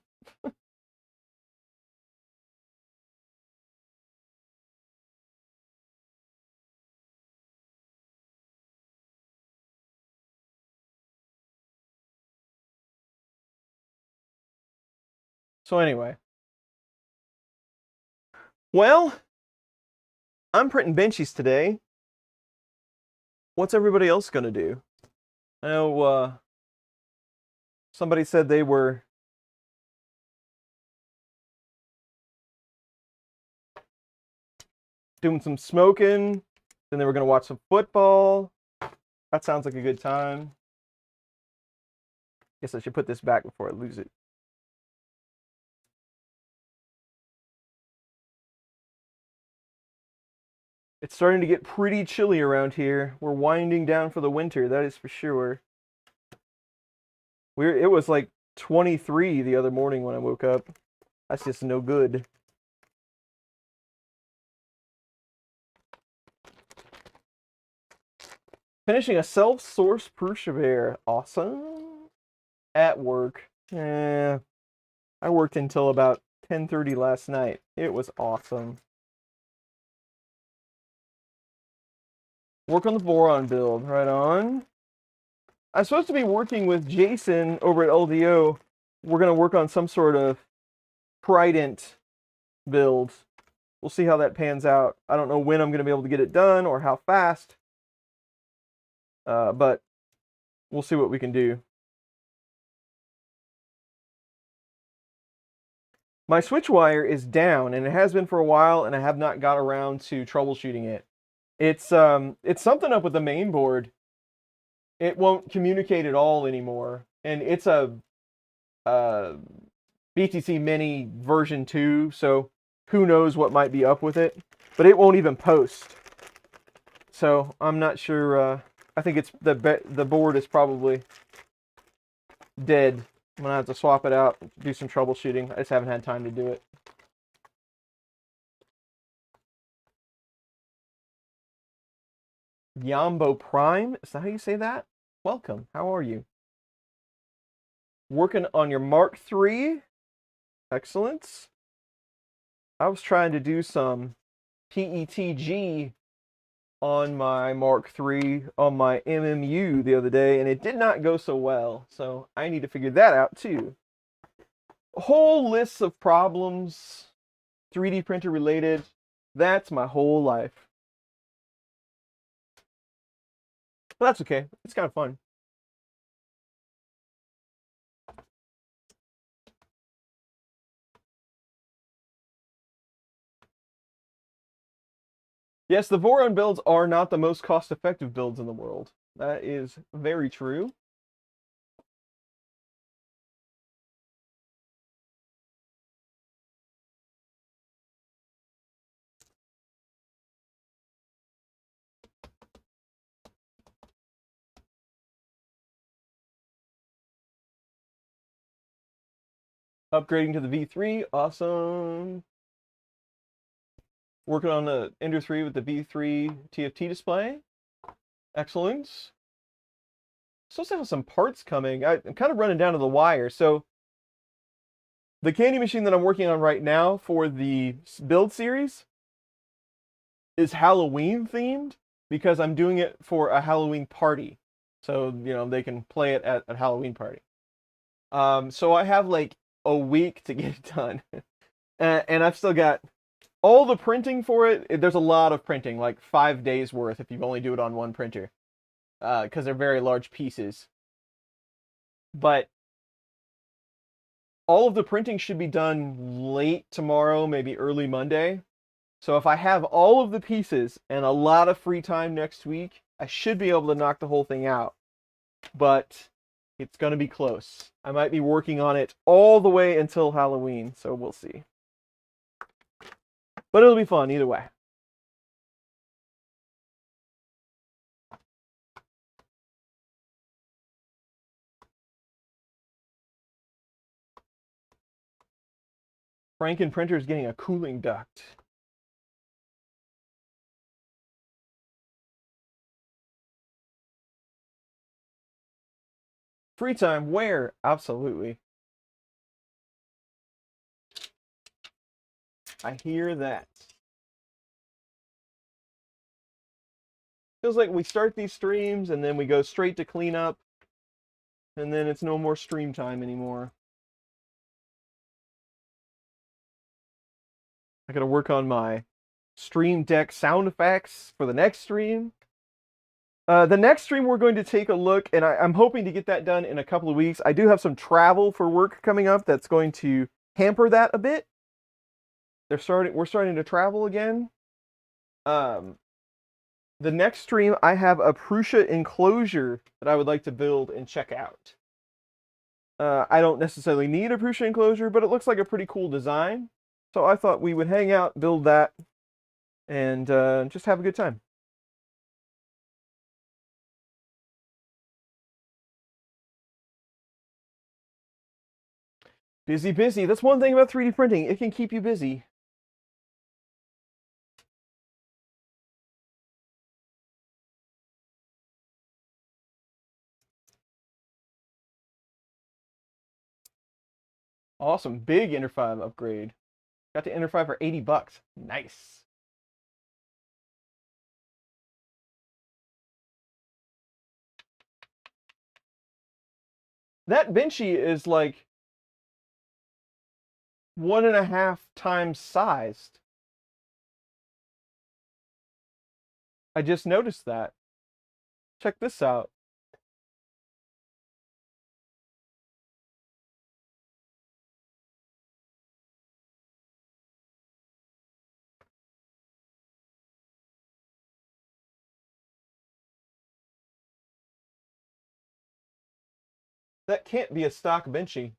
So anyway. Well, I'm printing Benchies today. What's everybody else gonna do? I know somebody said they were doing some smoking, then they were gonna watch some football. That sounds like a good time. Guess I should put this back before I lose it. It's starting to get pretty chilly around here. We're winding down for the winter, that is for sure. It was like 23 the other morning when I woke up. That's just no good. Finishing a self-source Persever. Awesome. At work. I worked until about 10:30 last night. It was awesome. Work on the boron build. Right on. I'm supposed to be working with Jason over at LDO. We're going to work on some sort of Trident build. We'll see how that pans out. I don't know when I'm going to be able to get it done or how fast. But we'll see what we can do. My switch wire is down, and it has been for a while, and I have not got around to troubleshooting it. It's something up with the main board. It won't communicate at all anymore, and it's a BTC Mini version 2, so who knows what might be up with it. But it won't even post. So I'm not sure. I think it's the board is probably dead. I'm gonna have to swap it out, do some troubleshooting. I just haven't had time to do it. Yambo Prime, is that how you say that? Welcome, how are you? Working on your Mark III. Excellent. I was trying to do some PETG on my Mark III on my MMU the other day, and it did not go so well. So I need to figure that out too. A whole list of problems, 3D printer related. That's my whole life. But that's okay. It's kind of fun. Yes, the Voron builds are not the most cost-effective builds in the world. That is very true. Upgrading to the V3, awesome. Working on the Ender 3 with the V3 TFT display. Excellent. Supposed to have some parts coming. I'm kind of running down to the wire. So the candy machine that I'm working on right now for the build series is Halloween themed because I'm doing it for a Halloween party. So, you know, they can play it at a Halloween party. So I have like a week to get it done. And I've still got all the printing for it. There's a lot of printing, like 5 days worth if you only do it on one printer. Because they're very large pieces. But all of the printing should be done late tomorrow, maybe early Monday. So if I have all of the pieces and a lot of free time next week, I should be able to knock the whole thing out. But it's going to be close. I might be working on it all the way until Halloween, so we'll see. But it'll be fun either way. Franken printer is getting a cooling duct. Free time, where? Absolutely. I hear that. Feels like we start these streams and then we go straight to cleanup. And then it's no more stream time anymore. I gotta work on my stream deck sound effects for the next stream. The next stream we're going to take a look, and I'm hoping to get that done in a couple of weeks. I do have some travel for work coming up that's going to hamper that a bit. We're starting to travel again. The next stream, I have a Prusa enclosure that I would like to build and check out. I don't necessarily need a Prusa enclosure, but it looks like a pretty cool design. So I thought we would hang out, build that, and just have a good time. Busy, busy. That's one thing about 3D printing. It can keep you busy. Awesome. Big Ender 5 upgrade. Got the Ender 5 for 80 bucks. Nice. That Benchy is like 1.5 times sized. I just noticed that. Check this out. That can't be a stock Benchy.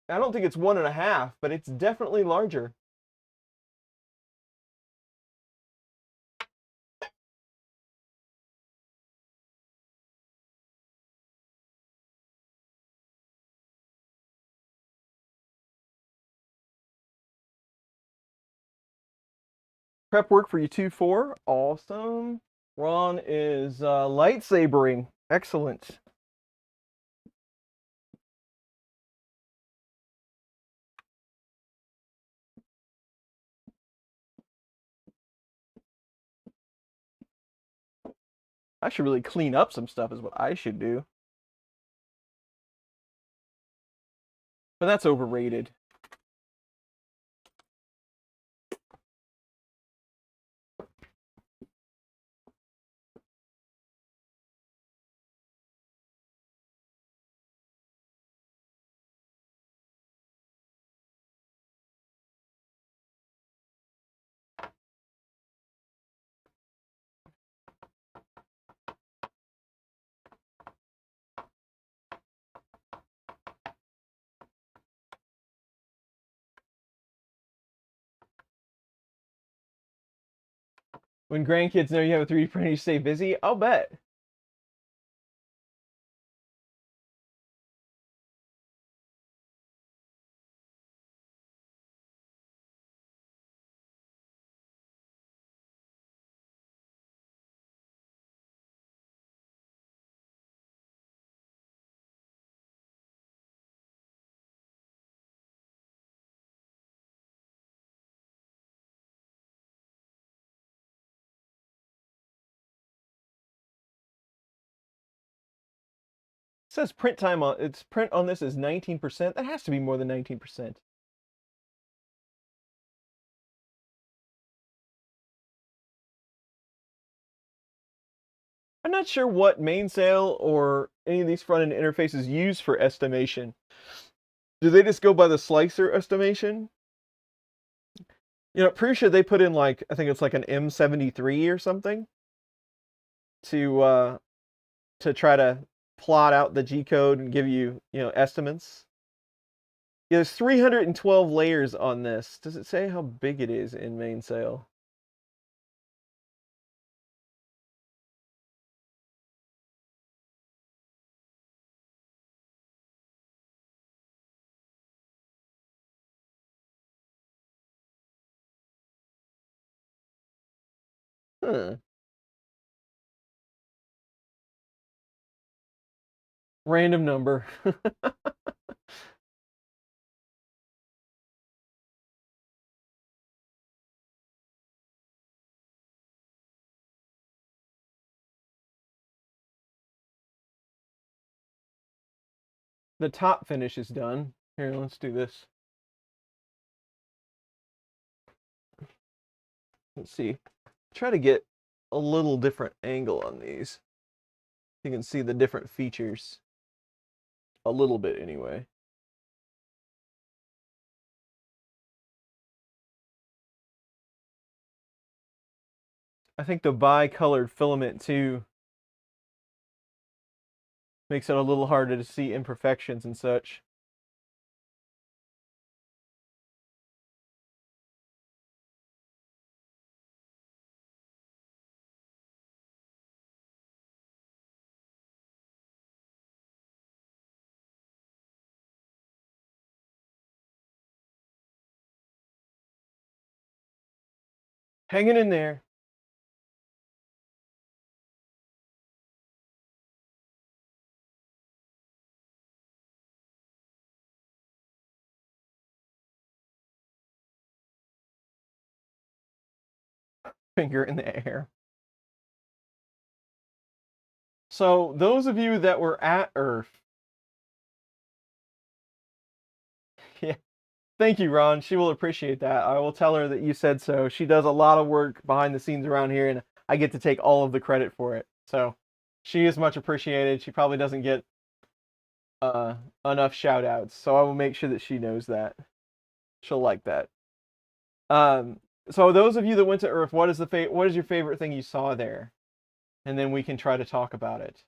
I don't think it's 1.5, but it's definitely larger. Prep work for you 2-4. Awesome. Ron is lightsabering. Excellent. I should really clean up some stuff is what I should do. But that's overrated. When grandkids know you have a 3D printer, you stay busy? I'll bet. It says print time on its print on this is 19%. That has to be more than 19%. I'm not sure what mainsail or any of these front-end interfaces use for estimation. Do they just go by the slicer estimation? You know, pretty sure they put in like, I think it's like an M73 or something to try to plot out the G code and give you, estimates. Yeah, there's 312 layers on this. Does it say how big it is in mainsail? Huh. Random number. The top finish is done. Here, let's do this. Let's see. Try to get a little different angle on these. You can see the different features. A little bit anyway. I think the bi-colored filament too makes it a little harder to see imperfections and such. Hanging in there. Finger in the air. So those of you that were at Earth, yeah, thank you, Ron. She will appreciate that. I will tell her that you said so. She does a lot of work behind the scenes around here, and I get to take all of the credit for it. So she is much appreciated. She probably doesn't get enough shout outs, so I will make sure that she knows that. She'll like that. So those of you that went to Earth, what is your favorite thing you saw there? And then we can try to talk about it.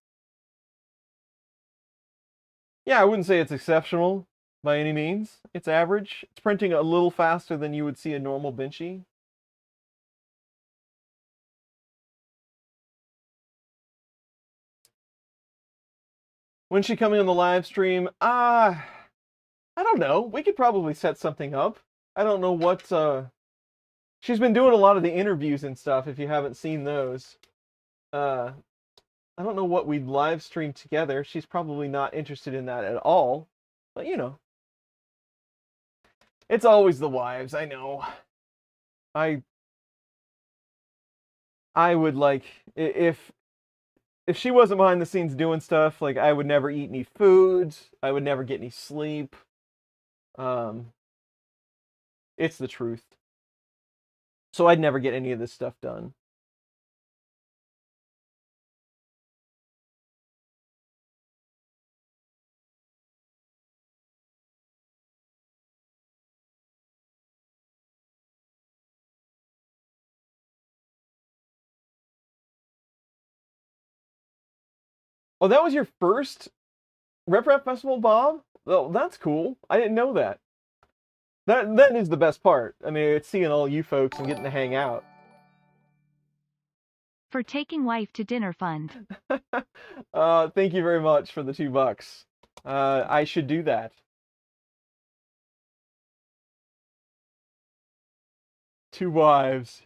Yeah, I wouldn't say it's exceptional by any means. It's average. It's printing a little faster than you would see a normal Benchy. When's she coming on the live stream? I don't know. We could probably set something up. I don't know what she's been doing a lot of the interviews and stuff if you haven't seen those. I don't know what we'd live stream together. She's probably not interested in that at all. But you know. It's always the wives, I know. I would like if she wasn't behind the scenes doing stuff, like I would never eat any foods, I would never get any sleep. It's the truth. So I'd never get any of this stuff done. Oh, that was your first Rep Rap Festival, Bob? Oh, that's cool. I didn't know that. That is the best part. I mean, it's seeing all you folks and getting to hang out. For taking wife to dinner fund. Thank you very much for the $2. I should do that. 2 wives.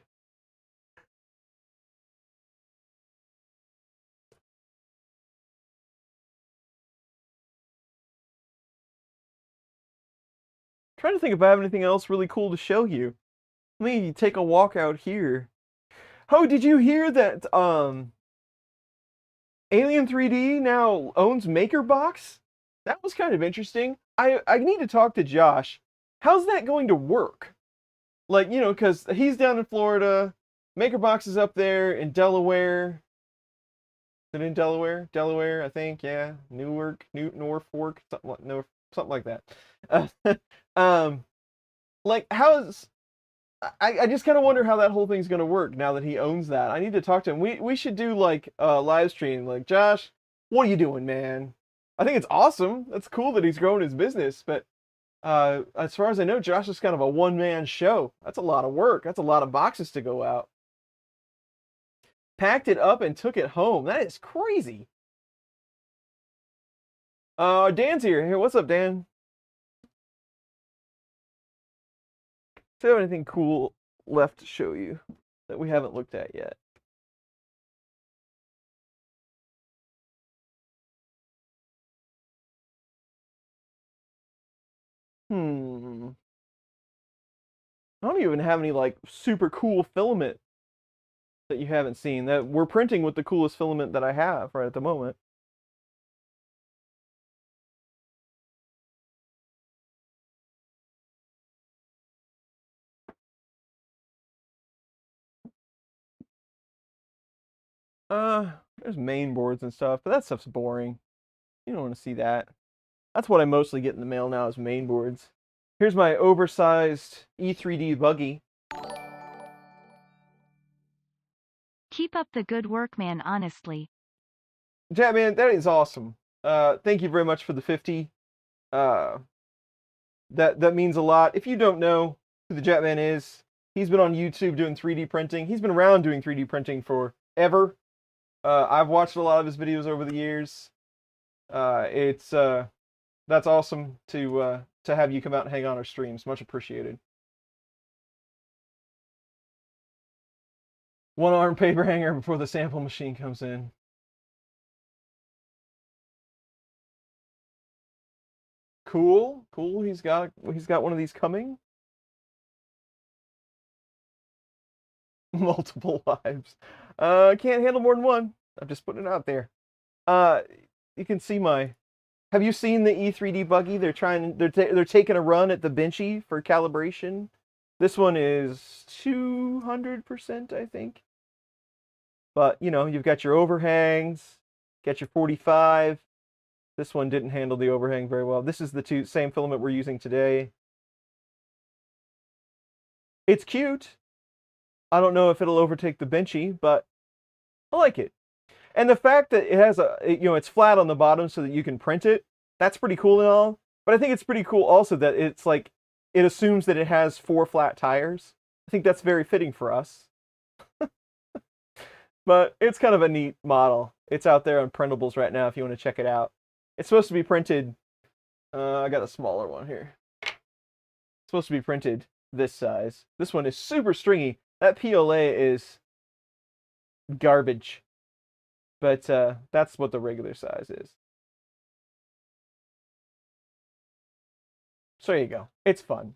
Trying to think if I have anything else really cool to show you. Let me take a walk out here. Oh, did you hear that Alien 3D now owns MakerBox? That was kind of interesting. I need to talk to Josh. How's that going to work? Like, you know, because he's down in Florida. MakerBox is up there in Delaware. Is it in Delaware? Delaware, I think, yeah. Newark, Norfolk, something like that. Like, how's I just kind of wonder how that whole thing's gonna work now that he owns that. I need to talk to him. We should do like a live stream. Like, Josh, what are you doing, man? I think it's awesome. That's cool that he's growing his business, but as far as I know, Josh is kind of a one-man show. That's a lot of work. That's a lot of boxes to go out. Packed it up and took it home. That is crazy. Dan's here. Here, what's up, Dan? Do you have anything cool left to show you that we haven't looked at yet? I don't even have any like super cool filament that you haven't seen. That we're printing with the coolest filament that I have right at the moment. There's main boards and stuff, but that stuff's boring. You don't want to see that. That's what I mostly get in the mail now is main boards. Here's my oversized E3D buggy. Keep up the good work, man, honestly. Jetman, that is awesome. Thank you very much for the 50. That means a lot. If you don't know who the Jetman is, he's been on YouTube doing 3D printing. He's been around doing 3D printing forever. I've watched a lot of his videos over the years. That's awesome to have you come out and hang on our streams. Much appreciated. One arm paper hanger before the sample machine comes in. Cool. He's got one of these coming. Multiple lives. Can't handle more than one. I'm just putting it out there. You can see my. Have you seen the E3D buggy? They're taking a run at the Benchy for calibration. This one is 200%, I think. But you know, you've got your overhangs, got your 45. This one didn't handle the overhang very well. This is the same filament we're using today. It's cute. I don't know if it'll overtake the Benchy, but I like it. And the fact that it has it's flat on the bottom so that you can print it, that's pretty cool and all. But I think it's pretty cool also that it's like, it assumes that it has 4 flat tires. I think that's very fitting for us. But it's kind of a neat model. It's out there on printables right now if you want to check it out. It's supposed to be printed, I got a smaller one here. It's supposed to be printed this size. This one is super stringy. That PLA is garbage. But that's what the regular size is. So there you go. It's fun.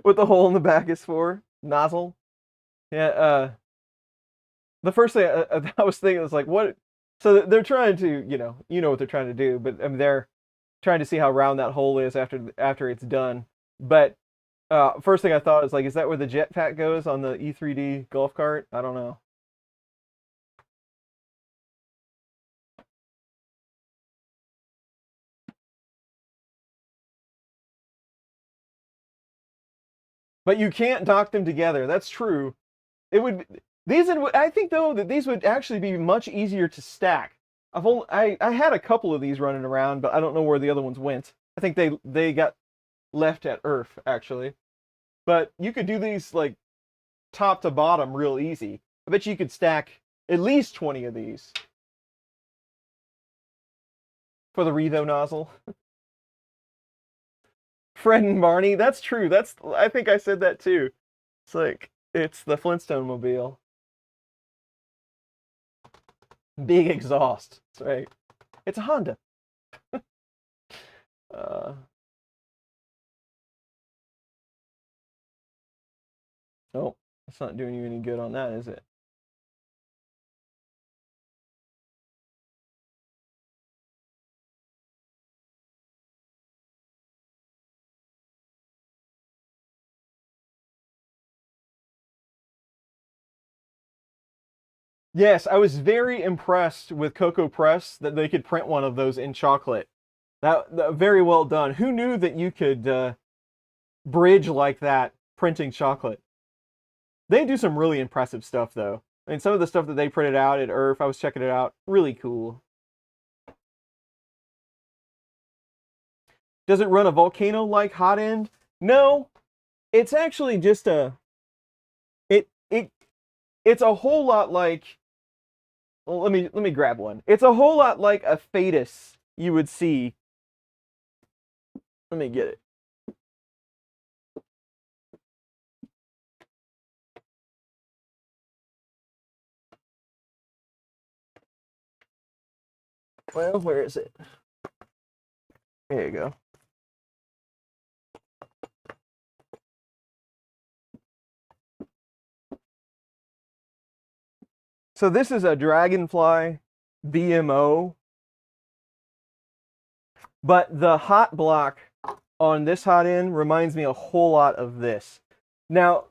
What the hole in the back is for? Nozzle? Yeah, the first thing I was thinking was like, what? So they're trying to, you know what they're trying to do, but I mean, they're trying to see how round that hole is after it's done. But first thing I thought is like, is that where the jetpack goes on the E3D golf cart? I don't know. But you can't dock them together. That's true. It would I think though that these would actually be much easier to stack. I had a couple of these running around, but I don't know where the other ones went. I think they got left at Earth actually. But you could do these like top to bottom real easy. I bet you could stack at least 20 of these for the Revo nozzle. Fred and Barney, that's true. I think I said that too. It's like, it's the Flintstone mobile. Big exhaust. That's right. It's a Honda. Oh, it's not doing you any good on that, is it? Yes, I was very impressed with Cocoa Press that they could print one of those in chocolate. That very well done. Who knew that you could bridge like that printing chocolate? They do some really impressive stuff, though. I mean, some of the stuff that they printed out at Earth, I was checking it out. Really cool. Does it run a volcano like Hotend? No, it's actually just it's a whole lot like. Well, let me grab one. It's a whole lot like a Fetus you would see. Let me get it. Well, where is it? There you go. So this is a Dragonfly BMO, but the hot block on this hot end reminds me a whole lot of this. Now,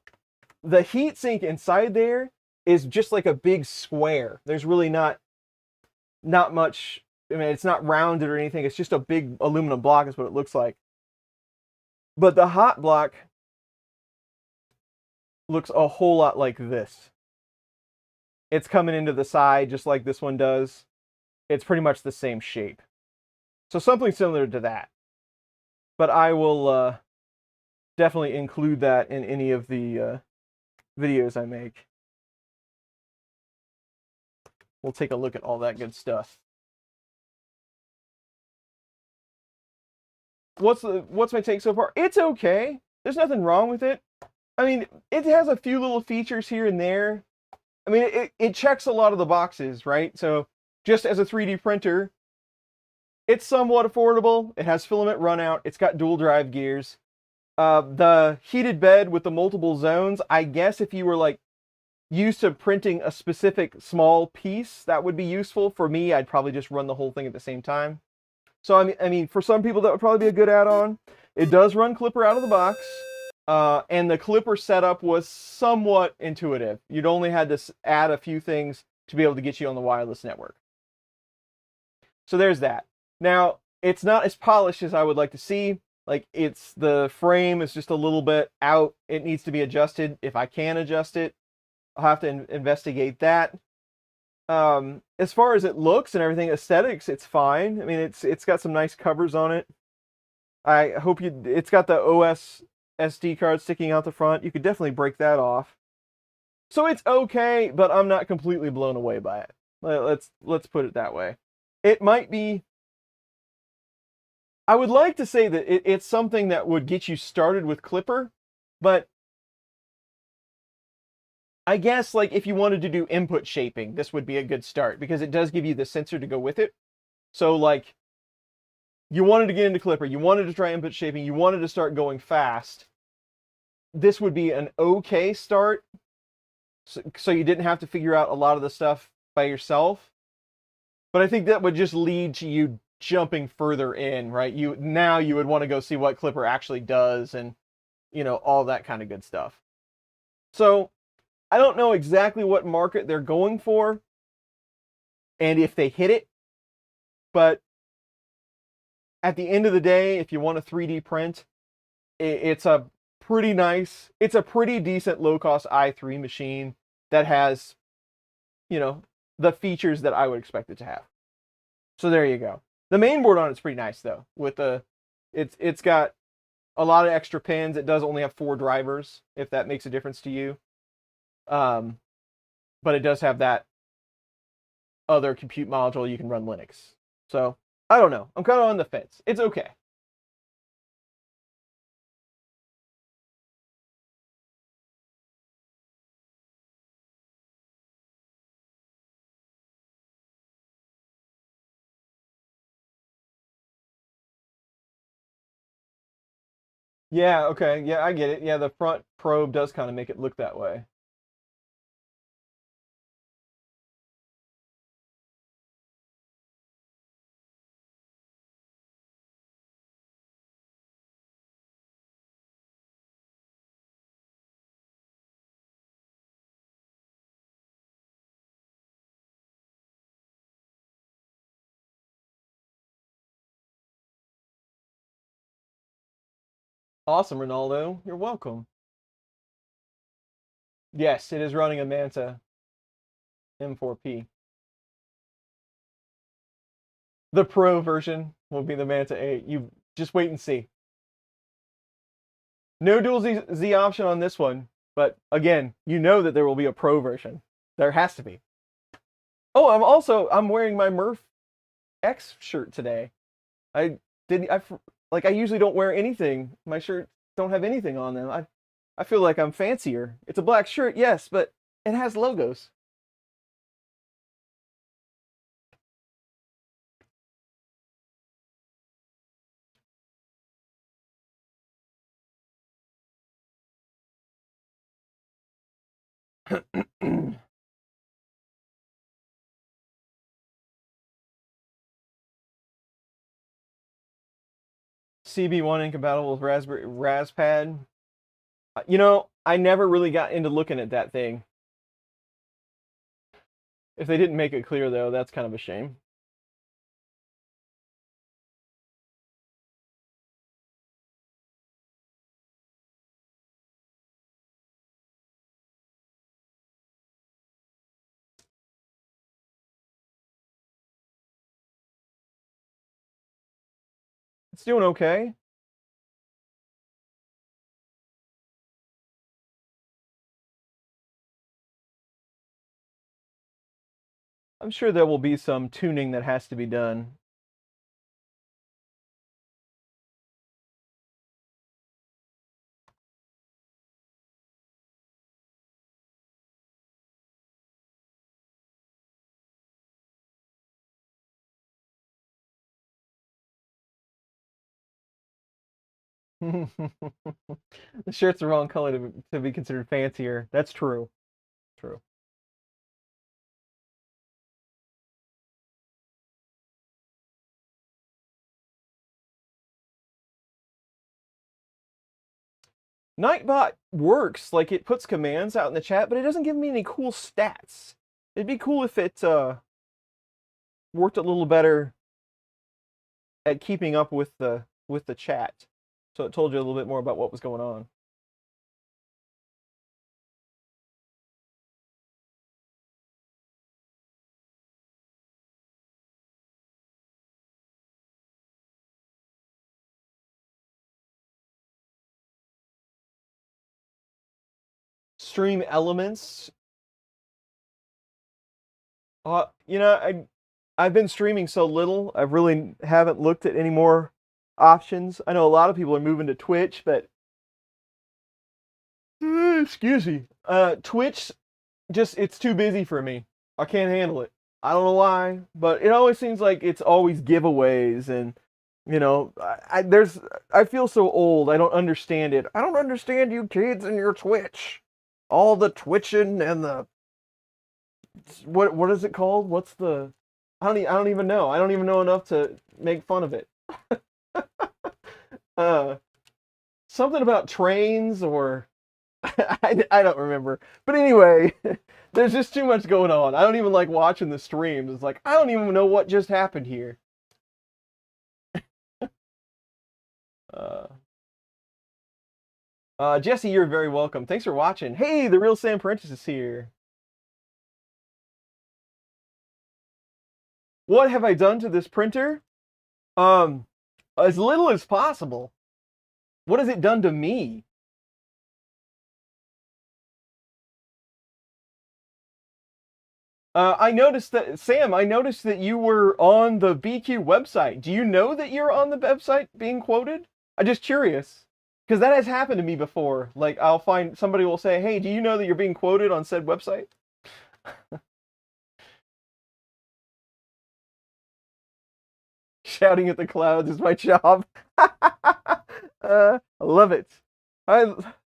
the heat sink inside there is just like a big square. There's really not much. I mean, it's not rounded or anything. It's just a big aluminum block is what it looks like. But the hot block looks a whole lot like this. It's coming into the side just like this one does. It's pretty much the same shape. So something similar to that. But I will definitely include that in any of the videos I make. We'll take a look at all that good stuff. What's my take so far? It's okay. There's nothing wrong with it. I mean, it has a few little features here and there. I mean, it checks a lot of the boxes, right? So just as a 3D printer, it's somewhat affordable. It has filament runout. It's got dual drive gears. The heated bed with the multiple zones, I guess if you were like used to printing a specific small piece, that would be useful. For me, I'd probably just run the whole thing at the same time. So I mean, for some people that would probably be a good add-on. It does run Klipper out of the box, and the Klipper setup was somewhat intuitive. You'd only had to add a few things to be able to get you on the wireless network. So there's that. Now, it's not as polished as I would like to see. Like, the frame is just a little bit out. It needs to be adjusted. If I can adjust it, I'll have to investigate that. As far as it looks and everything, aesthetics, it's fine. I mean, it's got some nice covers on it. I hope it's got the OS SD card sticking out the front. You could definitely break that off. So it's okay, but I'm not completely blown away by it. Let's put it that way. It might be. I would like to say that it's something that would get you started with Klipper, but I guess like if you wanted to do input shaping, this would be a good start because it does give you the sensor to go with it. So like you wanted to get into Klipper, you wanted to try input shaping, you wanted to start going fast. This would be an okay start. So you didn't have to figure out a lot of the stuff by yourself. But I think that would just lead to you jumping further in, right? Now you would want to go see what Klipper actually does and, you know, all that kind of good stuff. So I don't know exactly what market they're going for and if they hit it, but at the end of the day, if you want a 3D print, it's a pretty decent low-cost i3 machine that has, you know, the features that I would expect it to have. So there you go. The main board on it's pretty nice though. It's got a lot of extra pins. It does only have 4 drivers, if that makes a difference to you. But it does have that other compute module you can run Linux. So I don't know. I'm kind of on the fence. It's okay. Yeah, okay. Yeah, I get it. Yeah, the front probe does kind of make it look that way. Awesome, Ronaldo. You're welcome. Yes, it is running a Manta M4P. The Pro version will be the Manta 8. You just wait and see. No dual Z option on this one, but again, you know that there will be a Pro version. There has to be. Oh, I'm wearing my Murph X shirt today. I usually don't wear anything. My shirts don't have anything on them. I feel like I'm fancier. It's a black shirt, yes, but it has logos. CB1 incompatible with Raspad. You know, I never really got into looking at that thing. If they didn't make it clear, though, that's kind of a shame. It's doing okay. I'm sure there will be some tuning that has to be done. The shirt's the wrong color to be considered fancier. That's true. True. Nightbot works, like it puts commands out in the chat, but it doesn't give me any cool stats. It'd be cool if it worked a little better at keeping up with the chat, so it told you a little bit more about what was going on. Stream elements. You know, I've been streaming so little, I really haven't looked at any more options. I know a lot of people are moving to Twitch, but excuse me. Twitch just it's too busy for me. I can't handle it. I don't know why, but it always seems like it's always giveaways and you know, I feel so old. I don't understand it. I don't understand you kids and your Twitch. All the twitching and the what is it called? What's the I don't even know. I don't even know enough to make fun of it. Something about trains or I don't remember. But anyway, there's just too much going on. I don't even like watching the streams. It's like I don't even know what just happened here. Jesse, you're very welcome. Thanks for watching. Hey, the real Sam Prentice is here. What have I done to this printer? As little as possible. What has it done to me? I noticed that, Sam, I noticed that you were on the BIQU website. Do you know that you're on the website being quoted? I'm just curious. Because that has happened to me before. Like, I'll find, somebody will say, hey, do you know that you're being quoted on said website? Shouting at the clouds is my job. I love it.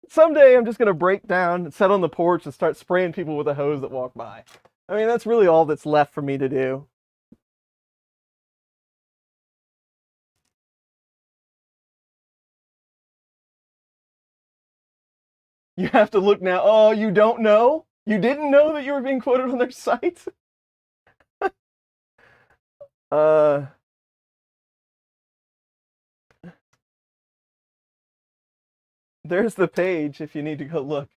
Someday I'm just going to break down and sit on the porch and start spraying people with a hose that walk by. I mean, that's really all that's left for me to do. You have to look now. Oh, you don't know? You didn't know that you were being quoted on their site? There's the page if you need to go look.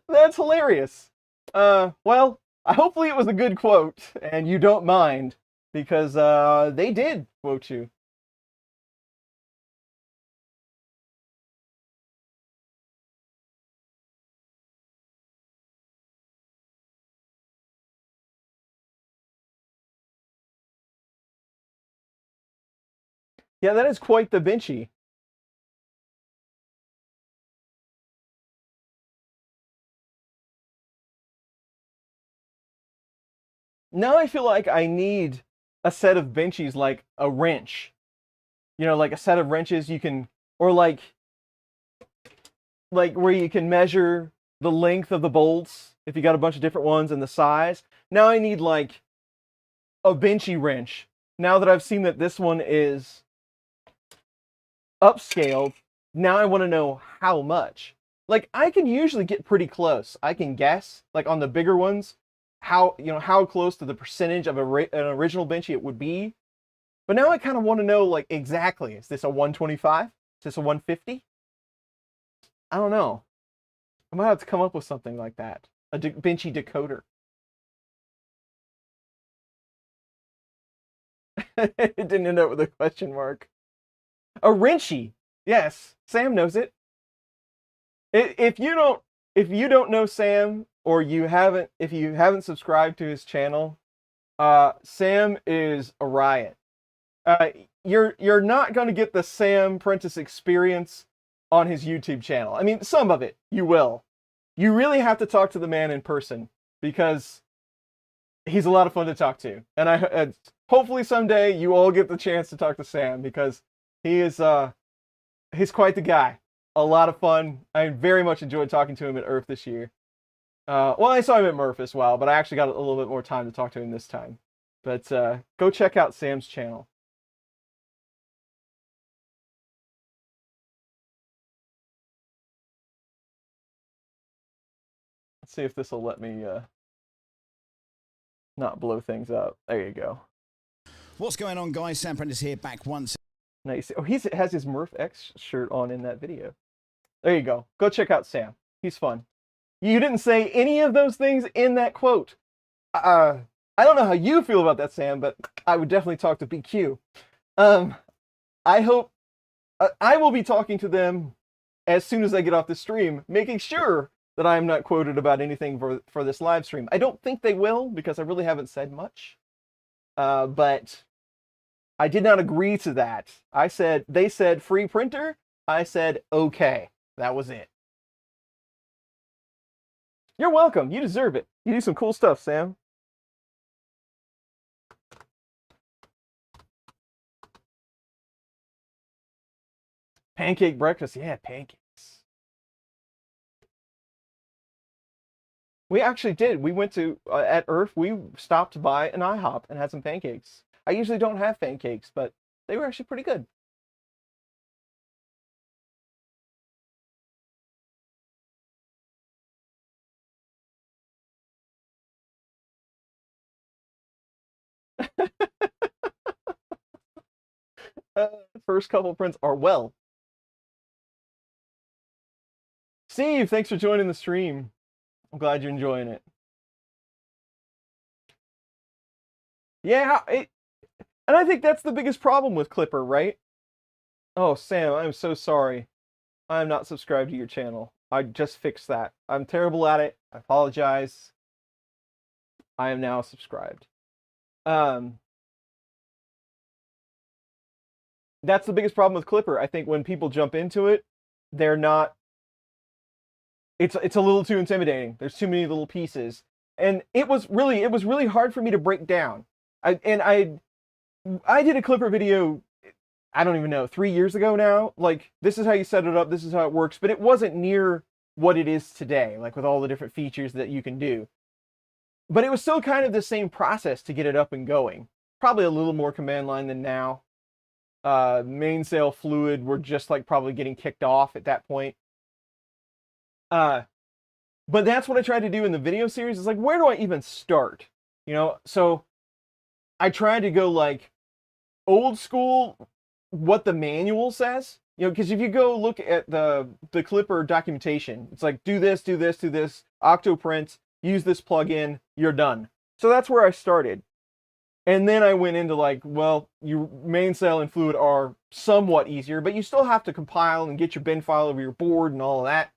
That's hilarious. Well, hopefully it was a good quote and you don't mind because they did quote you. Yeah, that is quite the Benchy. Now I feel like I need a set of Benchies like a wrench. You know, like a set of wrenches you can, or like where you can measure the length of the bolts if you got a bunch of different ones and the size. Now I need like a Benchy wrench now that I've seen that this one is upscaled, now I want to know how much. Like, I can usually get pretty close. I can guess, like on the bigger ones, how close to the percentage of an original Benchy it would be. But now I kind of want to know, like, exactly, is this a 125? Is this a 150? I don't know. I might have to come up with something like that. A Benchy decoder. It didn't end up with a question mark. A wrenchy. Yes, Sam knows it. If you don't know Sam, or if you haven't subscribed to his channel, Sam is a riot. You're not going to get the Sam Prentice experience on his YouTube channel. I mean, some of it you will. You really have to talk to the man in person, because he's a lot of fun to talk to. And hopefully someday you all get the chance to talk to Sam, because he's quite the guy. A lot of fun. I very much enjoyed talking to him at Earth this year. Well, I saw him at Murph as well, but I actually got a little bit more time to talk to him this time. But go check out Sam's channel. Let's see if this will let me not blow things up. There you go. What's going on, guys? Sam Prentice here, back once. Nice. Oh, he has his Murph X shirt on in that video. There you go. Go check out Sam. He's fun. You didn't say any of those things in that quote. I don't know how you feel about that, Sam, but I would definitely talk to BIQU. I hope I will be talking to them as soon as I get off the stream, making sure that I am not quoted about anything for this live stream. I don't think they will, because I really haven't said much. But I did not agree to that. They said free printer. I said okay. That was it. You're welcome. You deserve it. You do some cool stuff, Sam. Pancake breakfast. Yeah, pancakes. We actually did. We went to, at Earth, we stopped by an IHOP and had some pancakes. I usually don't have pancakes, but they were actually pretty good. First couple prints are well. Steve, thanks for joining the stream. I'm glad you're enjoying it. Yeah, and I think that's the biggest problem with Klipper, right? Oh, Sam, I'm so sorry. I'm not subscribed to your channel. I just fixed that. I'm terrible at it. I apologize. I am now subscribed. That's the biggest problem with Klipper. I think when people jump into it, they're not. It's a little too intimidating. There's too many little pieces, and it was really hard for me to break down. I did a Klipper video, I don't even know, 3 years ago now. Like, this is how you set it up, this is how it works, but it wasn't near what it is today, like with all the different features that you can do. But it was still kind of the same process to get it up and going. Probably a little more command line than now. Mainsail fluid were just like probably getting kicked off at that point. But that's what I tried to do in the video series. Is like, where do I even start? You know, so I tried to go like old school, what the manual says. You know, because if you go look at the Klipper documentation, it's like, do this, do this, do this, Octoprint, use this plugin, you're done. So that's where I started. And then I went into like, well, your mainsail and fluid are somewhat easier, but you still have to compile and get your bin file over your board and all of that.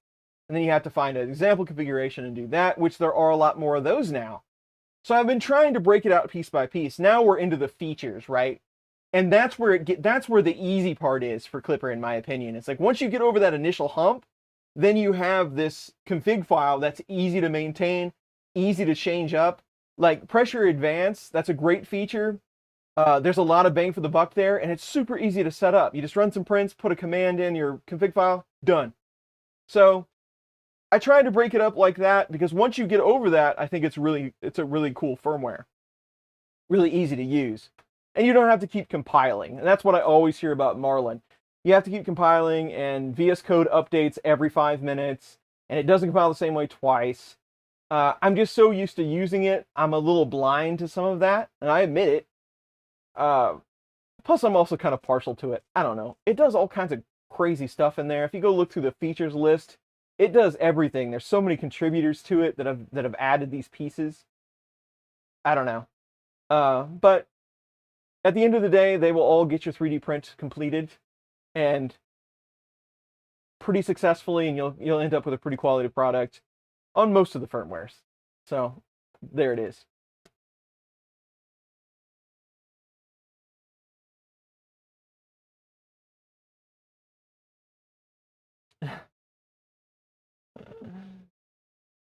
And then you have to find an example configuration and do that, which there are a lot more of those now. So I've been trying to break it out piece by piece. Now we're into the features, right? And that's where that's where the easy part is for Klipper, in my opinion. It's like once you get over that initial hump, then you have this config file that's easy to maintain, easy to change up. Like Pressure Advance, that's a great feature. There's a lot of bang for the buck there, and it's super easy to set up. You just run some prints, put a command in your config file, done. So I tried to break it up like that because once you get over that, I think it's a really cool firmware. Really easy to use. and you don't have to keep compiling. And that's what I always hear about Marlin. You have to keep compiling, and VS Code updates every 5 minutes, and it doesn't compile the same way twice. I'm just so used to using it, I'm a little blind to some of that, and I admit it. Plus, I'm also kind of partial to it. I don't know. It does all kinds of crazy stuff in there. If you go look through the features list, it does everything. There's so many contributors to it that have added these pieces. I don't know. But at the end of the day, they will all get your 3D print completed, and pretty successfully, and you'll end up with a pretty quality product on most of the firmwares. So there it is.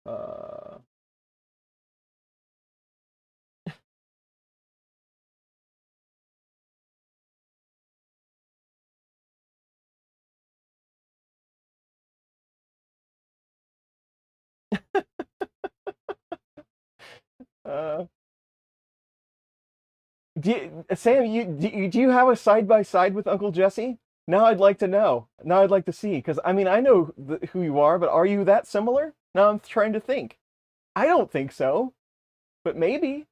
Uh, uh, Sam, do you have a side-by-side with Uncle Jesse? Now I'd like to know. Now I'd like to see, because I mean, I know who you are, but are you that similar? Now I'm trying to think. I don't think so, but maybe.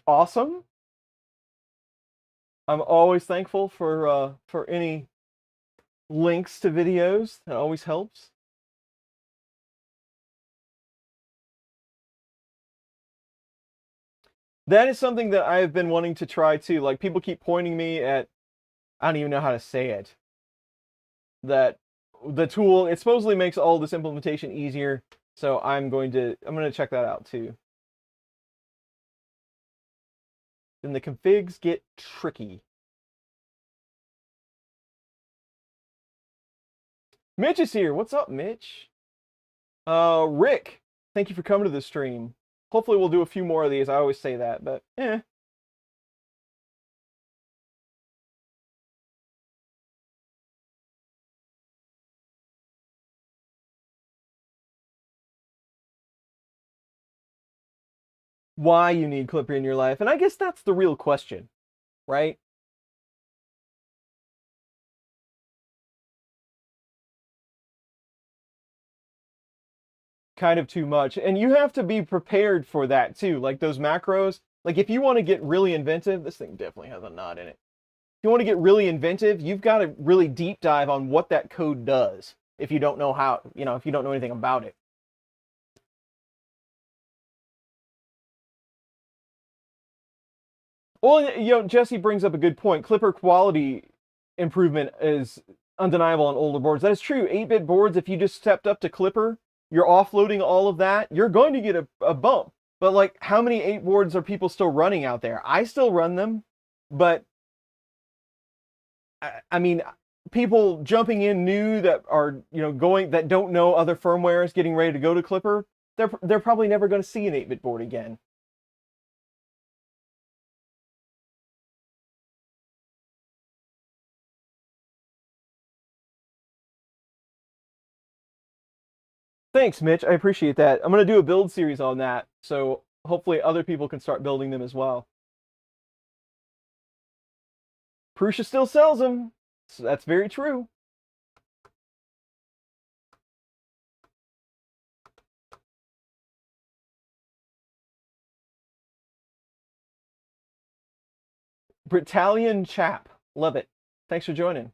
Awesome. I'm always thankful for any links to videos. That always helps. That is something that I've been wanting to try too. Like, people keep pointing me at, I don't even know how to say it, that the tool, it supposedly makes all this implementation easier. So I'm going to check that out too. Then the configs get tricky. Mitch is here. What's up, Mitch? Rick, thank you for coming to the stream. Hopefully we'll do a few more of these. I always say that, but why you need Klipper in your life. And I guess that's the real question, right? Kind of too much. And you have to be prepared for that too. Like those macros, like if you want to get really inventive, this thing definitely has a knot in it. If you want to get really inventive, you've got to really deep dive on what that code does if you don't know how, if you don't know anything about it. Well, Jesse brings up a good point. Klipper quality improvement is undeniable on older boards. That is true. 8-bit boards, if you just stepped up to Klipper, you're offloading all of that, you're going to get a bump. But like, how many 8 boards are people still running out there? I still run them, but I mean, people jumping in new that are, going, that don't know other firmwares, getting ready to go to Klipper, they're probably never going to see an 8-bit board again. Thanks, Mitch. I appreciate that. I'm going to do a build series on that, so hopefully other people can start building them as well. Prusa still sells them, so that's very true. Britalian chap. Love it. Thanks for joining.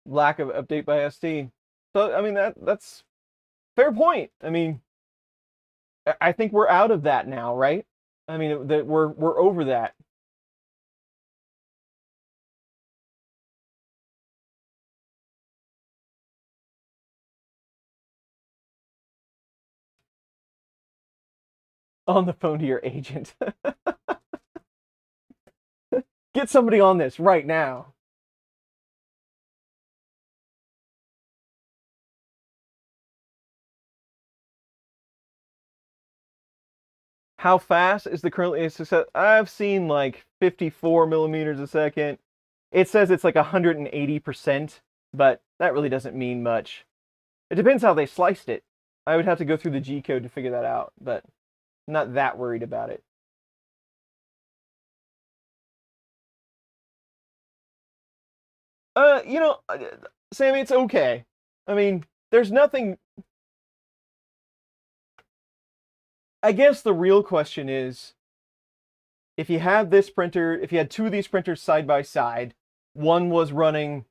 Lack of update by SD. So, I mean, that's fair point. I mean, I think we're out of that now, right? I mean, that we're over that. On the phone to your agent. Get somebody on this right now. How fast is the currently success? I've seen like 54 millimeters a second. It says it's like 180%, but that really doesn't mean much. It depends how they sliced it. I would have to go through the G code to figure that out, but I'm not that worried about it. You know, Sammy, it's okay. I mean, there's nothing. I guess the real question is, if you had this printer, if you had two of these printers side by side, one was running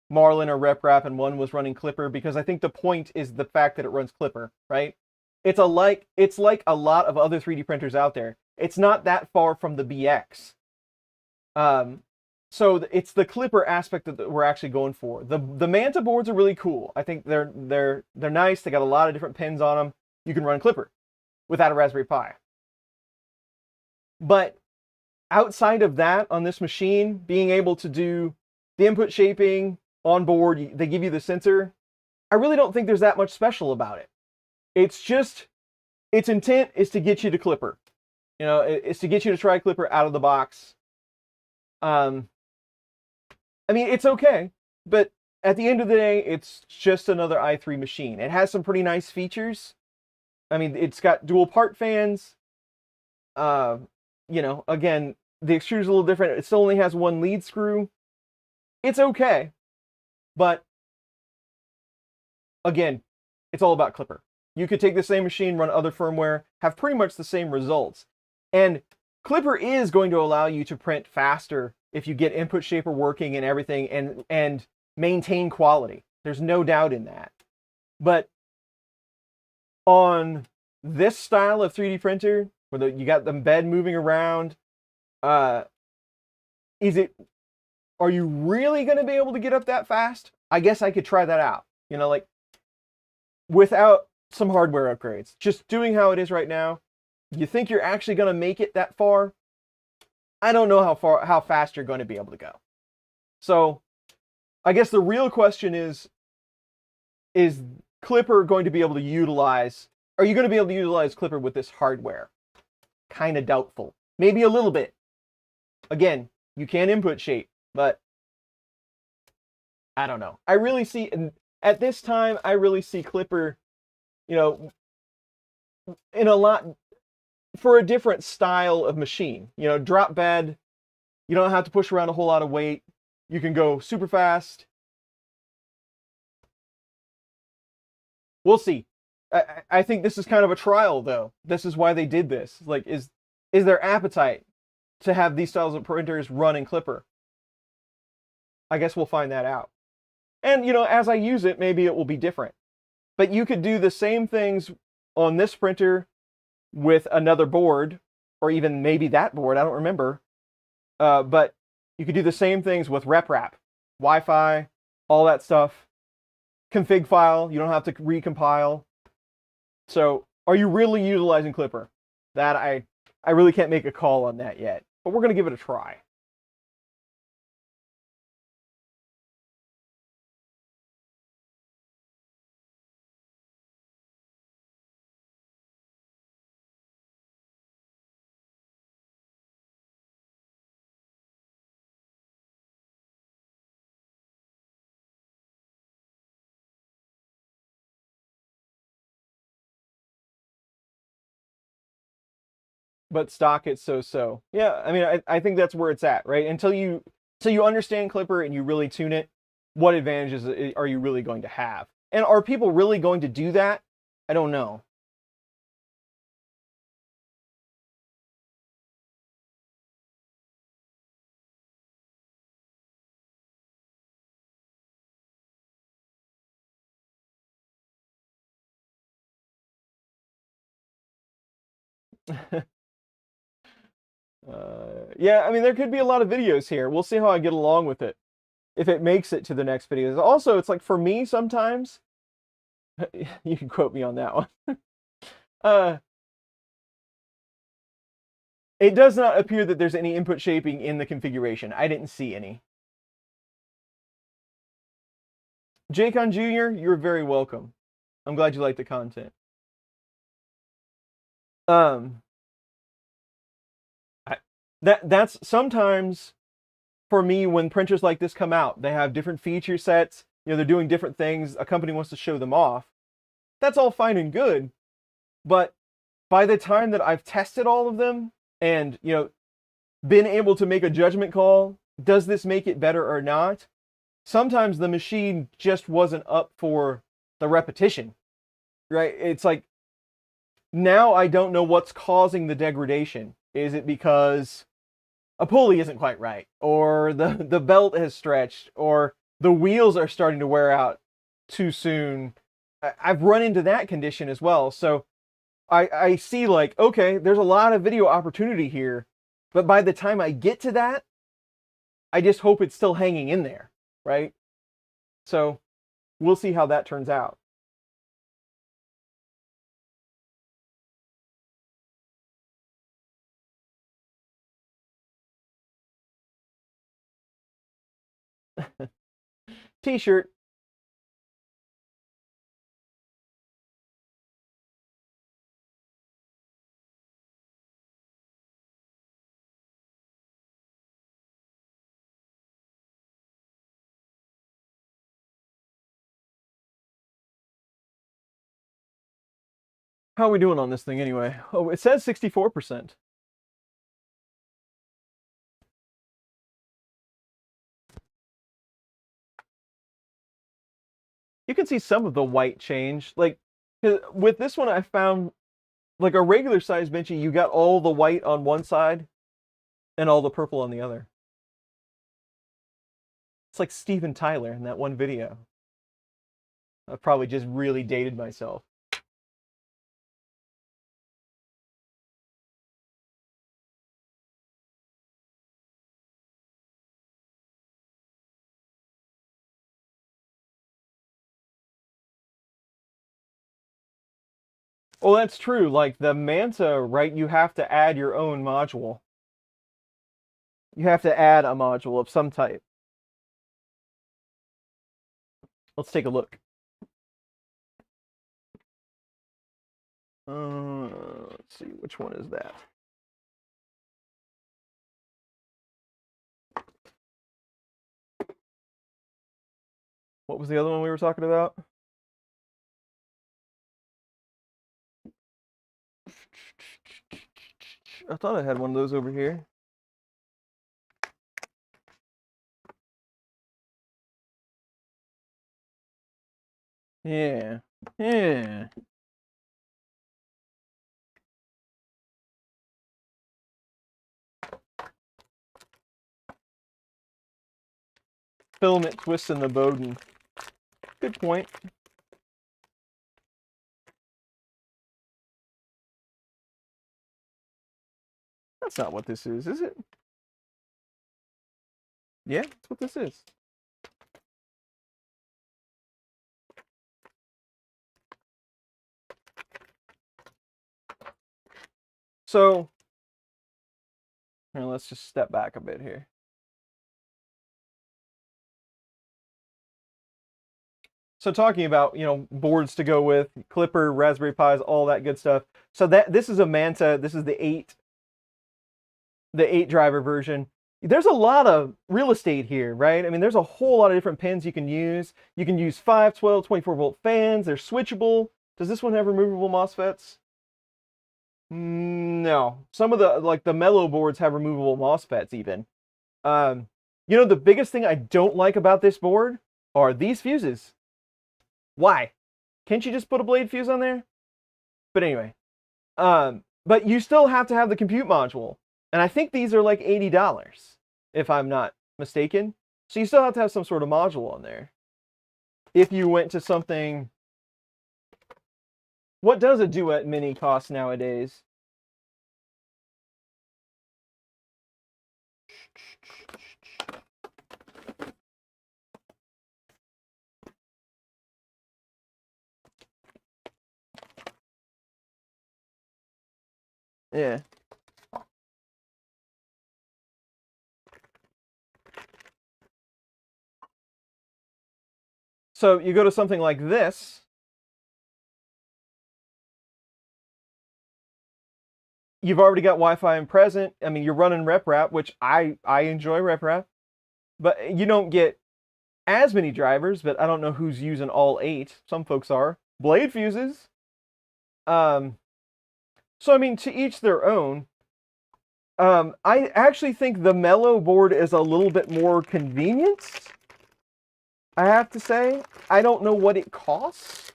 Marlin or RepRap and one was running Klipper, because I think the point is the fact that it runs Klipper, right? It's like a lot of other 3D printers out there. It's not that far from the BX. So it's the Klipper aspect that we're actually going for. The Manta boards are really cool. I think they're nice. They got a lot of different pins on them. You can run Klipper without a Raspberry Pi. But outside of that, on this machine, being able to do the input shaping on board, they give you the sensor. I really don't think there's that much special about it. It's just, its intent is to get you to Klipper. You know, it's to get you to try Klipper out of the box. I mean, it's okay, but at the end of the day, it's just another i3 machine. It has some pretty nice features. I mean, it's got dual part fans. You know, again, the extruder's a little different. It still only has one lead screw. It's okay, but again, it's all about Klipper. You could take the same machine, run other firmware, have pretty much the same results. And Klipper is going to allow you to print faster if you get input shaper working and everything, and maintain quality. There's no doubt in that. But on this style of 3D printer, where you got the bed moving around, are you really going to be able to get up that fast? I guess I could try that out. You know, like, without some hardware upgrades. Just doing how it is right now. You think you're actually going to make it that far? I don't know how fast you're going to be able to go. So, I guess the real question is Klipper going to be able to utilize, are you going to be able to utilize Klipper with this hardware? Kind of doubtful. Maybe a little bit. Again, you can input shape, but I don't know. I really see, at this time, I really see Klipper, you know, in a lot, for a different style of machine. You know, drop bed, you don't have to push around a whole lot of weight. You can go super fast. We'll see. I think this is kind of a trial, though. This is why they did this. Like, is there appetite to have these styles of printers run in Klipper? I guess we'll find that out. And, you know, as I use it, maybe it will be different. But you could do the same things on this printer with another board, or even maybe that board, I don't remember. But you could do the same things with RepRap, Wi-Fi, all that stuff. Config file, you don't have to recompile. So, are you really utilizing Klipper? That I really can't make a call on that yet, but we're going to give it a try. But stock it's so. Yeah, I mean, I think that's where it's at, right? Until you understand Klipper and you really tune it, what advantages are you really going to have? And are people really going to do that? I don't know. Yeah, I mean, there could be a lot of videos here. We'll see how I get along with it. If it makes it to the next videos. Also, it's like, for me, sometimes, you can quote me on that one. It does not appear that there's any input shaping in the configuration. I didn't see any. Jacon Jr., you're very welcome. I'm glad you like the content. Um, that's sometimes for me when printers like this come out, they have different feature sets. You know, they're doing different things. A company wants to show them off. That's all fine and good, but by the time that I've tested all of them and, you know, been able to make a judgment call, does this make it better or not? Sometimes the machine just wasn't up for the repetition, right? It's like, now I don't know what's causing the degradation. Is it because a pulley isn't quite right, or the belt has stretched, or the wheels are starting to wear out too soon? I've run into that condition as well. So I see like, okay, there's a lot of video opportunity here, but by the time I get to that, I just hope it's still hanging in there, right? So we'll see how that turns out. T-shirt. How are we doing on this thing anyway? Oh, it says 64%. You can see some of the white change. Like, with this one, I found, like a regular size Benchy, you got all the white on one side and all the purple on the other. It's like Steven Tyler in that one video. I've probably just really dated myself. Well, that's true. Like the Manta, right? You have to add your own module. You have to add a module of some type. Let's take a look. Let's see, which one is that? What was the other one we were talking about? I thought I had one of those over here. Yeah. Yeah. Filament twists in the Bowden. Good point. That's not what this is it? Yeah, that's what this is. So, here, let's just step back a bit here. So talking about, you know, boards to go with, Klipper, Raspberry Pis, all that good stuff. So this is a Manta. This is the 8 driver version. There's a lot of real estate here, right? I mean, there's a whole lot of different pins you can use. You can use 5, 12, 24 volt fans. They're switchable. Does this one have removable MOSFETs? No. Some of the, like the mellow boards have removable MOSFETs even. You know, the biggest thing I don't like about this board are these fuses. Why? Can't you just put a blade fuse on there? But anyway, but you still have to have the compute module. And I think these are like $80, if I'm not mistaken. So you still have to have some sort of module on there. If you went to something... What does a Duet Mini cost nowadays? Yeah. So you go to something like this. You've already got Wi-Fi and present. I mean, you're running RepRap, which I enjoy RepRap, but you don't get as many drivers. But I don't know who's using all 8. Some folks are. Blade fuses. So I mean, to each their own. I actually think the Mellow board is a little bit more convenient. I have to say, I don't know what it costs.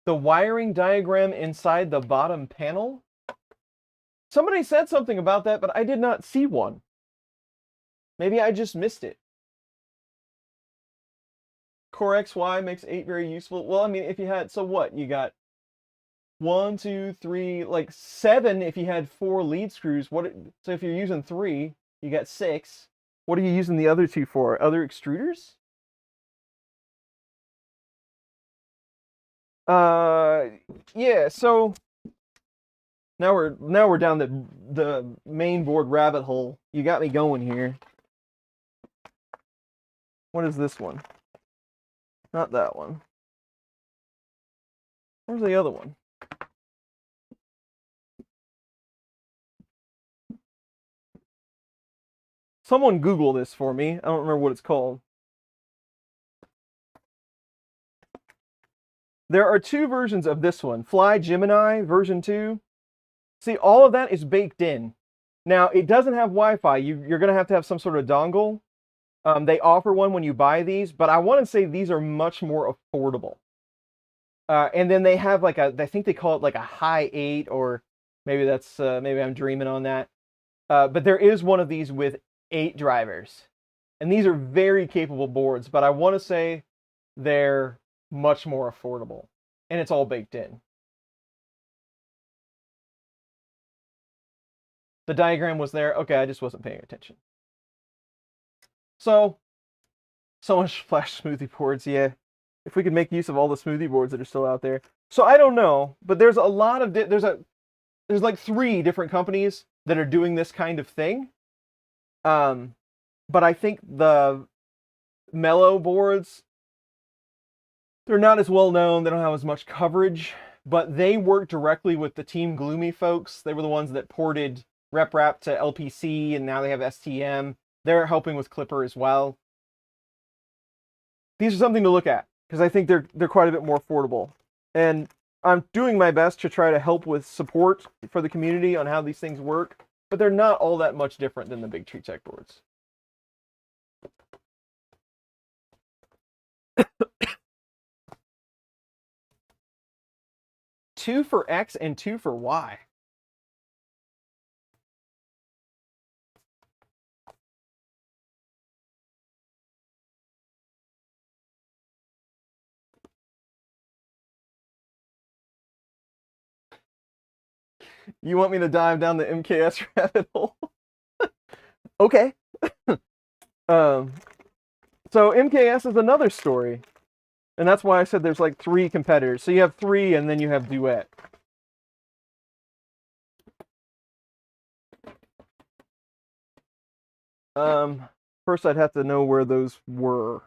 The wiring diagram inside the bottom panel. Somebody said something about that, but I did not see one. Maybe I just missed it. Core XY makes 8 very useful. Well, I mean, if you had, so what? You got 1, 2, 3, like 7 if you had 4 lead screws. So if you're using 3, you got 6. What are you using the other 2 for? Other extruders? Yeah, so now we're down the main board rabbit hole. You got me going here. What is this one? Not that one. Where's the other one? Someone Google this for me. I don't remember what it's called. There are 2 versions of this one. Fly Gemini version 2. See, all of that is baked in. Now, it doesn't have Wi-Fi. You're going to have some sort of dongle. They offer one when you buy these, but I want to say these are much more affordable. And then they have like I think they call it like a high 8, or maybe that's maybe I'm dreaming on that. But there is one of these with 8 drivers, and these are very capable boards. But I want to say they're much more affordable, and it's all baked in. The diagram was there. Okay, I just wasn't paying attention. So much flash smoothie boards, yeah. If we could make use of all the smoothie boards that are still out there. So I don't know, but there's a lot of there's like 3 different companies that are doing this kind of thing. But I think the Mellow boards, they're not as well known. They don't have as much coverage, but they work directly with the Team Gloomy folks. They were the ones that ported RepRap to LPC, and now they have STM. They're helping with Klipper as well. These are something to look at, because I think they're quite a bit more affordable. And I'm doing my best to try to help with support for the community on how these things work, but they're not all that much different than the Big Tree Tech boards. Two for X and 2 for Y. You want me to dive down the MKS rabbit hole? Okay. So MKS is another story. And that's why I said there's like 3 competitors. So you have 3 and then you have Duet. First I'd have to know where those were.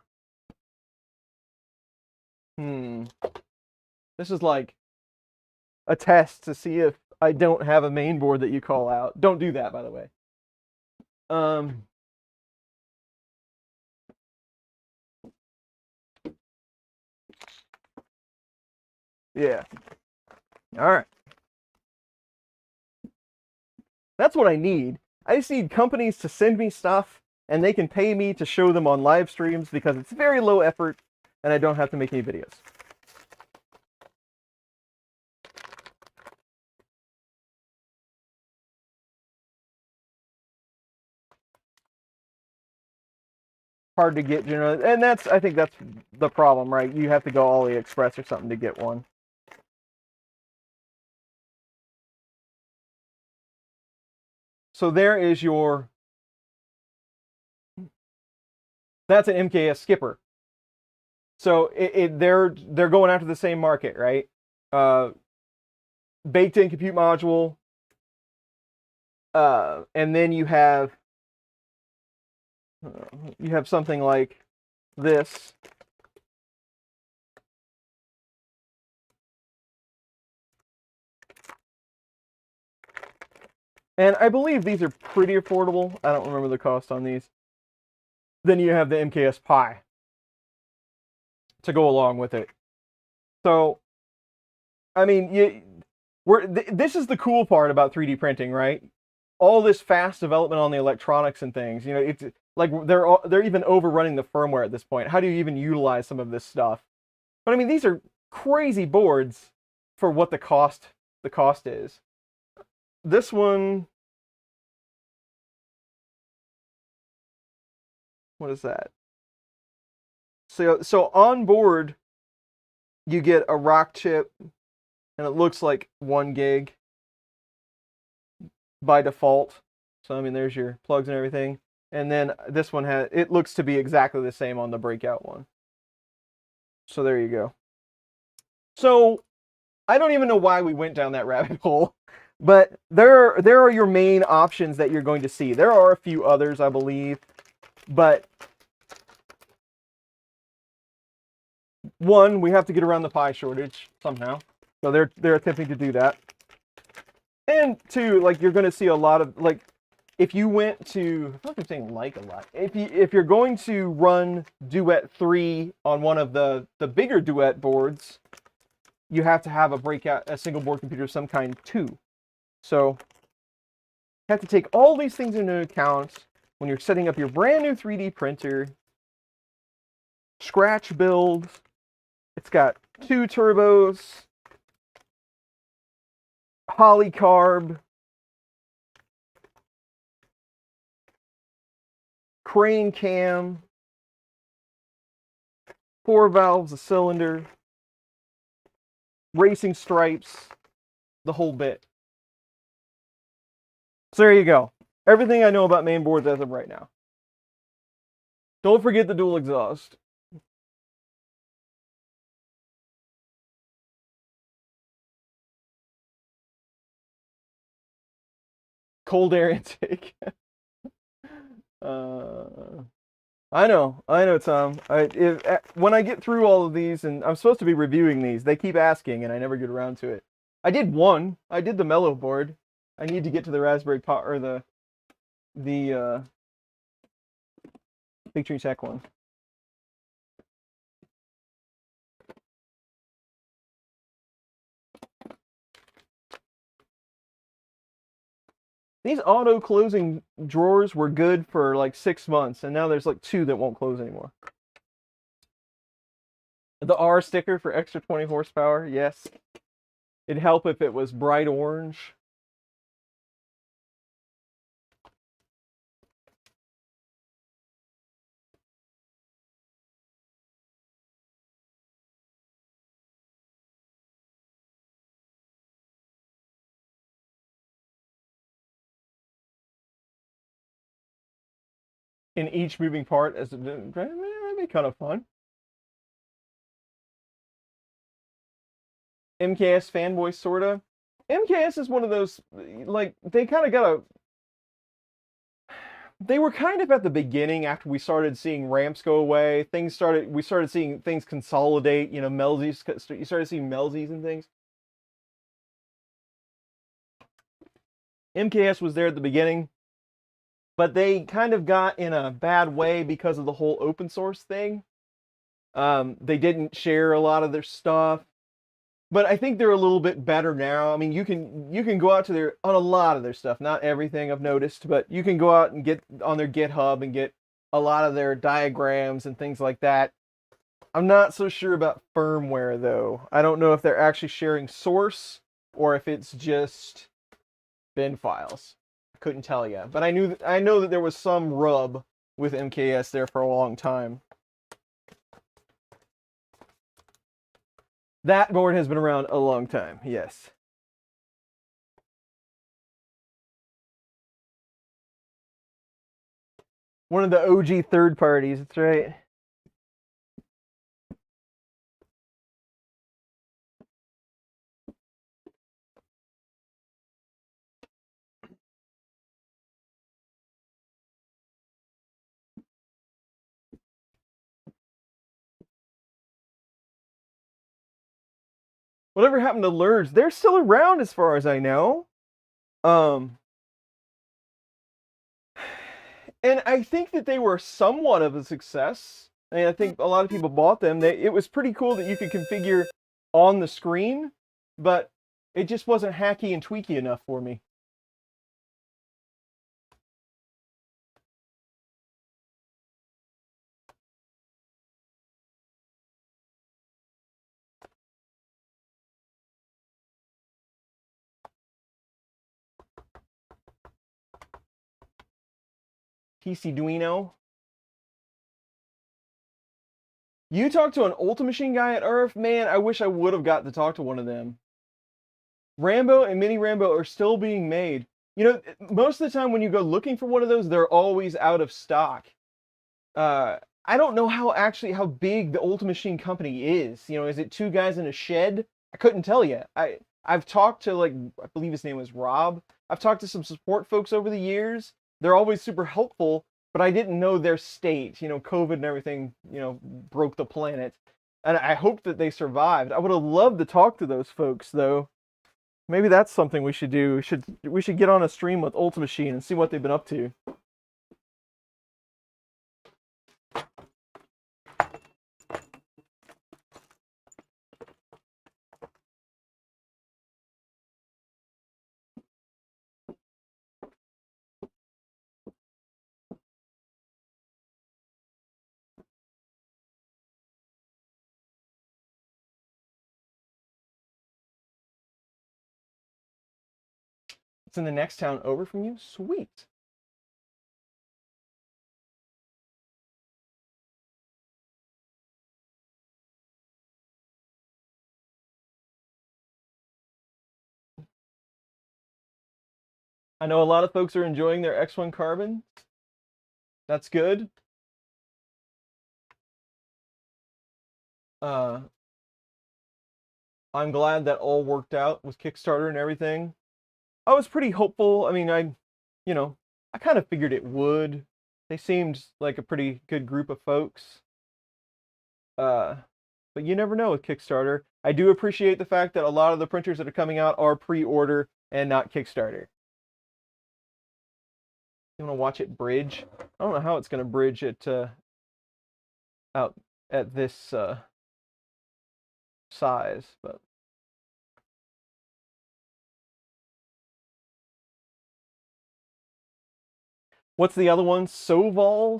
This is like a test to see if I don't have a main board that you call out. Don't do that, by the way. Yeah. All right. That's what I need. I just need companies to send me stuff, and they can pay me to show them on live streams, because it's very low effort, and I don't have to make any videos. Hard to get, and I think that's the problem, right? You have to go AliExpress or something to get one. So there is that's an MKS skipper. So they're going after the same market, right? Baked in compute module, and then you have you have something like this. And I believe these are pretty affordable. I don't remember the cost on these. Then you have the MKS Pi to go along with it. So, I mean, this is the cool part about 3D printing, right? All this fast development on the electronics and things. You know, it's like they're even overrunning the firmware at this point. How do you even utilize some of this stuff? But I mean, these are crazy boards for what the cost is. This one, what is that? So on board, you get a rock chip, and it looks like 1 gig by default. So I mean, there's your plugs and everything. And then this one it looks to be exactly the same on the breakout one. So there you go. So I don't even know why we went down that rabbit hole, but there are your main options that you're going to see. There are a few others, I believe, but one, we have to get around the Pi shortage somehow. So they're attempting to do that. And two, like, you're going to see a lot of, like, if you went to, I feel like I'm saying like a lot. If you're going to run Duet 3 on one of the bigger Duet boards, you have to have a single board computer of some kind too. So you have to take all these things into account when you're setting up your brand new 3D printer. Scratch build. It's got 2 turbos, polycarb, crane cam, 4 valves a cylinder, racing stripes, the whole bit. So there you go. Everything I know about main boards as of right now. Don't forget the dual exhaust. Cold air intake. I know, Tom. When I get through all of these, and I'm supposed to be reviewing these, they keep asking, and I never get around to it. I did one. I did the Mellow board. I need to get to the Raspberry Pi, or the Big Tree Tech one. These auto closing drawers were good for like 6 months, and now there's like 2 that won't close anymore. The R sticker for extra 20 horsepower, yes. It'd help if it was bright orange. In each moving part, as that'd be kind of fun. MKS fanboy, sorta. MKS is one of those, like, they kind of got a. They were kind of at the beginning after we started seeing ramps go away. We started seeing things consolidate. You know, Melzies. You started seeing Melzies and things. MKS was there at the beginning, but they kind of got in a bad way because of the whole open source thing. They didn't share a lot of their stuff. But I think they're a little bit better now. I mean, you can go out to on a lot of their stuff, not everything I've noticed, but you can go out and get on their GitHub and get a lot of their diagrams and things like that. I'm not so sure about firmware though. I don't know if they're actually sharing source or if it's just bin files. I couldn't tell you, but I know that there was some rub with MKS there for a long time. That board has been around a long time, yes. One of the OG third parties, that's right. Whatever happened to Lurds? They're still around as far as I know. And I think that they were somewhat of a success. And I think a lot of people bought them. It was pretty cool that you could configure on the screen, but it just wasn't hacky and tweaky enough for me. PC Duino. You talked to an Ultimachine guy at Earth? Man, I wish I would have got to talk to one of them. Rambo and Mini Rambo are still being made. You know, most of the time when you go looking for one of those, they're always out of stock. I don't know how big the Ultimachine company is. You know, is it two guys in a shed? I couldn't tell you. I've talked to, like, I believe his name was Rob. I've talked to some support folks over the years. They're always super helpful, but I didn't know their state. You know, COVID and everything, you know, broke the planet. And I hope that they survived. I would have loved to talk to those folks, though. Maybe that's something we should do. We should get on a stream with Ultimachine and see what they've been up to. It's in the next town over from you? Sweet. I know a lot of folks are enjoying their X1 Carbon. That's good. I'm glad that all worked out with Kickstarter and everything. I was pretty hopeful. I mean, I kind of figured it would. They seemed like a pretty good group of folks. But you never know with Kickstarter. I do appreciate the fact that a lot of the printers that are coming out are pre-order and not Kickstarter. You want to watch it bridge? I don't know how it's going to bridge it out at this size, but what's the other one? Soval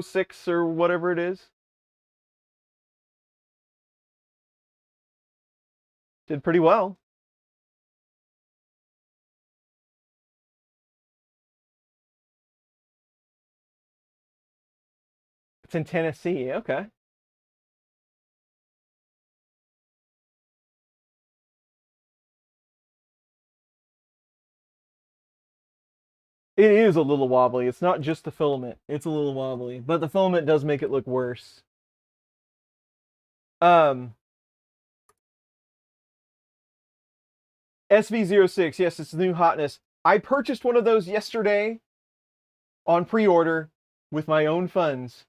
06 or whatever it is. Did pretty well. It's in Tennessee. Okay. It is a little wobbly. It's not just the filament. It's a little wobbly, but the filament does make it look worse. SV06, yes, it's the new hotness. I purchased one of those yesterday on pre-order with my own funds,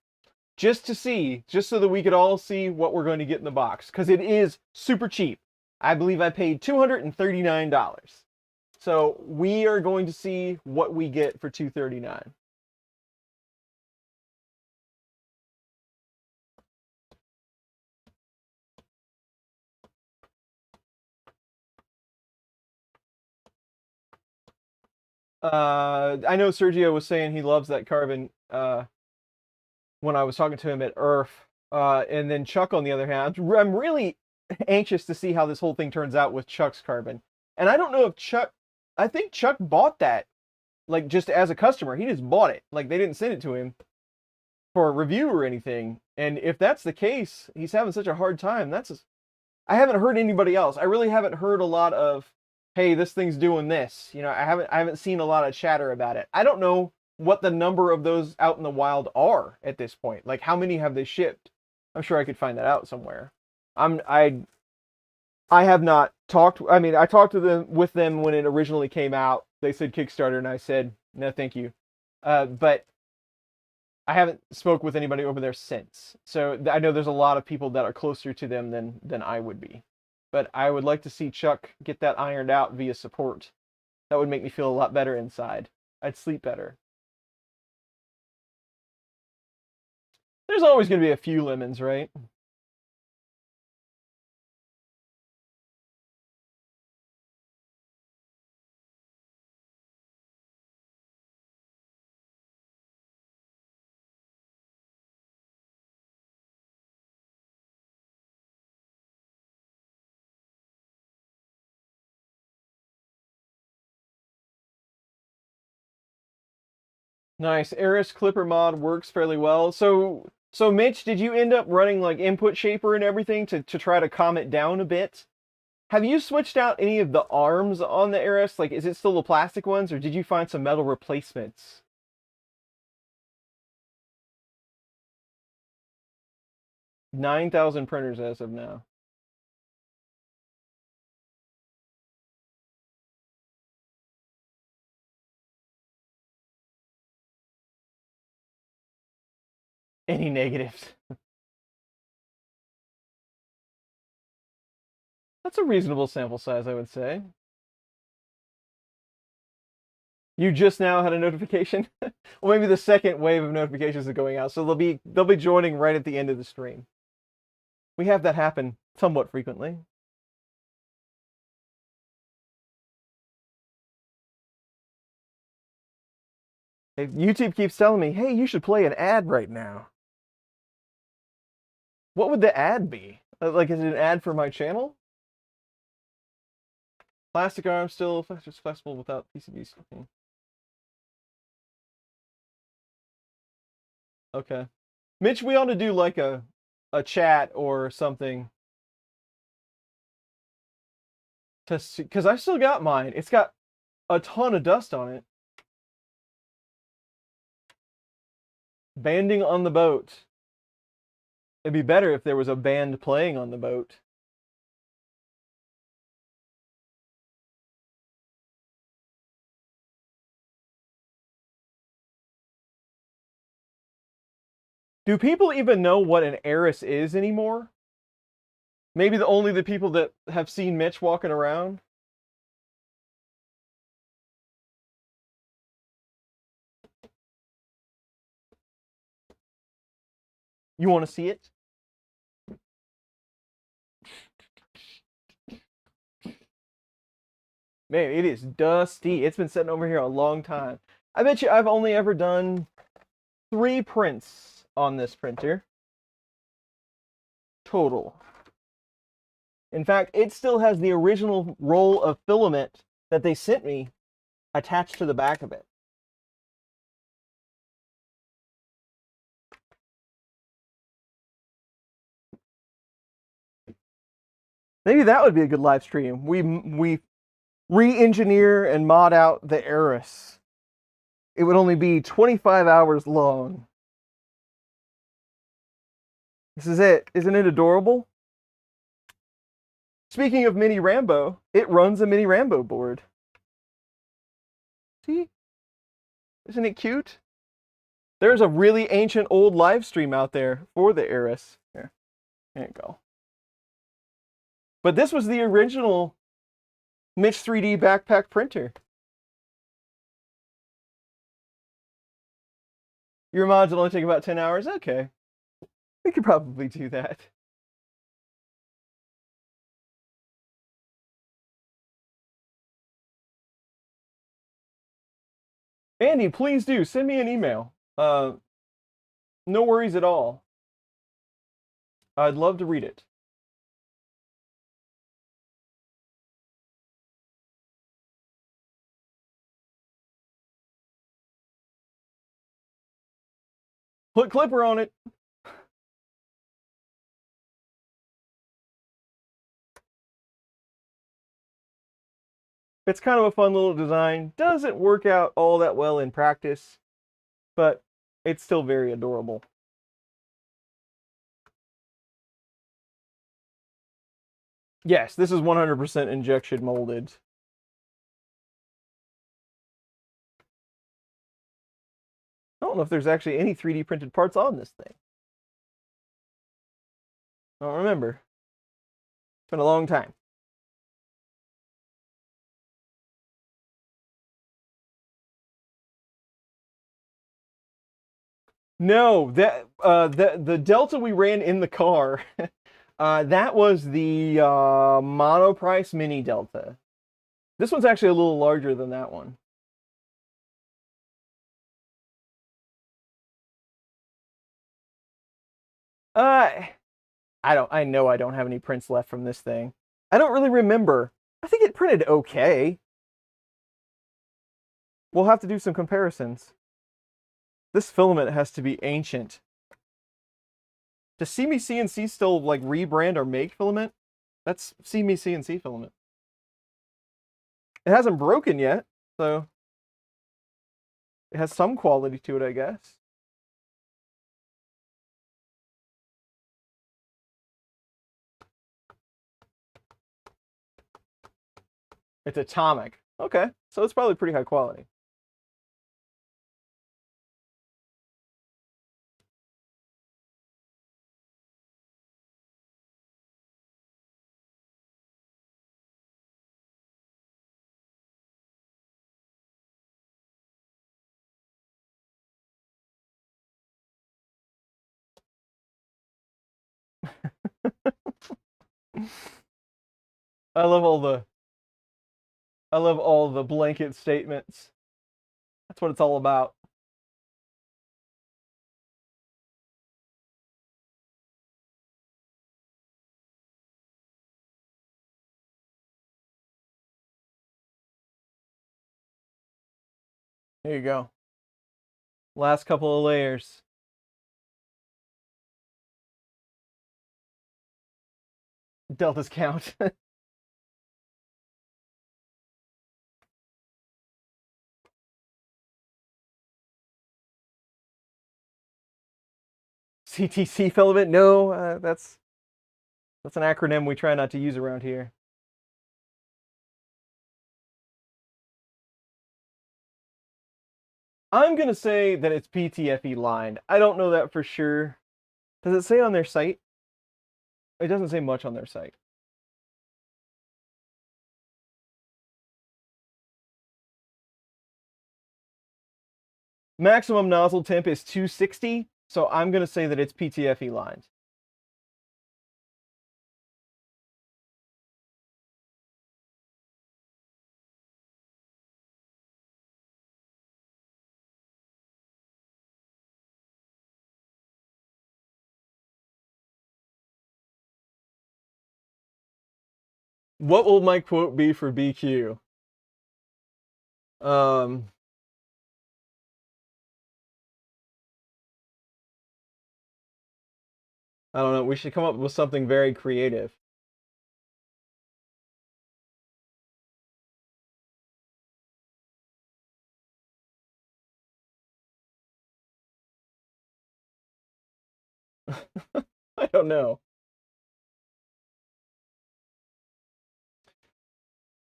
just so that we could all see what we're going to get in the box, because it is super cheap. I believe I paid $239. So we are going to see what we get for $239. I know Sergio was saying he loves that carbon when I was talking to him at Earth. And then Chuck, on the other hand, I'm really anxious to see how this whole thing turns out with Chuck's carbon. And I don't know if I think Chuck bought that, like, just as a customer. He just bought it. Like, they didn't send it to him for a review or anything. And if that's the case, he's having such a hard time. I haven't heard anybody else. I really haven't heard a lot of, hey, this thing's doing this. You know, I haven't seen a lot of chatter about it. I don't know what the number of those out in the wild are at this point. Like, how many have they shipped? I'm sure I could find that out somewhere. I have not talked. I mean, I talked with them when it originally came out. They said Kickstarter, and I said no, thank you. But I haven't spoke with anybody over there since. So I know there's a lot of people that are closer to them than I would be. but I would like to see Chuck get that ironed out via support. That would make me feel a lot better inside. I'd sleep better. There's always going to be a few lemons, right? Nice. Eris Klipper mod works fairly well. So Mitch, did you end up running like input shaper and everything to try to calm it down a bit? Have you switched out any of the arms on the Eris? Like, is it still the plastic ones, or did you find some metal replacements? 9,000 printers as of now. Any negatives? That's a reasonable sample size, I would say. You just now had a notification? Well, maybe the second wave of notifications is going out, so they'll be joining right at the end of the stream. We have that happen somewhat frequently. YouTube keeps telling me, hey, you should play an ad right now. What would the ad be? Like, is it an ad for my channel? Plastic arm still flexible without PCBs. Okay. Mitch, we ought to do like a chat or something. Because I still got mine. It's got a ton of dust on it. Banding on the boat. It'd be better if there was a band playing on the boat. Do people even know what an Eris is anymore? Maybe only the people that have seen Mitch walking around? You want to see it? Man, it is dusty. It's been sitting over here a long time. I bet you I've only ever done 3 prints on this printer. Total. In fact, it still has the original roll of filament that they sent me attached to the back of it. Maybe that would be a good live stream. We re-engineer and mod out the Eris. It would only be 25 hours long. This is it. Isn't it adorable? Speaking of Mini Rambo, it runs a Mini Rambo board. See? Isn't it cute? There's a really ancient old live stream out there for the Eris. Here you go. But this was the original Mitch 3D backpack printer. Your mods will only take about 10 hours? Okay. We could probably do that. Andy, please do. Send me an email. No worries at all. I'd love to read it. Put Klipper on it. It's kind of a fun little design. Doesn't work out all that well in practice, but it's still very adorable. Yes, this is 100% injection molded. I don't know if there's actually any 3D printed parts on this thing. I don't remember. It's been a long time. No, the Delta we ran in the car, that was the Monoprice Mini Delta. This one's actually a little larger than that one. I know I don't have any prints left from this thing. I don't really remember. I think it printed okay. We'll have to do some comparisons. This filament has to be ancient. Does See Me CNC still like rebrand or make filament? That's See Me CNC filament. It hasn't broken yet, so it has some quality to it, I guess. It's atomic. Okay, so it's probably pretty high quality. I love all the blanket statements. That's what it's all about. Here you go. Last couple of layers. Deltas count. CTC filament? No, that's an acronym we try not to use around here. I'm gonna say that it's PTFE lined. I don't know that for sure. Does it say on their site? It doesn't say much on their site. Maximum nozzle temp is 260, so I'm gonna say that it's PTFE lined. What will my quote be for BQ? I don't know. We should come up with something very creative. I don't know.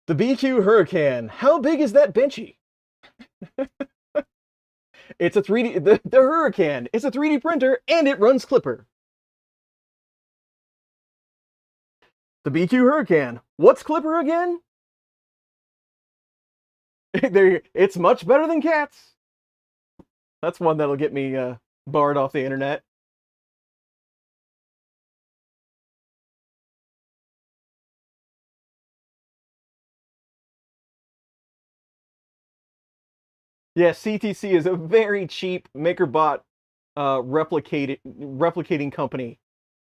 The BIQU Hurakan. How big is that Benchy? It's a 3D. The Hurakan. It's a 3D printer and it runs Klipper. The BIQU Hurakan. What's Klipper again? It's much better than cats. That's one that'll get me barred off the internet. Yeah, CTC is a very cheap MakerBot replicating company.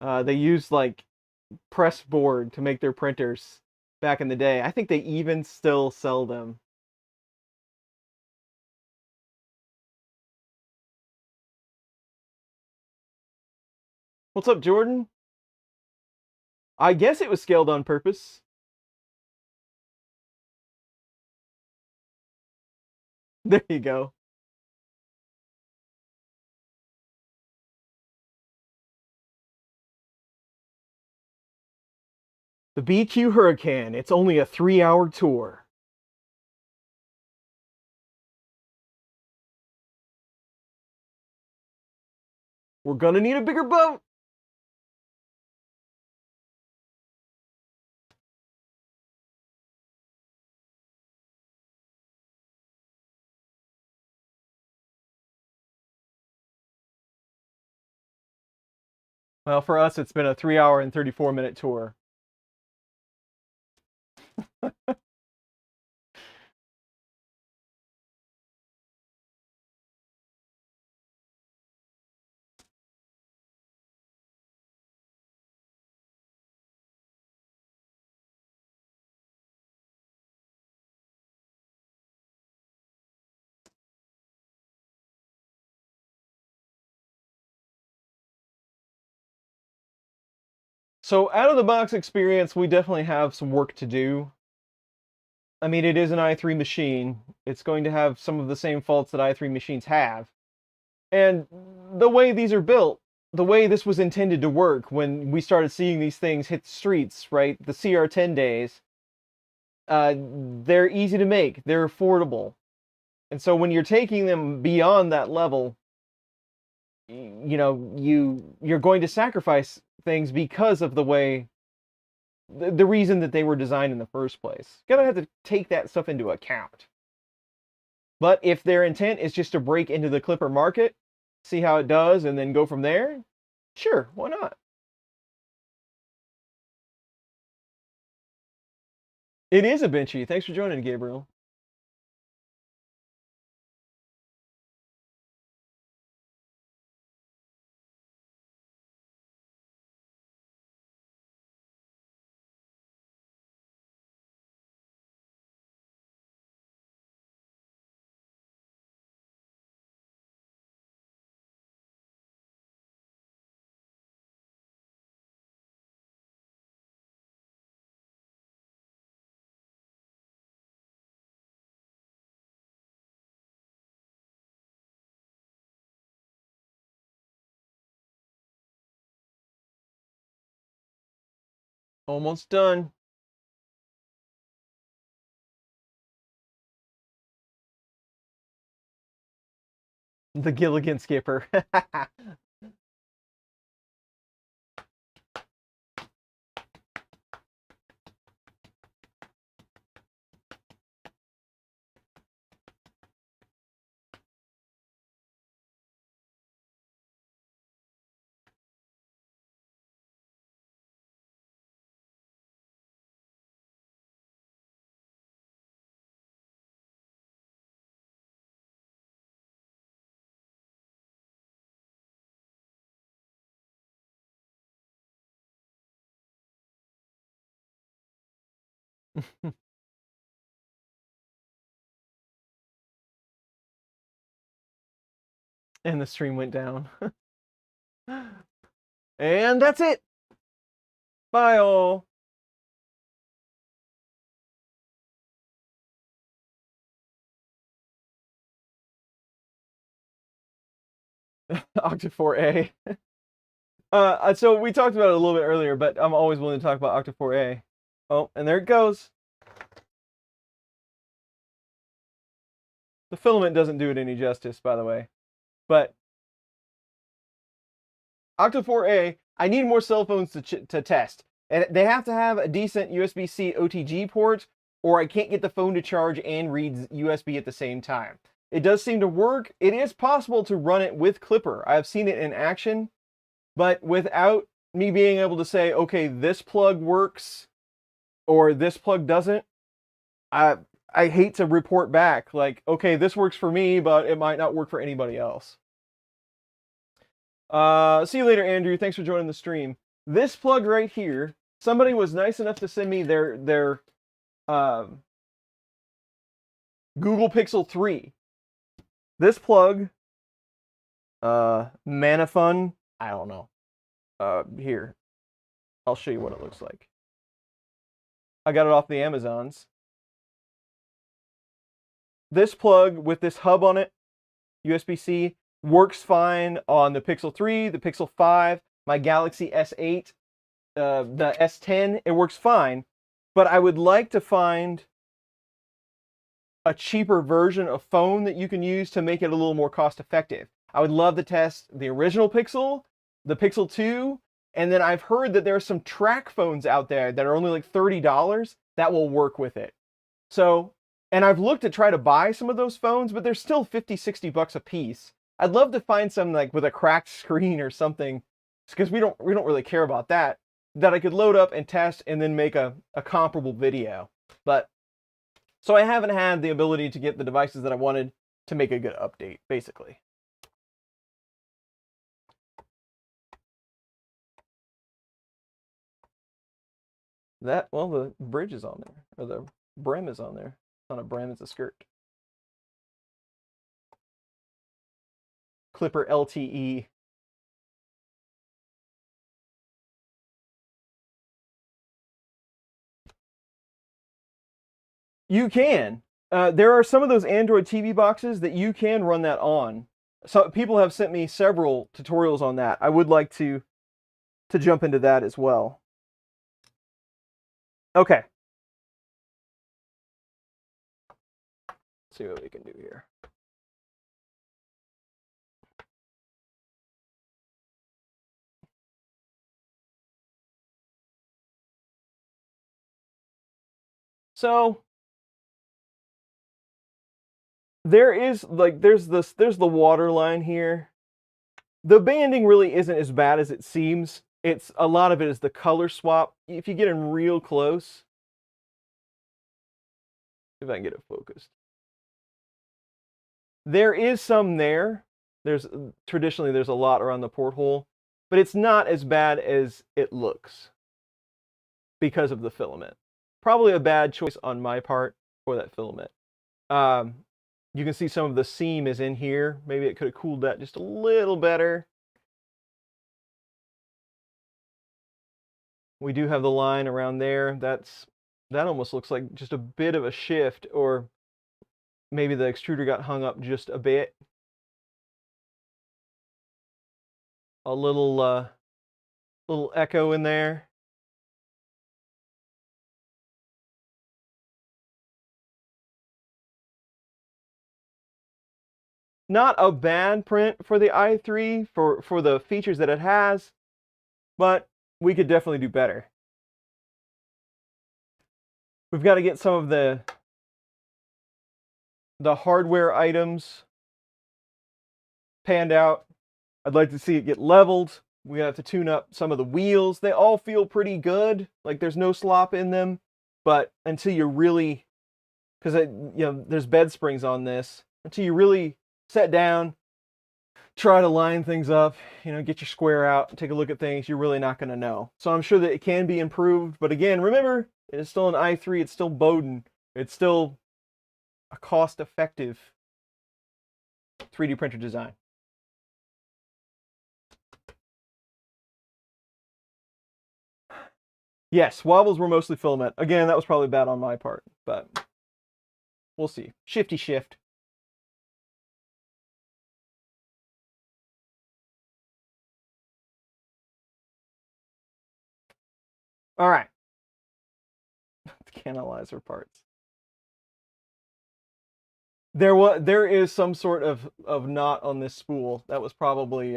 They use like press board to make their printers back in the day. I think they even still sell them. What's up, Jordan? I guess it was scaled on purpose. There you go. The BQ Hurakan. It's only a 3-hour tour. We're gonna need a bigger boat. Well, for us, it's been a 3-hour and 34-minute tour. So out of the box experience, we definitely have some work to do. I mean, it is an i3 machine. It's going to have some of the same faults that i3 machines have. And the way these are built, the way this was intended to work when we started seeing these things hit the streets, right? The CR10 days, they're easy to make. They're affordable. And so when you're taking them beyond that level, you know, you're going to sacrifice things because of the way, the reason that they were designed in the first place. You're gonna have to take that stuff into account. But if their intent is just to break into the Klipper market, see how it does, and then go from there, sure, why not? It is a Benchy. Thanks for joining, Gabriel. Almost done. The Gilligan skipper. And the stream went down. And that's it. Bye all. Octa 4A. So we talked about it a little bit earlier, but I'm always willing to talk about Octa 4A. Oh, and there it goes. The filament doesn't do it any justice, by the way. But Octa 4A, I need more cell phones to test. And they have to have a decent USB-C OTG port, or I can't get the phone to charge and read USB at the same time. It does seem to work. It is possible to run it with Klipper. I've seen it in action, but without me being able to say, okay, this plug works or this plug doesn't, I hate to report back like, okay, this works for me, but it might not work for anybody else. See you later, Andrew. Thanks for joining the stream. This plug right here, somebody was nice enough to send me their Google Pixel 3. This plug, Manafun, I don't know. Here, I'll show you what it looks like. I got it off the Amazons. This plug with this hub on it, USB-C, works fine on the Pixel 3, the Pixel 5, my Galaxy S8, the S10, it works fine. But I would like to find a cheaper version of phone that you can use to make it a little more cost effective. I would love to test the original Pixel, the Pixel 2, and then I've heard that there are some track phones out there that are only like $30 that will work with it. So, and I've looked to try to buy some of those phones, but they're still $50, $60 a piece. I'd love to find some like with a cracked screen or something because we don't really care about that, that I could load up and test and then make a comparable video. But so I haven't had the ability to get the devices that I wanted to make a good update, basically. That, well, the bridge is on there, or the brim is on there. It's not a brim, it's a skirt. Klipper LTE. You can. There are some of those Android TV boxes that you can run that on. So people have sent me several tutorials on that. I would like to jump into that as well. Okay. Let's see what we can do here. So there's the water line here. The banding really isn't as bad as it seems. It's a lot of it is the color swap. If you get in real close, if I can get it focused, there is some there. Traditionally there's a lot around the porthole, but it's not as bad as it looks because of the filament. Probably a bad choice on my part for that filament. You can see some of the seam is in here. Maybe it could have cooled that just a little better. We do have the line around there. That almost looks like just a bit of a shift, or maybe the extruder got hung up just a bit. A little echo in there. Not a bad print for the i3 for the features that it has, but we could definitely do better. We've got to get some of the hardware items panned out. I'd like to see it get leveled. We have to tune up some of the wheels. They all feel pretty good. Like there's no slop in them, but until you really, because there's bed springs on this, until you really sit down, try to line things up, get your square out, take a look at things, you're really not going to know. So I'm sure that it can be improved, but again, remember, it's still an i3, it's still Bowden, it's still a cost-effective 3D printer design. Yes, wobbles were mostly filament. Again, that was probably bad on my part, but we'll see. Shifty shift. All right. Canalizer parts. There is some sort of knot on this spool. That was probably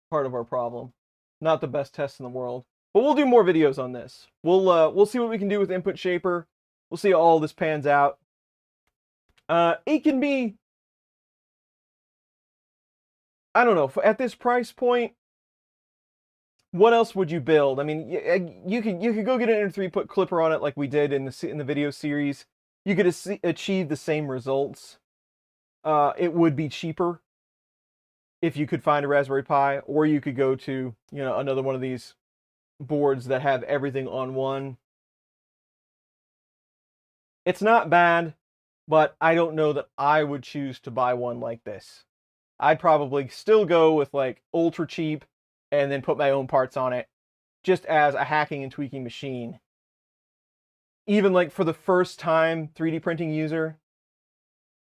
part of our problem. Not the best test in the world, but we'll do more videos on this. We'll see what we can do with Input Shaper. We'll see how all this pans out. It can be, I don't know, at this price point, what else would you build? I mean, you could go get an Ender 3, put Klipper on it like we did in the video series. You could achieve the same results. It would be cheaper if you could find a Raspberry Pi, or you could go to another one of these boards that have everything on one. It's not bad, but I don't know that I would choose to buy one like this. I'd probably still go with like ultra cheap and then put my own parts on it, just as a hacking and tweaking machine. Even like for the first time 3D printing user,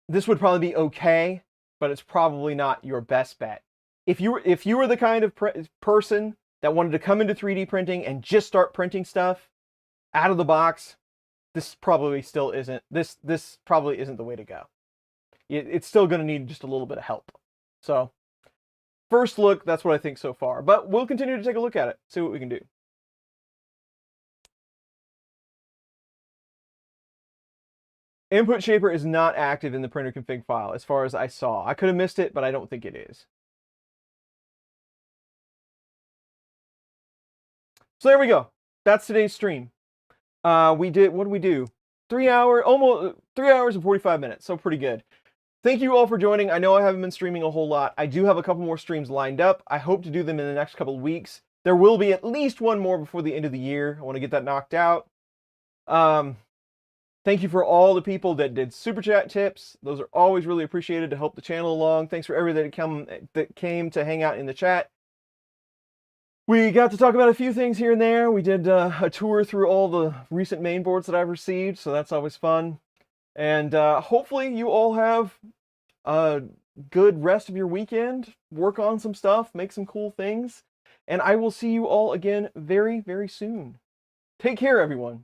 this would probably be okay, but it's probably not your best bet. If you were the kind of person that wanted to come into 3D printing and just start printing stuff out of the box, this probably still isn't. This probably isn't the way to go. It's still going to need just a little bit of help. So, first look, that's what I think so far. But we'll continue to take a look at it, see what we can do. Input Shaper is not active in the printer config file, as far as I saw. I could have missed it, but I don't think it is. So there we go. That's today's stream. What did we do? 3 hour, almost 3 hours and 45 minutes. So pretty good. Thank you all for joining. I know I haven't been streaming a whole lot. I do have a couple more streams lined up. I hope to do them in the next couple of weeks. There will be at least one more before the end of the year. I want to get that knocked out. Thank you for all the people that did super chat tips. Those are always really appreciated to help the channel along. Thanks for everybody that came to hang out in the chat. We got to talk about a few things here and there. We did a tour through all the recent main boards that I've received, so that's always fun. And hopefully you all have a good rest of your weekend. Work on some stuff, make some cool things. And I will see you all again very, very soon. Take care, everyone.